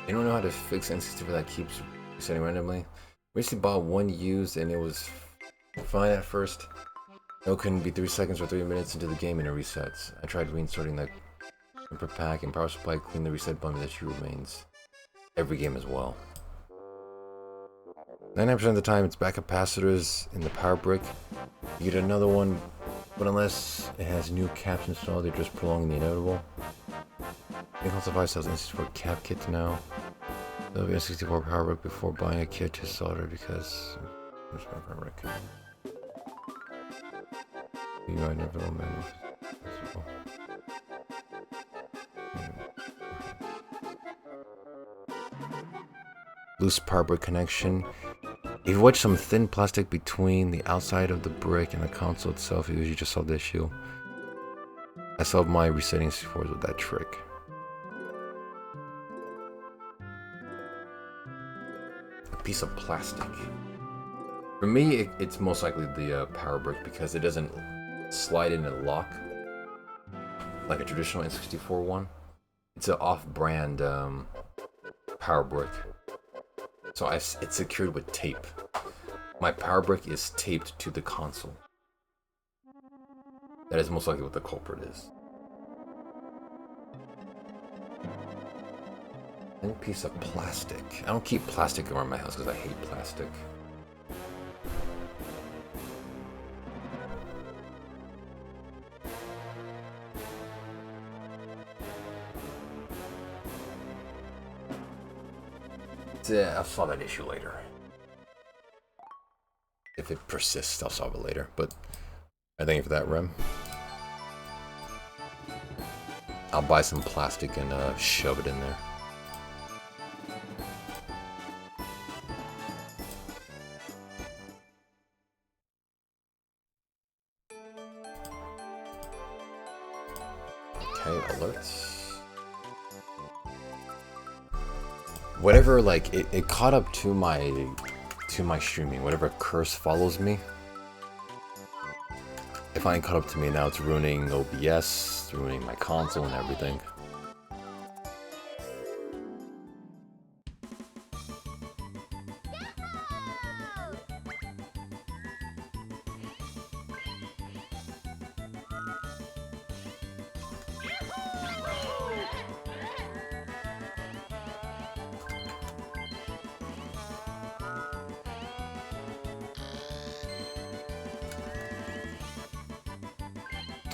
Anyone know how to fix N64 that keeps resetting randomly? Recently bought one used and it was fine at first. No, couldn't be 3 seconds or 3 minutes into the game and it resets. I tried reinserting the jumper pack and power supply, clean the reset button, but the issue remains. Every game as well. 99% of the time it's back capacitors in the power brick. You get another one, but unless it has new caps installed, they're just prolonging the inevitable. The console device sells N64 cap kits now. There'll be a N64 power brick before buying a kit to solder because there's no power brick. You might never know, man. Loose power brick connection. If you wedge some thin plastic between the outside of the brick and the console itself, you usually just solve the issue. I solved my resetting C4s with that trick. A piece of plastic. For me, it's most likely the power brick because it doesn't slide in and lock like a traditional N64 one. It's an off-brand power brick. So it's secured with tape. My power brick is taped to the console. That is most likely what the culprit is. And a piece of plastic. I don't keep plastic around my house because I hate plastic. I'll solve that issue later. If it persists, I'll solve it later. But I thank you for that, Rem. I'll buy some plastic and shove it in there. Okay, alerts. Whatever, like, it caught up to my streaming. Whatever curse follows me, it finally caught up to me. Now it's ruining OBS, it's ruining my console and everything.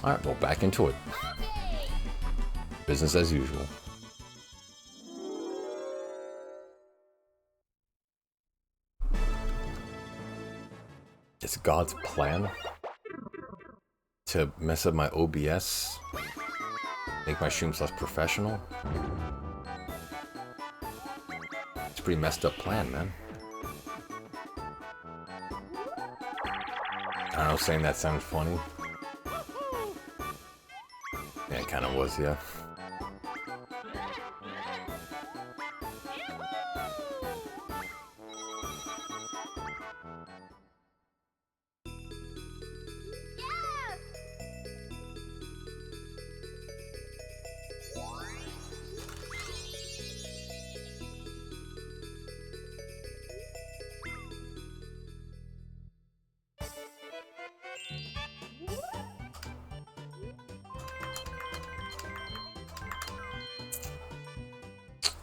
Alright, well, back into it. Business as usual. It's God's plan to mess up my OBS, make my streams less professional. It's a pretty messed up plan, man. I don't know, saying that sounds funny. Yeah, it kind of was, yeah.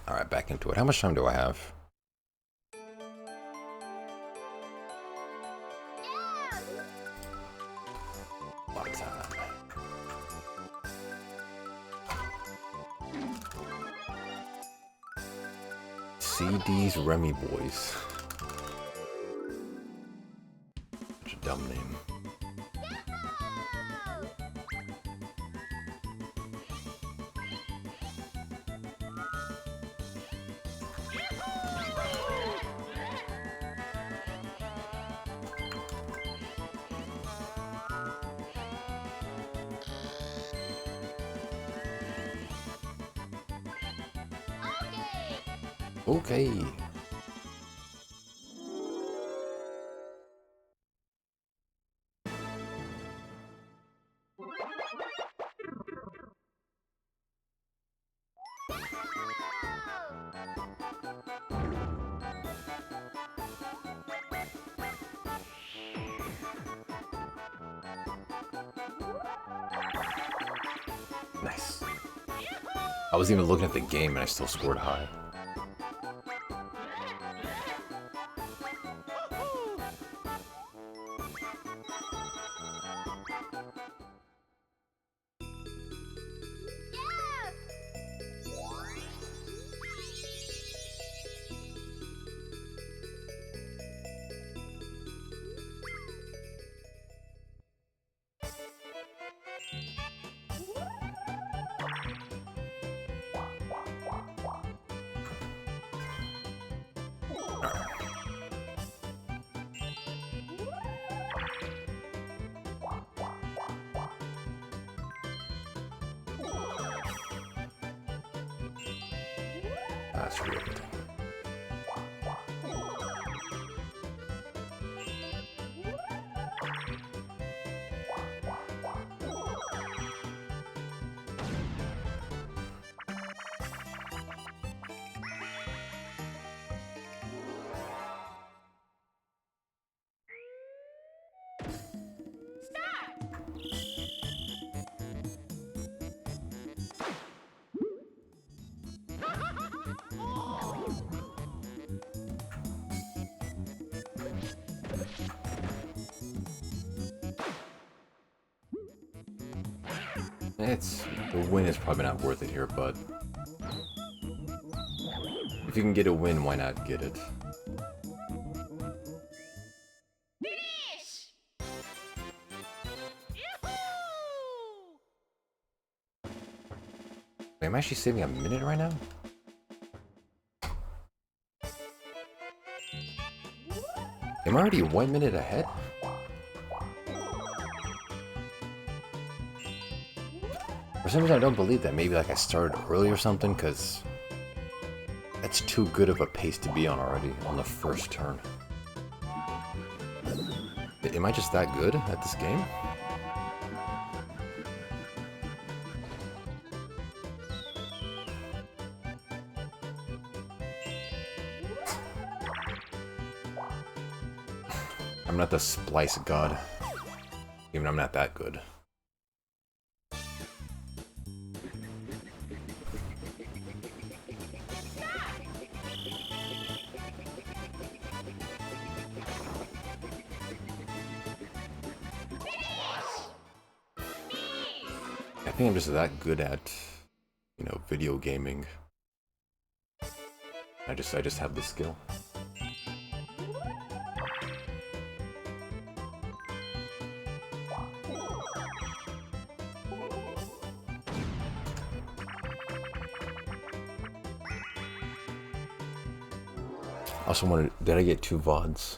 Alright, back into it. How much time do I have? A lot of time. CD's Remy Boys. Such a dumb name. Okay. Nice. I wasn't even looking at the game and I still scored high. That's real. The win is probably not worth it here, but if you can get a win, why not get it? Finish! Wait, am I actually saving a minute right now? Am I already 1 minute ahead? For some reason I don't believe that. Maybe like I started early or something, because that's too good of a pace to be on already on the first turn. Am I just that good at this game? I'm not the splice god. Even I'm not that good. I think I'm just that good at, you know, video gaming. I just have the skill. I also wanted, did I get 2 VODs?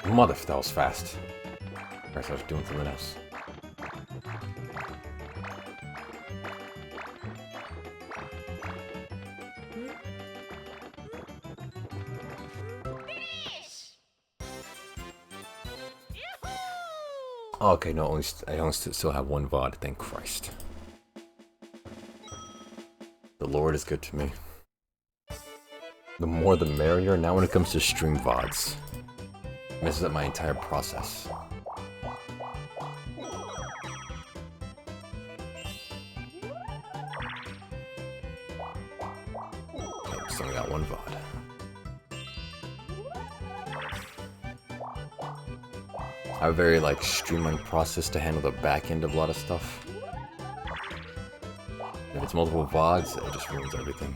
Mother, that was fast. I was doing something else. Oh, okay, no, I only still have 1 VOD, thank Christ. The Lord is good to me. The more the merrier. Now when it comes to stream VODs, it messes up my entire process. Okay, still only got 1 VOD. I have a very like streamlined process to handle the back end of a lot of stuff. If it's multiple VODs, it just ruins everything.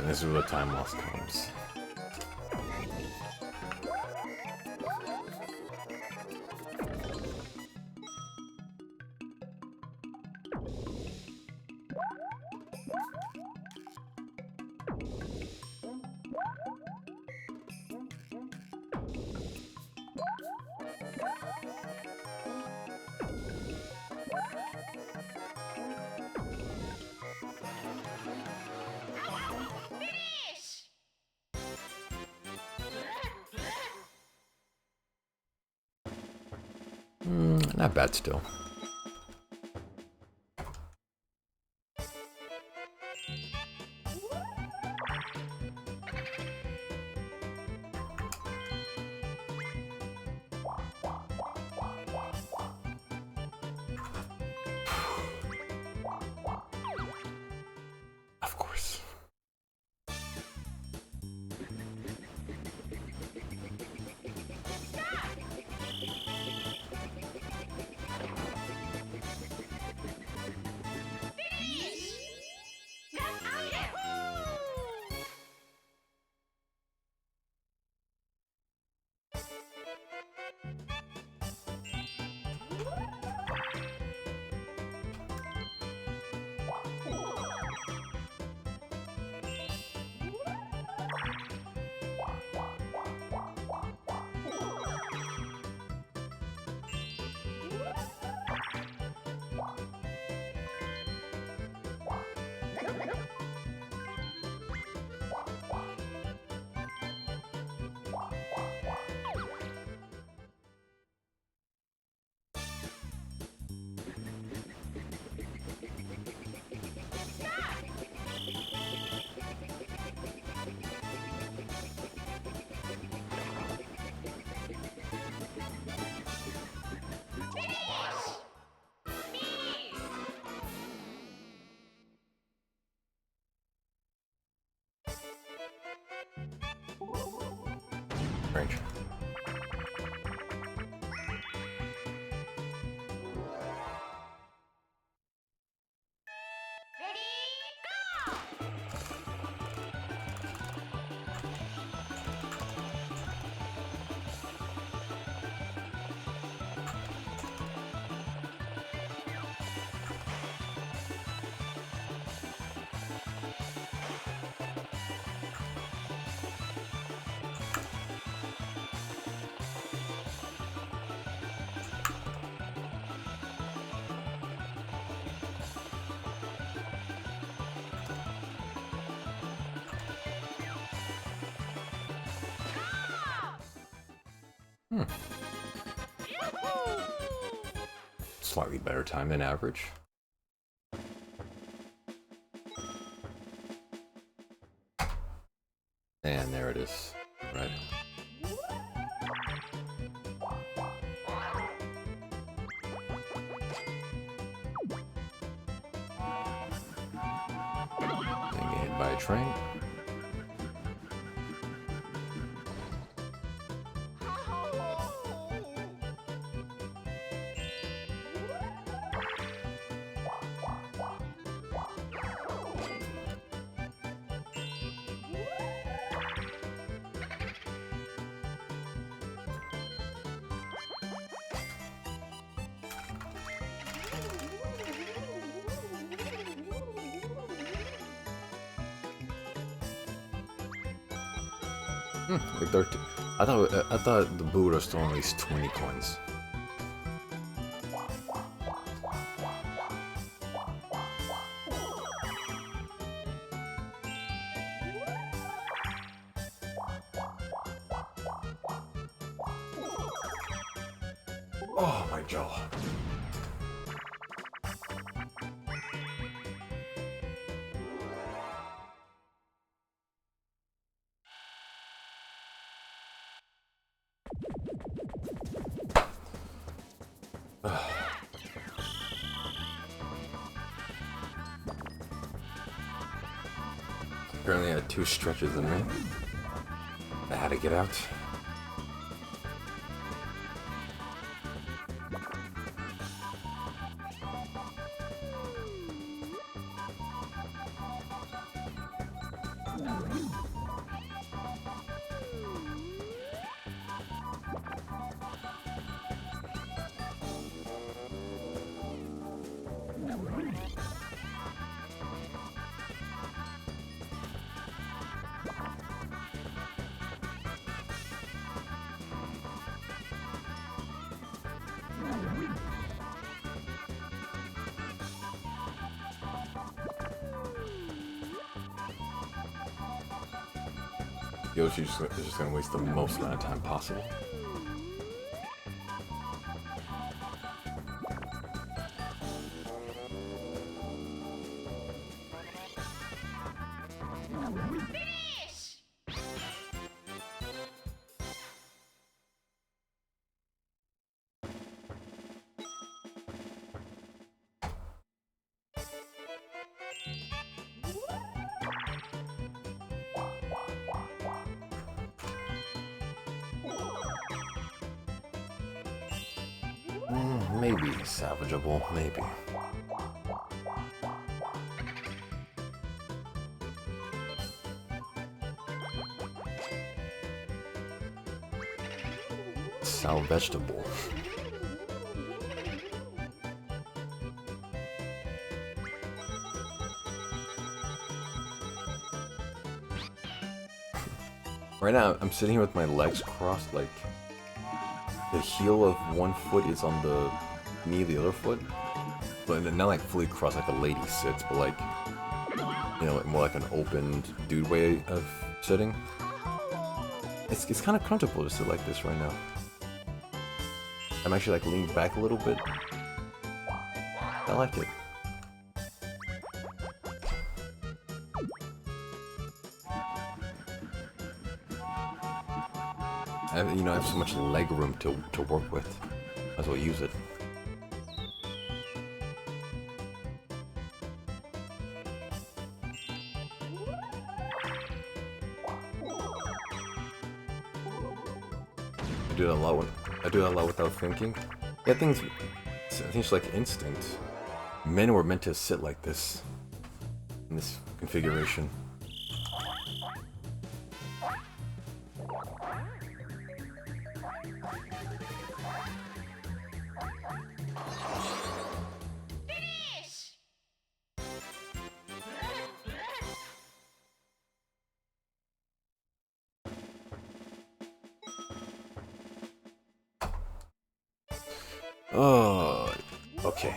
And this is where the time loss comes. Not bad still. Of course. Range. Slightly better time than average. And there it is. Right. Getting hit by a train. Like 13. I thought the Buddha stole at least 20 coins. Oh, my jaw. Apparently I had 2 stretches in me. I had to get out. Yoshi is just gonna waste the most amount of time possible. Maybe salvageable, maybe. Salvageable. Right now, I'm sitting here with my legs crossed, like the heel of one foot is on the knee of the other foot, but not like fully crossed like a lady sits, but like, you know, more like an opened dude way of sitting. It's kind of comfortable to sit like this right now. I'm actually like leaned back a little bit. I like it. You know, I have so much leg room to work with. Might as well use it. I do that a lot without thinking. Yeah, I think it's like instinct. Men were meant to sit like this in this configuration. Oh, okay.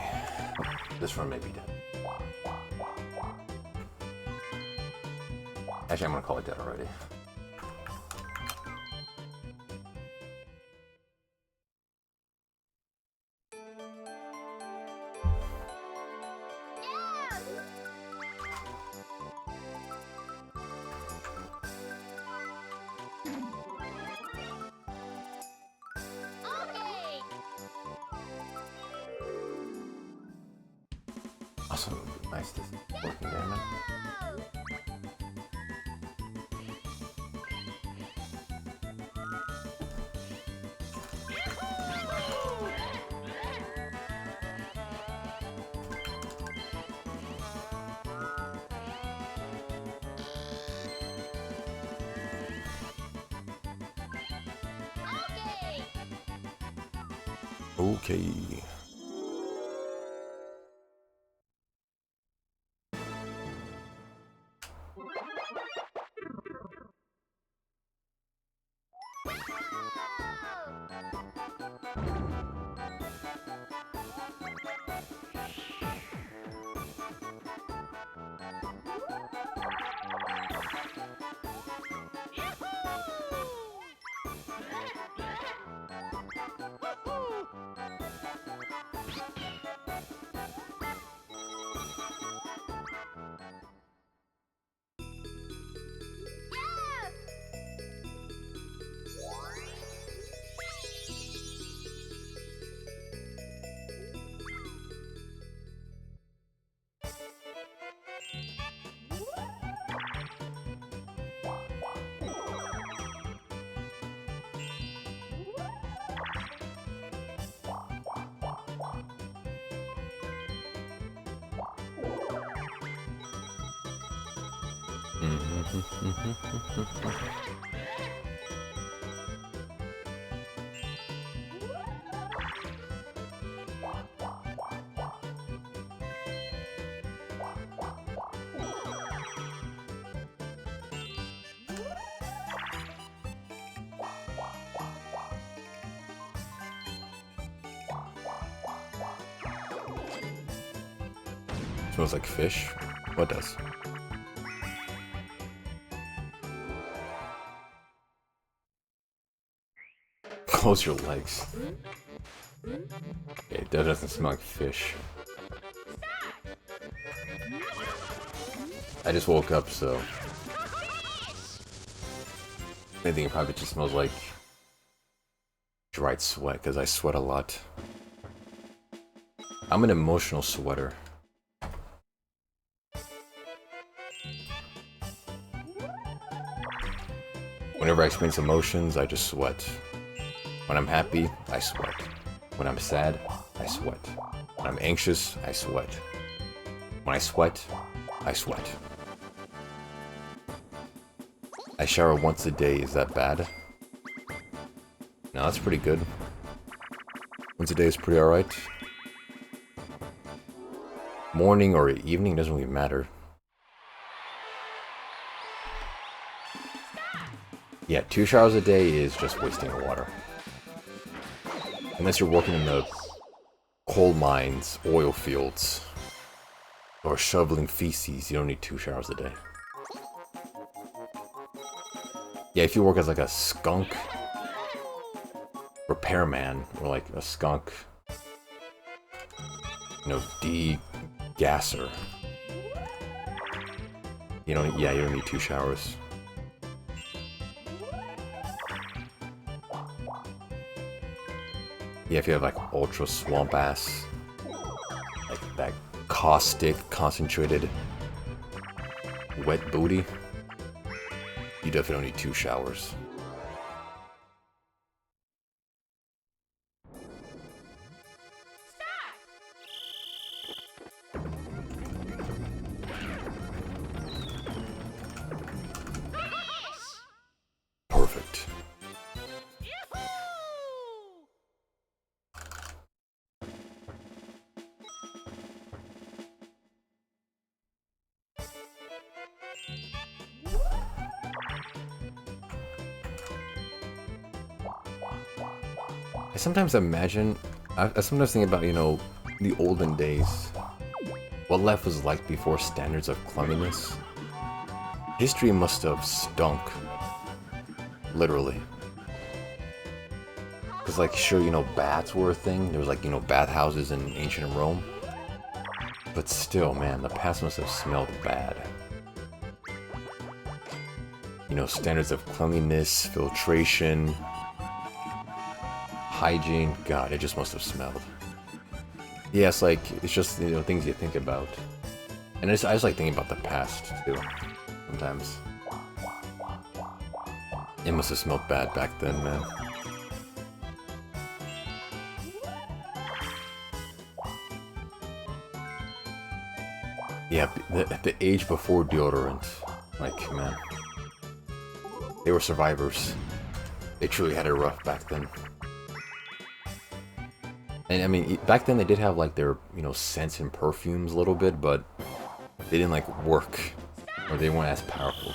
This one may be dead. Actually, I'm gonna call it dead already. Awesome. Nice to see working there, man. Okay. Smells like fish? What does? Close your legs. Okay, that doesn't smell like fish. I just woke up, so I think it probably just smells like dried sweat, because I sweat a lot. I'm an emotional sweater. Whenever I experience emotions, I just sweat. When I'm happy, I sweat. When I'm sad, I sweat. When I'm anxious, I sweat. When I sweat, I sweat. I shower once a day. Is that bad? No, that's pretty good. Once a day is pretty alright. Morning or evening doesn't really matter. Yeah, 2 showers a day is just wasting of water. Unless you're working in the coal mines, oil fields, or shoveling feces, you don't need 2 showers a day. Yeah, if you work as like a skunk repairman, or like a skunk, you know, de-gasser, you don't need 2 showers. Yeah, if you have like ultra swamp ass, like that caustic, concentrated, wet booty, you definitely don't need 2 showers. Perfect. I sometimes imagine, I sometimes think about, you know, the olden days, what life was like before standards of cleanliness. History must have stunk. Literally. Because, like, sure, you know, baths were a thing. There was, like, you know, bathhouses in ancient Rome. But still, man, the past must have smelled bad. You know, standards of cleanliness, filtration, hygiene. God, it just must have smelled. Yeah, it's like, it's just, you know, things you think about. And I just like thinking about the past, too. Sometimes. It must have smelled bad back then, man. Yeah, the age before deodorant. Like, man. They were survivors. They truly had it rough back then. And I mean, back then they did have like their, you know, scents and perfumes a little bit, but they didn't like work, or they weren't as powerful.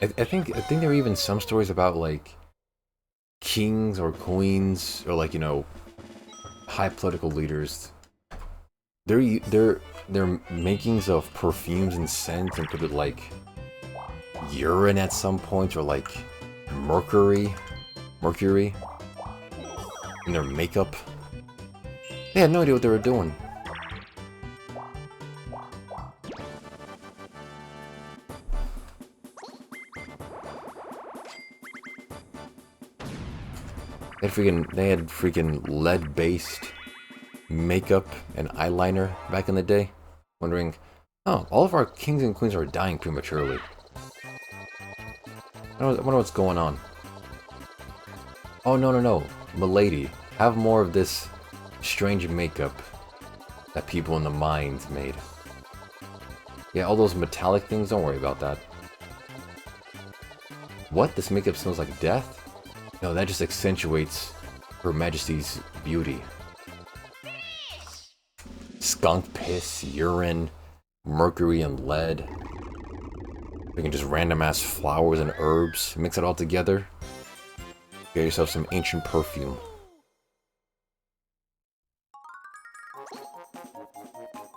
I think there were even some stories about like kings or queens or like, you know, high political leaders. Their makings of perfumes and scents included like urine at some point, or like mercury in their makeup. They had no idea what they were doing. They had freaking lead-based makeup and eyeliner back in the day. Wondering, oh, all of our kings and queens are dying prematurely. I wonder what's going on. Oh, no. Milady, have more of this strange makeup that people in the mines made. Yeah, all those metallic things, don't worry about that. What? This makeup smells like death? No, that just accentuates Her Majesty's beauty. Skunk piss, urine, mercury and lead. We can just random ass flowers and herbs, mix it all together. Get yourself some ancient perfume.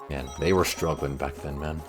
Man, they were struggling back then, man.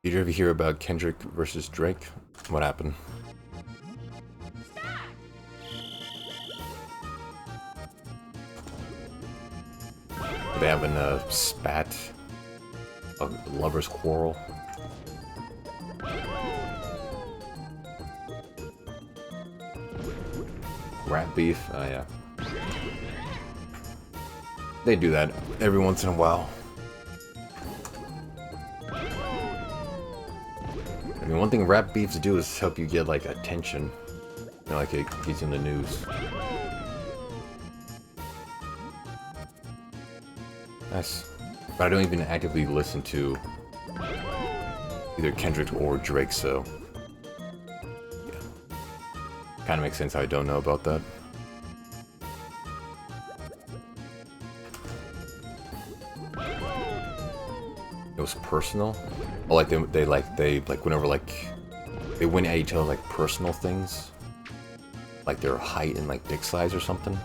Did you ever hear about Kendrick versus Drake? What happened? Were they having a spat? A lover's quarrel? Rap beef? Oh yeah. They do that every once in a while. I mean, one thing rap beefs do is help you get, like, attention. You know, like, it gets you in the news. Nice. But I don't even actively listen to either Kendrick or Drake, so... yeah. Kinda makes sense how I don't know about that. It was personal. Oh, like they whenever like they went at each other like personal things, like their height and like dick size or something.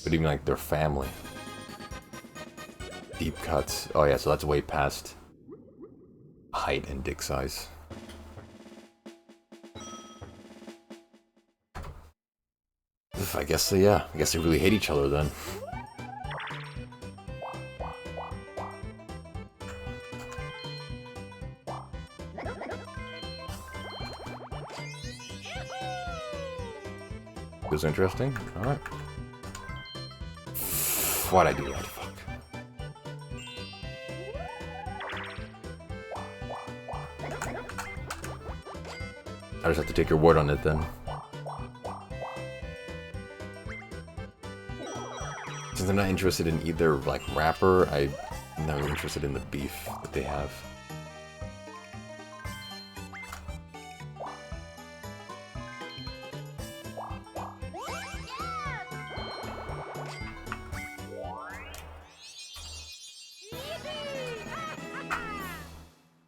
But even like their family. Deep cuts. Oh yeah, so that's way past height and dick size. I guess so, yeah. I guess they really hate each other then. Was interesting. Alright. Why'd I do that? Fuck. I just have to take your word on it then. Since I'm not interested in either, like, rapper, I'm not really interested in the beef that they have.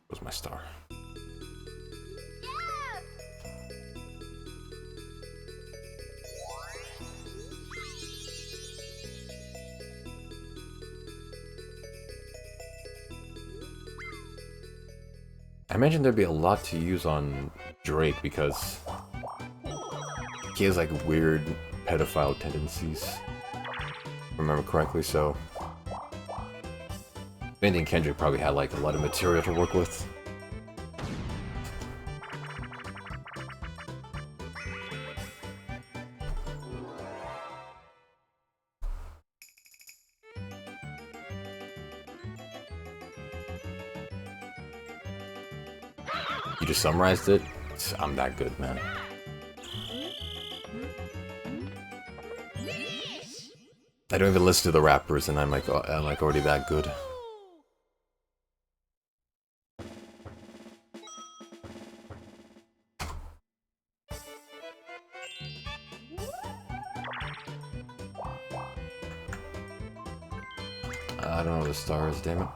Where's my star? I imagine there'd be a lot to use on Drake because he has like weird pedophile tendencies, if I remember correctly, so if anything, Kendrick probably had like a lot of material to work with. You just summarized it? I'm that good, man. I I don't even listen to the rappers, and I'm like already that good. I don't know what the star is, damn it.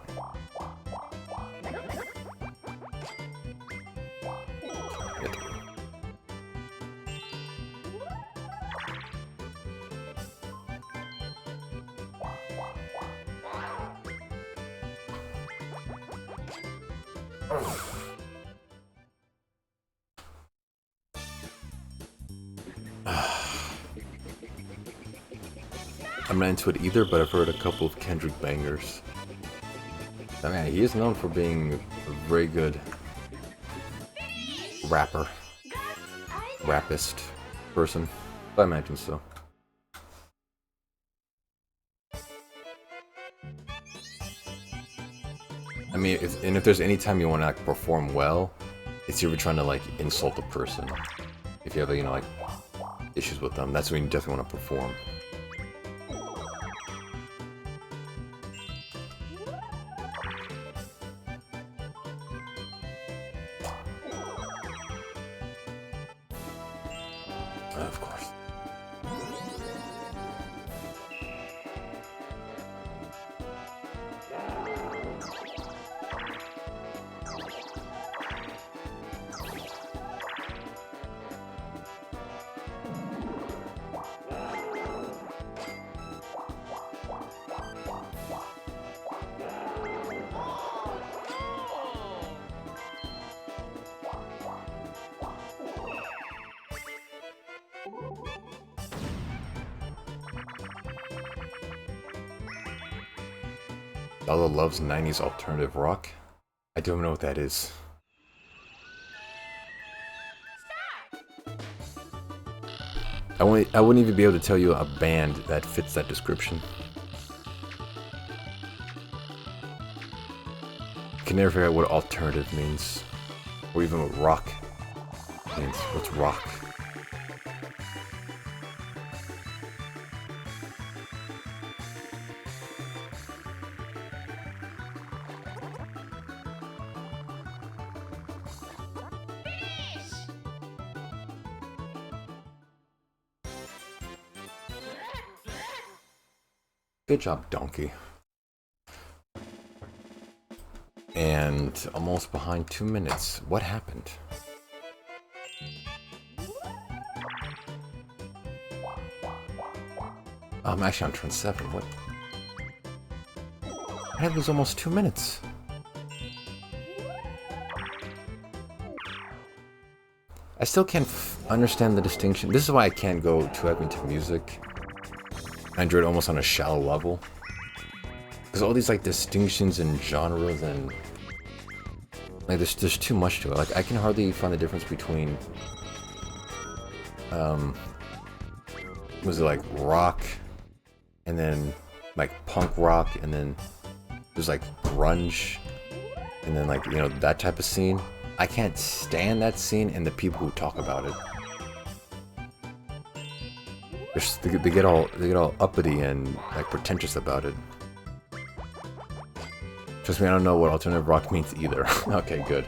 I'm not into it either, but I've heard a couple of Kendrick bangers. I mean, he is known for being a very good rapper, rappist person. I imagine so. I mean, if there's any time you want to like perform well, it's if you're trying to like insult a person. If you have like issues with them, that's when you definitely want to perform. Of course. Dalda loves 90s alternative rock. I don't know what that is. I wouldn't even be able to tell you a band that fits that description. I can never figure out what alternative means. Or even what rock means. What's rock? Good job, donkey. And almost behind 2 minutes. What happened? I'm actually on turn 7. What? I had this almost 2 minutes. I still can't understand the distinction. This is why I can't go too heavy into music. I enjoy it almost on a shallow level. Because all these like distinctions and genres and like there's too much to it. Like I can hardly find the difference between was it like rock and then like punk rock and then there's like grunge and then like that type of scene. I can't stand that scene and the people who talk about it. They get all uppity and like pretentious about it. Trust me, I don't know what alternative rock means either. Okay, good.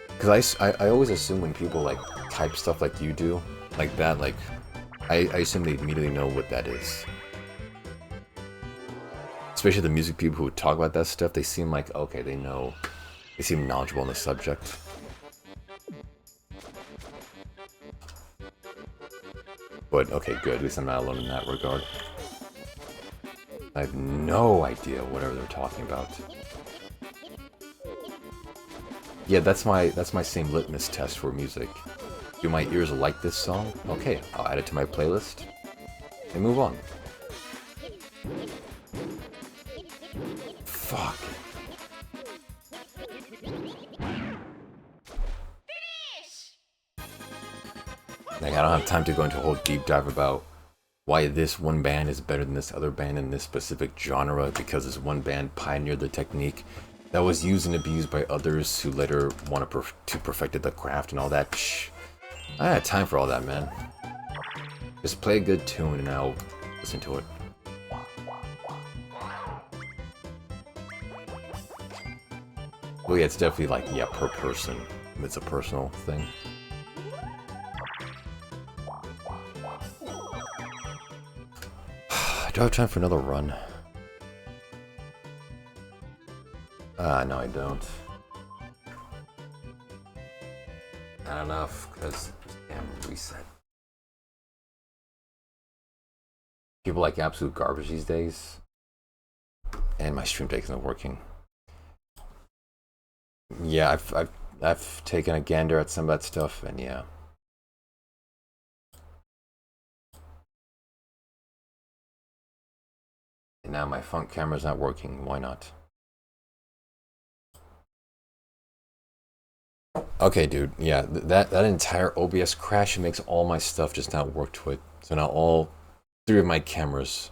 Because I always assume when people like type stuff like you do, like that, like I assume they immediately know what that is. Especially the music people who talk about that stuff, they seem like okay, they know, they seem knowledgeable on the subject. But, okay, good. At least I'm not alone in that regard. I have no idea whatever they're talking about. Yeah, that's my same litmus test for music. Do my ears like this song? Okay, I'll add it to my playlist. And move on. Fuck. Like, I don't have time to go into a whole deep dive about why this one band is better than this other band in this specific genre, because this one band pioneered the technique that was used and abused by others who later to perfected the craft and all that. Shh. I don't have time for all that, man. Just play a good tune and I'll listen to it. Well, yeah, it's definitely like, yeah, per person. It's a personal thing. Do I have time for another run? No, I don't. Not enough, because damn reset. People like absolute garbage these days. And my stream deck isn't working. Yeah, I've taken a gander at some of that stuff, and yeah. And now my front camera's not working. Why not? Okay, dude. Yeah, that entire OBS crash makes all my stuff just not work to it. So now all 3 of my cameras,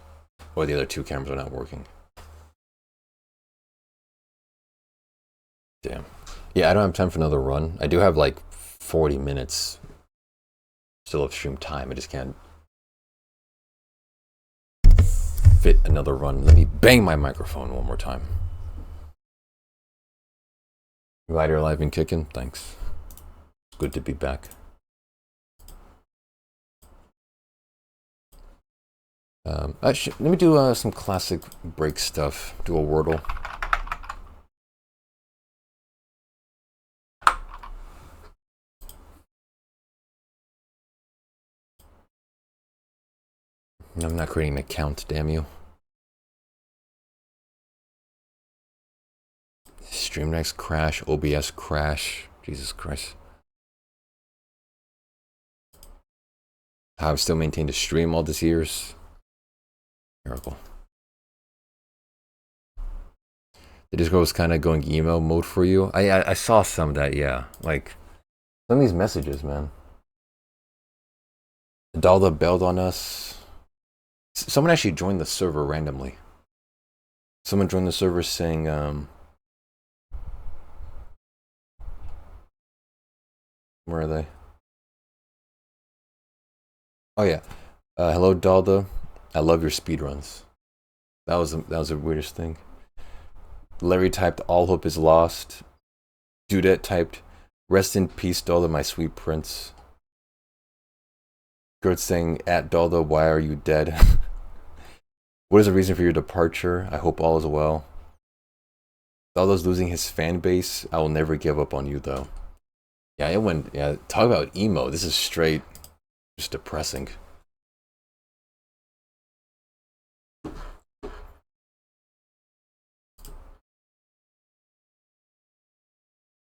or the other 2 cameras, are not working. Damn. Yeah, I don't have time for another run. I do have like 40 minutes still of stream time. I just can't fit another run. Let me bang my microphone one more time. Glad you're alive and kicking. Thanks. It's good to be back. Let me do some classic break stuff. Do a Wordle. I'm not creating an account, damn you. Stream next crash, OBS crash. Jesus Christ. How I've still maintained a stream all these years. Miracle. The Discord was kind of going emo mode for you. I saw some of that, yeah. Like, some of these messages, man. Dalda bailed on us. Someone actually joined the server randomly. Someone joined the server saying, where are they? Oh yeah. Hello Dalda. I love your speedruns. That was the weirdest thing. Larry typed, all hope is lost. Dudette typed, rest in peace, Dalda, my sweet prince. Gert saying, at Dalda, why are you dead? What is the reason for your departure? I hope all is well. Dalda's losing his fan base. I will never give up on you, though. Yeah, it went, yeah, talk about emo. This is straight, just depressing.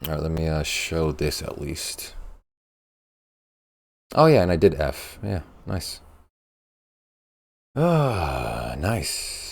Alright, let me show this at least. Oh yeah, and I did F. Yeah, nice. Ah, nice.